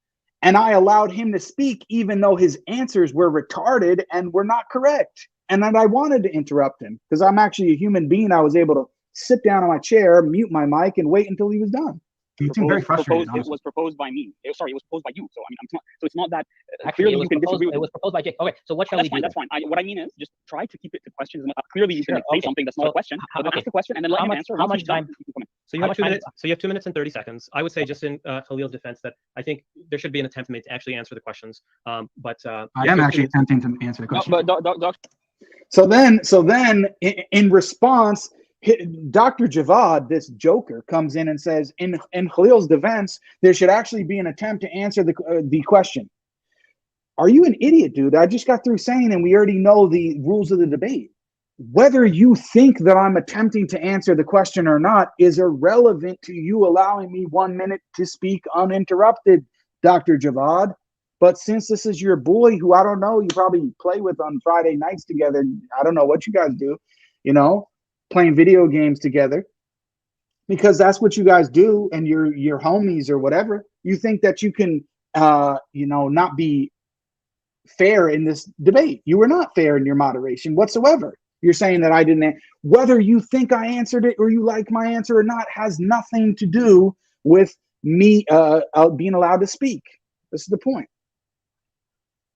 and I allowed him to speak even though his answers were retarded and were not correct. And then I wanted to interrupt him because I'm actually a human being. I was able to sit down on my chair, mute my mic, and wait until he was done. You seem very frustrated. It was proposed by me. It was proposed by you. So I mean, it's not that actually clearly you can disagree with it. It was proposed by Jake. Okay, so what shall we do? That's fine. What I mean is just try to keep it to questions. Clearly you can say something that's not a question, but then ask the question and then let him answer. How much time? So you have 2 minutes. So you have 2 minutes and 30 seconds. I would say, just in Khalil's defense, that I think there should be an attempt made to actually answer the questions. But I am actually attempting to answer the question. So then, in response, Dr. Javad, this joker, comes in and says, in Khalil's defense, there should actually be an attempt to answer the question. Are you an idiot, dude? I just got through saying, and we already know the rules of the debate. Whether you think that I'm attempting to answer the question or not is irrelevant to you allowing me 1 minute to speak uninterrupted, Dr. Javad. But since this is your boy, who I don't know, you probably play with on Friday nights together. I don't know what you guys do, playing video games together, because that's what you guys do, and you're homies or whatever. You think that you can, not be fair in this debate. You were not fair in your moderation whatsoever. You're saying that I didn't. Whether you think I answered it or you like my answer or not has nothing to do with me being allowed to speak. This is the point.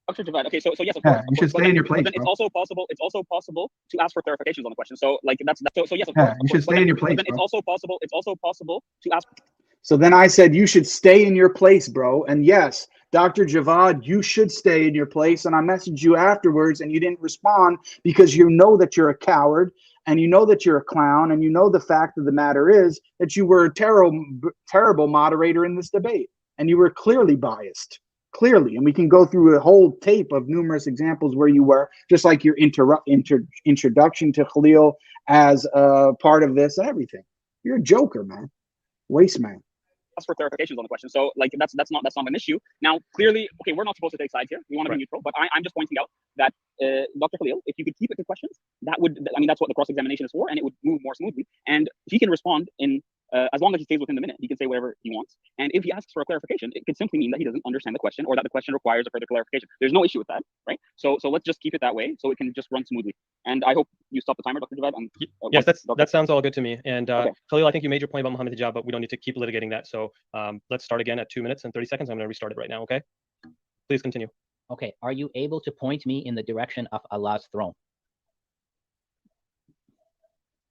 Dr. Javad. Okay, so yes, of course. You should stay in your place. It's also possible to ask for clarifications on the question. So like so yes, of course. You should stay in your place. It's also possible to ask. So then I said you should stay in your place, bro. And yes, Dr. Javad, you should stay in your place. And I messaged you afterwards, and you didn't respond because you know that you're a coward, and you know that you're a clown, and you know the fact of the matter is that you were a terrible moderator in this debate, and you were clearly biased. Clearly, and we can go through a whole tape of numerous examples where you were, just like your introduction to Khalil as part of this and everything. You're a joker, man. Waste man. Ask for clarifications on the question. So like that's not an issue. Now clearly, okay, we're not supposed to take sides here. We want to be neutral, but I'm just pointing out that Dr. Khalil, if you could keep it to questions, that's what the cross-examination is for, and it would move more smoothly. And he can respond in as long as he stays within the minute. He can say whatever he wants. And if he asks for a clarification, it could simply mean that he doesn't understand the question, or that the question requires a further clarification. There's no issue with that, right? So let's just keep it that way, so it can just run smoothly. And I hope you stop the timer, Dr. Javad. Yes, that sounds all good to me. And okay. Khalil, I think you made your point about Muhammad Hijab, but we don't need to keep litigating that. So let's start again at 2 minutes and 30 seconds. I'm going to restart it right now. Okay, please continue. Okay, are you able to point me in the direction of Allah's throne?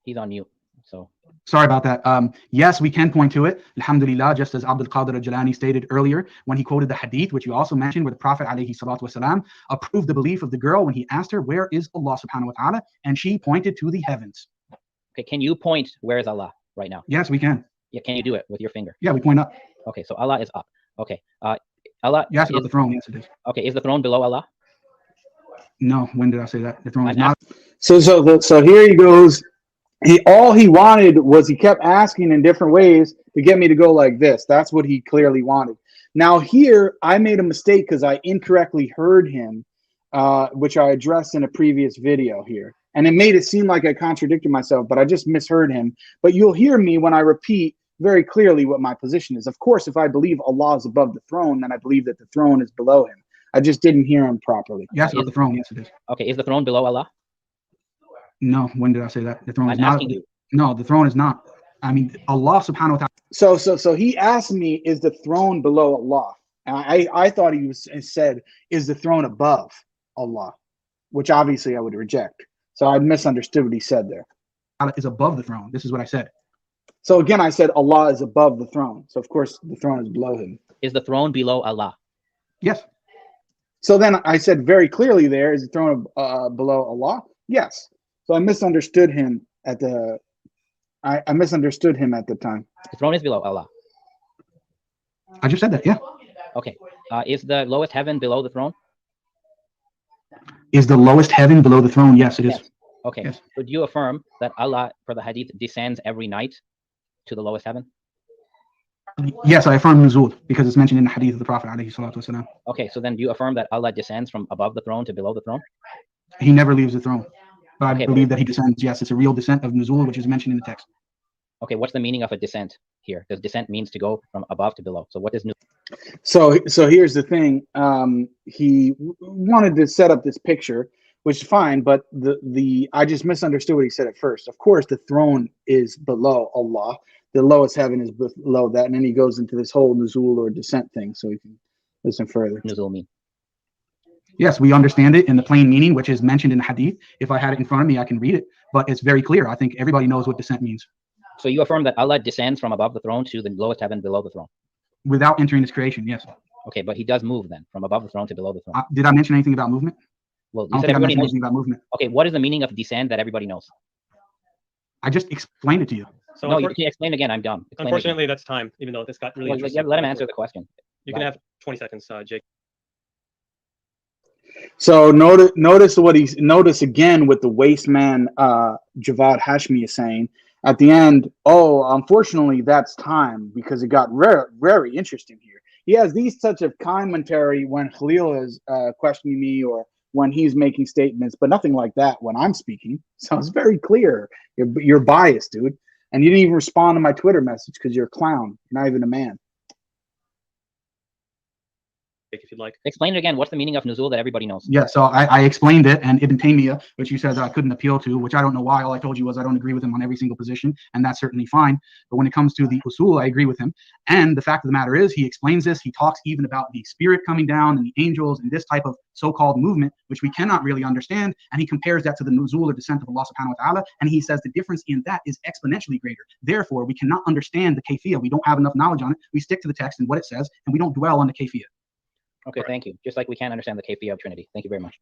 He's on mute. So sorry about that. Yes, we can point to it. Alhamdulillah, just as Abdul Qadir al-Jilani stated earlier when he quoted the hadith, which you also mentioned, where the Prophet ﷺ approved the belief of the girl when he asked her, where is Allah subhanahu wa ta'ala? And she pointed to the heavens. Okay, can you point where is Allah right now? Yes, we can. Yeah, can you do it with your finger? Yeah, we point up. Okay, so Allah is up. Okay. Allah. You asked about the throne. Yes, it is. Okay, is the throne below Allah? No, when did I say that? The throne is not. So here he goes. All he wanted was, he kept asking in different ways to get me to go like this. That's what he clearly wanted. Now here, I made a mistake because I incorrectly heard him, which I addressed in a previous video here. And it made it seem like I contradicted myself, but I just misheard him. But you'll hear me when I repeat very clearly what my position is. Of course, if I believe Allah is above the throne, then I believe that the throne is below him. I just didn't hear him properly. Yes, about the throne. Yes, it is. Okay, is the throne below Allah? No, when did I say that? The throne is not. You. No, the throne is not. I mean, Allah subhanahu wa ta'ala. So he asked me, is the throne below Allah? And I thought he said, is the throne above Allah? Which obviously I would reject. So I misunderstood what he said there. Allah is above the throne. This is what I said. So again, I said Allah is above the throne. So of course the throne is below him. Is the throne below Allah? Yes. So then I said very clearly there, is the throne below Allah? Yes. So I misunderstood him at the I misunderstood him at the time. The throne is below Allah. I just said that, yeah. Okay. Is the lowest heaven below the throne? Is the lowest heaven below the throne? Yes, it is. Yes. Okay. Yes. Would you affirm that Allah, per the hadith, descends every night to the lowest heaven? Yes, I affirm nuzul because it's mentioned in the hadith of the Prophet alayhi salatu wasalam. Okay, so then do you affirm that Allah descends from above the throne to below the throne? He never leaves the throne. But Okay, I believe that he descends. Yes, it's a real descent of nuzul, which is mentioned in the text. Okay, what's the meaning of a descent here? Does descent means to go from above to below? So what is So here's the thing. He wanted to set up this picture, which is fine, but I just misunderstood what he said at first. Of course, the throne is below Allah. The lowest heaven is below that, and then he goes into this whole nuzul or descent thing, so we can listen further. nuzul mean? Yes, we understand it in the plain meaning, which is mentioned in the hadith. If I had it in front of me, I can read it, but it's very clear. I think everybody knows what descent means. So you affirm that Allah descends from above the throne to the lowest heaven below the throne? Without entering his creation, yes. Okay, but he does move then, from above the throne to below the throne. Did I mention anything about movement? Well, I you don't said think I everybody mentioned knows. anything about movement. Okay, what is the meaning of descend that everybody knows? I just explained it to you. So No, you can explain again. I'm dumb. Explain unfortunately, that's time. Even though this got really again. interesting. Let him answer the question. You can have 20 seconds, Jake. So notice again what the waste man Javad Hashmi is saying at the end. Oh, unfortunately, that's time, because it got very interesting here. He has these such of commentary when Khalil is questioning me or when he's making statements, but nothing like that when I'm speaking. So it's very clear. You're biased, dude. And you didn't even respond to my Twitter message because you're a clown. You're not even a man. If you'd like. Explain it again. What's the meaning of nuzul that everybody knows? Yeah, so I explained it, and Ibn Taymiyyah, which you said that I couldn't appeal to, which I don't know why. All I told you was I don't agree with him on every single position, and that's certainly fine. But when it comes to the usul, I agree with him. And the fact of the matter is, he explains this. He talks even about the spirit coming down and the angels and this type of so-called movement, which we cannot really understand. And he compares that to the nuzul or descent of Allah subhanahu wa ta'ala. And he says the difference in that is exponentially greater. Therefore, we cannot understand the kayfiyah. We don't have enough knowledge on it. We stick to the text and what it says, and we don't dwell on the kayfiyah. Okay, thank you. Just like we can't understand the kayfiyah of Trinity. Thank you very much.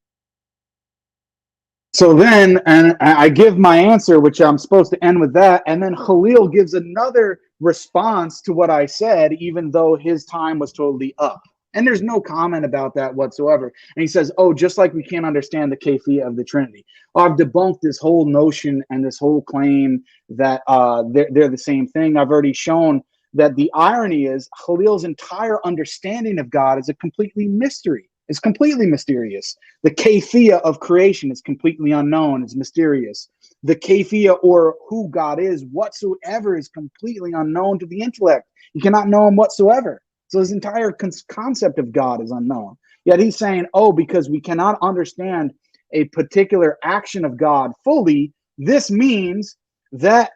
So then, and I give my answer, which I'm supposed to end with that, and then Khalil gives another response to what I said, even though his time was totally up. And there's no comment about that whatsoever. And he says, oh, just like we can't understand the kayfiyah of the Trinity. I've debunked this whole notion and this whole claim that they're the same thing. I've already shown that the irony is Khalil's entire understanding of God is a completely mystery. It's completely mysterious. The kayfiyah of creation is completely unknown. It's mysterious. The kayfiyah, or who God is whatsoever, is completely unknown to the intellect. You cannot know him whatsoever. So his entire concept of God is unknown. Yet he's saying, oh, because we cannot understand a particular action of God fully, this means that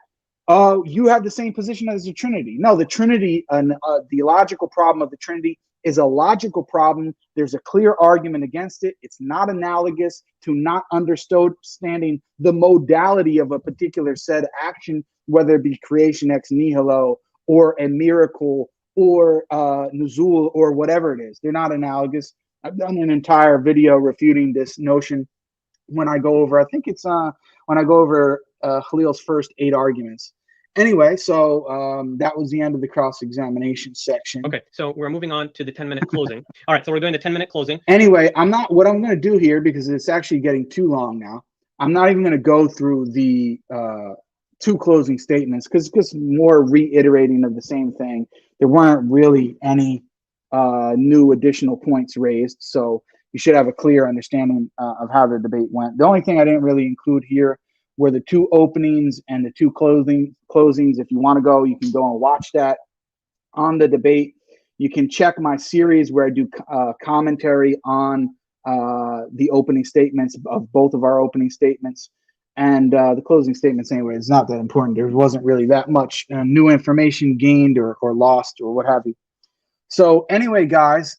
you have the same position as the Trinity. No, the Trinity, the logical problem of the Trinity is a logical problem. There's a clear argument against it. It's not analogous to not understanding the modality of a particular said action, whether it be creation ex nihilo or a miracle or nuzul or whatever it is. They're not analogous. I've done an entire video refuting this notion when I go over, I think it's when I go over Khalil's first 8 arguments. Anyway, so that was the end of the cross-examination section. Okay, so we're moving on to the 10-minute closing. All right, so we're doing the 10-minute closing. Anyway, what I'm going to do here, because it's actually getting too long now, I'm not even going to go through the 2 closing statements, because it's just more reiterating of the same thing. There weren't really any new additional points raised, so you should have a clear understanding of how the debate went. The only thing I didn't really include here were the 2 openings and the 2 closings. If you want to go, you can go and watch that on the debate. You can check my series where I do commentary on the opening statements of both of our opening statements. And the closing statements, anyway, it's not that important. There wasn't really that much new information gained or lost or what have you. So anyway, guys,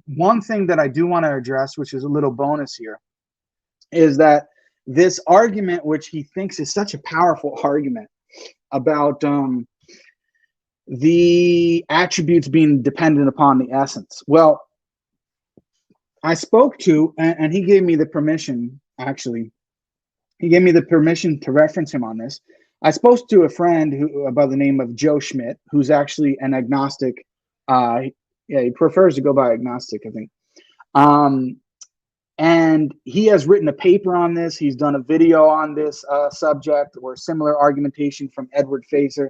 one thing that I do want to address, which is a little bonus here, is that this argument, which he thinks is such a powerful argument about the attributes being dependent upon the essence. Well, I spoke to, and he gave me the permission, actually. He gave me the permission to reference him on this. I spoke to a friend who, by the name of Joe Schmidt, who's actually an agnostic. Yeah, he prefers to go by agnostic, I think. And he has written a paper on this. He's done a video on this subject, or similar argumentation from Edward Fazer.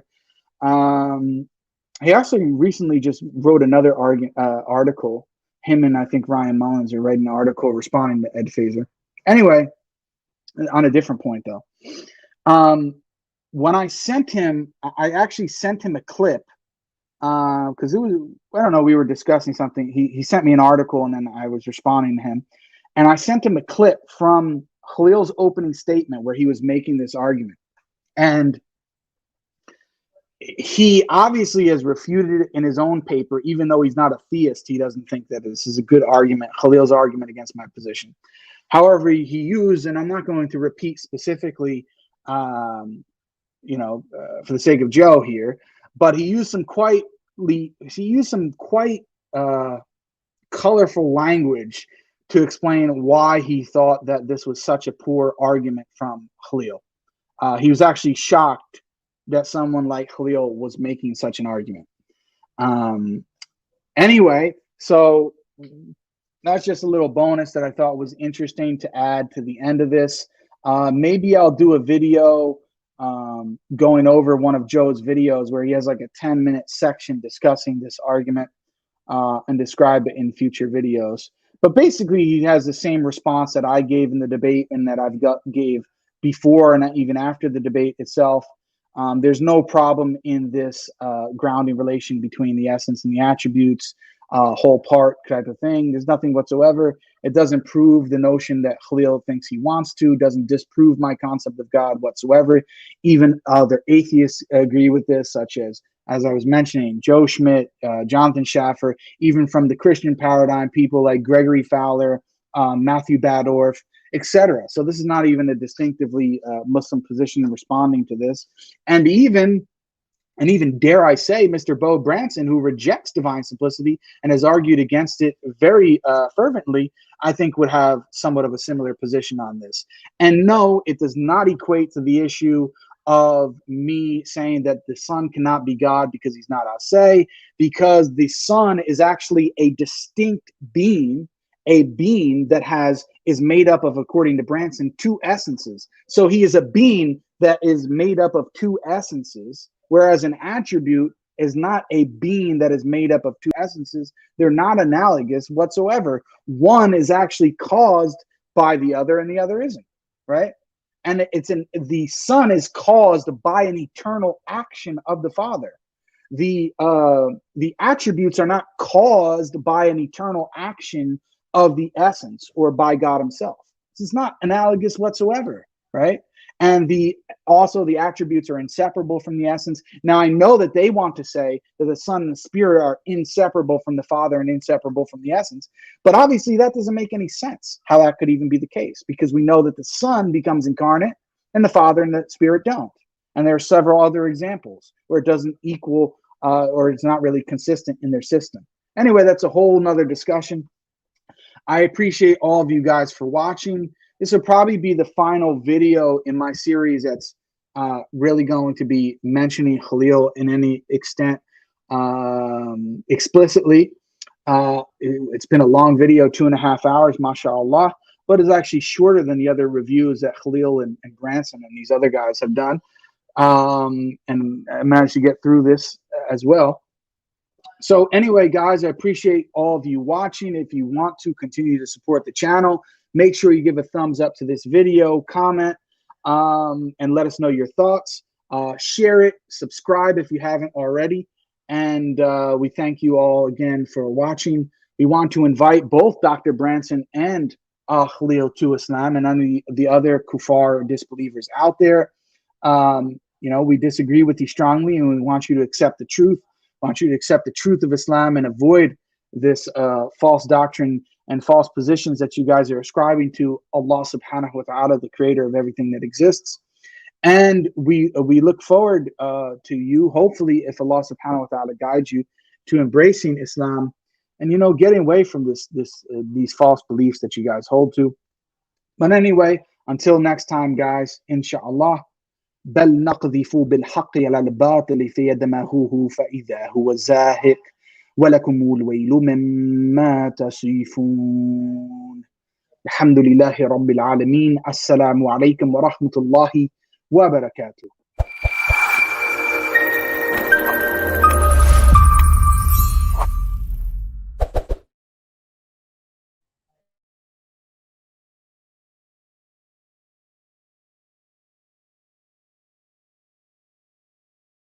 He actually recently just wrote another article. Him and I think Ryan Mullins are writing an article responding to Ed Fazer. Anyway, on a different point though. When I sent him, I actually sent him a clip because it was, I don't know, we were discussing something. He sent me an article and then I was responding to him. And I sent him a clip from Khalil's opening statement where he was making this argument. And he obviously has refuted it in his own paper, even though he's not a theist. He doesn't think that this is a good argument, Khalil's argument against my position. However, he used, and I'm not going to repeat specifically, for the sake of Joe here, but he used some quite colorful language to explain why he thought that this was such a poor argument from Khalil. He was actually shocked that someone like Khalil was making such an argument. Anyway, so that's just a little bonus that I thought was interesting to add to the end of this. Maybe I'll do a video going over one of Joe's videos where he has like a 10-minute section discussing this argument and describe it in future videos. But basically, he has the same response that I gave in the debate and that I've gave before and even after the debate itself. There's no problem in this grounding relation between the essence and the attributes, whole part type of thing. There's nothing whatsoever. It doesn't prove the notion that Khalil thinks he wants to, doesn't disprove my concept of God whatsoever. Even other atheists agree with this, such as I was mentioning, Joe Schmidt, Jonathan Schaffer, even from the Christian paradigm, people like Gregory Fowler, Matthew Badorf, etc. So this is not even a distinctively Muslim position in responding to this. And even dare I say, Mr. Bo Branson, who rejects divine simplicity and has argued against it very fervently, I think would have somewhat of a similar position on this. And no, it does not equate to the issue of me saying that the Son cannot be God because he's not Aseh, because the Son is actually a distinct being, a being that is made up of, according to Branson, two essences. So he is a being that is made up of two essences, whereas an attribute is not a being that is made up of two essences. They're not analogous whatsoever. One is actually caused by the other and the other isn't, right? And the Son is caused by an eternal action of the Father. The attributes are not caused by an eternal action of the essence or by God himself. This is not analogous whatsoever, right? And also the attributes are inseparable from the essence. Now, I know that they want to say that the Son and the Spirit are inseparable from the Father and inseparable from the essence, but obviously that doesn't make any sense how that could even be the case, because we know that the Son becomes incarnate and the Father and the Spirit don't. And there are several other examples where it doesn't equal or it's not really consistent in their system. Anyway, that's a whole nother discussion. I appreciate all of you guys for watching. This will probably be the final video in my series that's really going to be mentioning Khalil in any extent explicitly. It's been a long video, 2.5 hours, mashallah, but it's actually shorter than the other reviews that Khalil and Branson and these other guys have done. And I managed to get through this as well. So anyway, guys, I appreciate all of you watching. If you want to continue to support the channel, make sure you give a thumbs up to this video, comment, and let us know your thoughts. Share it, subscribe if you haven't already. And we thank you all again for watching. We want to invite both Dr. Branson and Khalil to Islam and any of the other kuffar disbelievers out there. We disagree with you strongly, and we want you to accept the truth. I want you to accept the truth of Islam and avoid this false doctrine and false positions that you guys are ascribing to Allah subhanahu wa ta'ala, the creator of everything that exists. And we look forward to you, hopefully, if Allah subhanahu wa ta'ala guides you, to embracing Islam and, getting away from these false beliefs that you guys hold to. But anyway, until next time, guys, inshallah. بل نقذف بالحق على الباطل فيدمغه فإذا هو زاهق ولكم الويل مما تصفون. الحمد لله رب العالمين. السلام عليكم ورحمة الله وبركاته.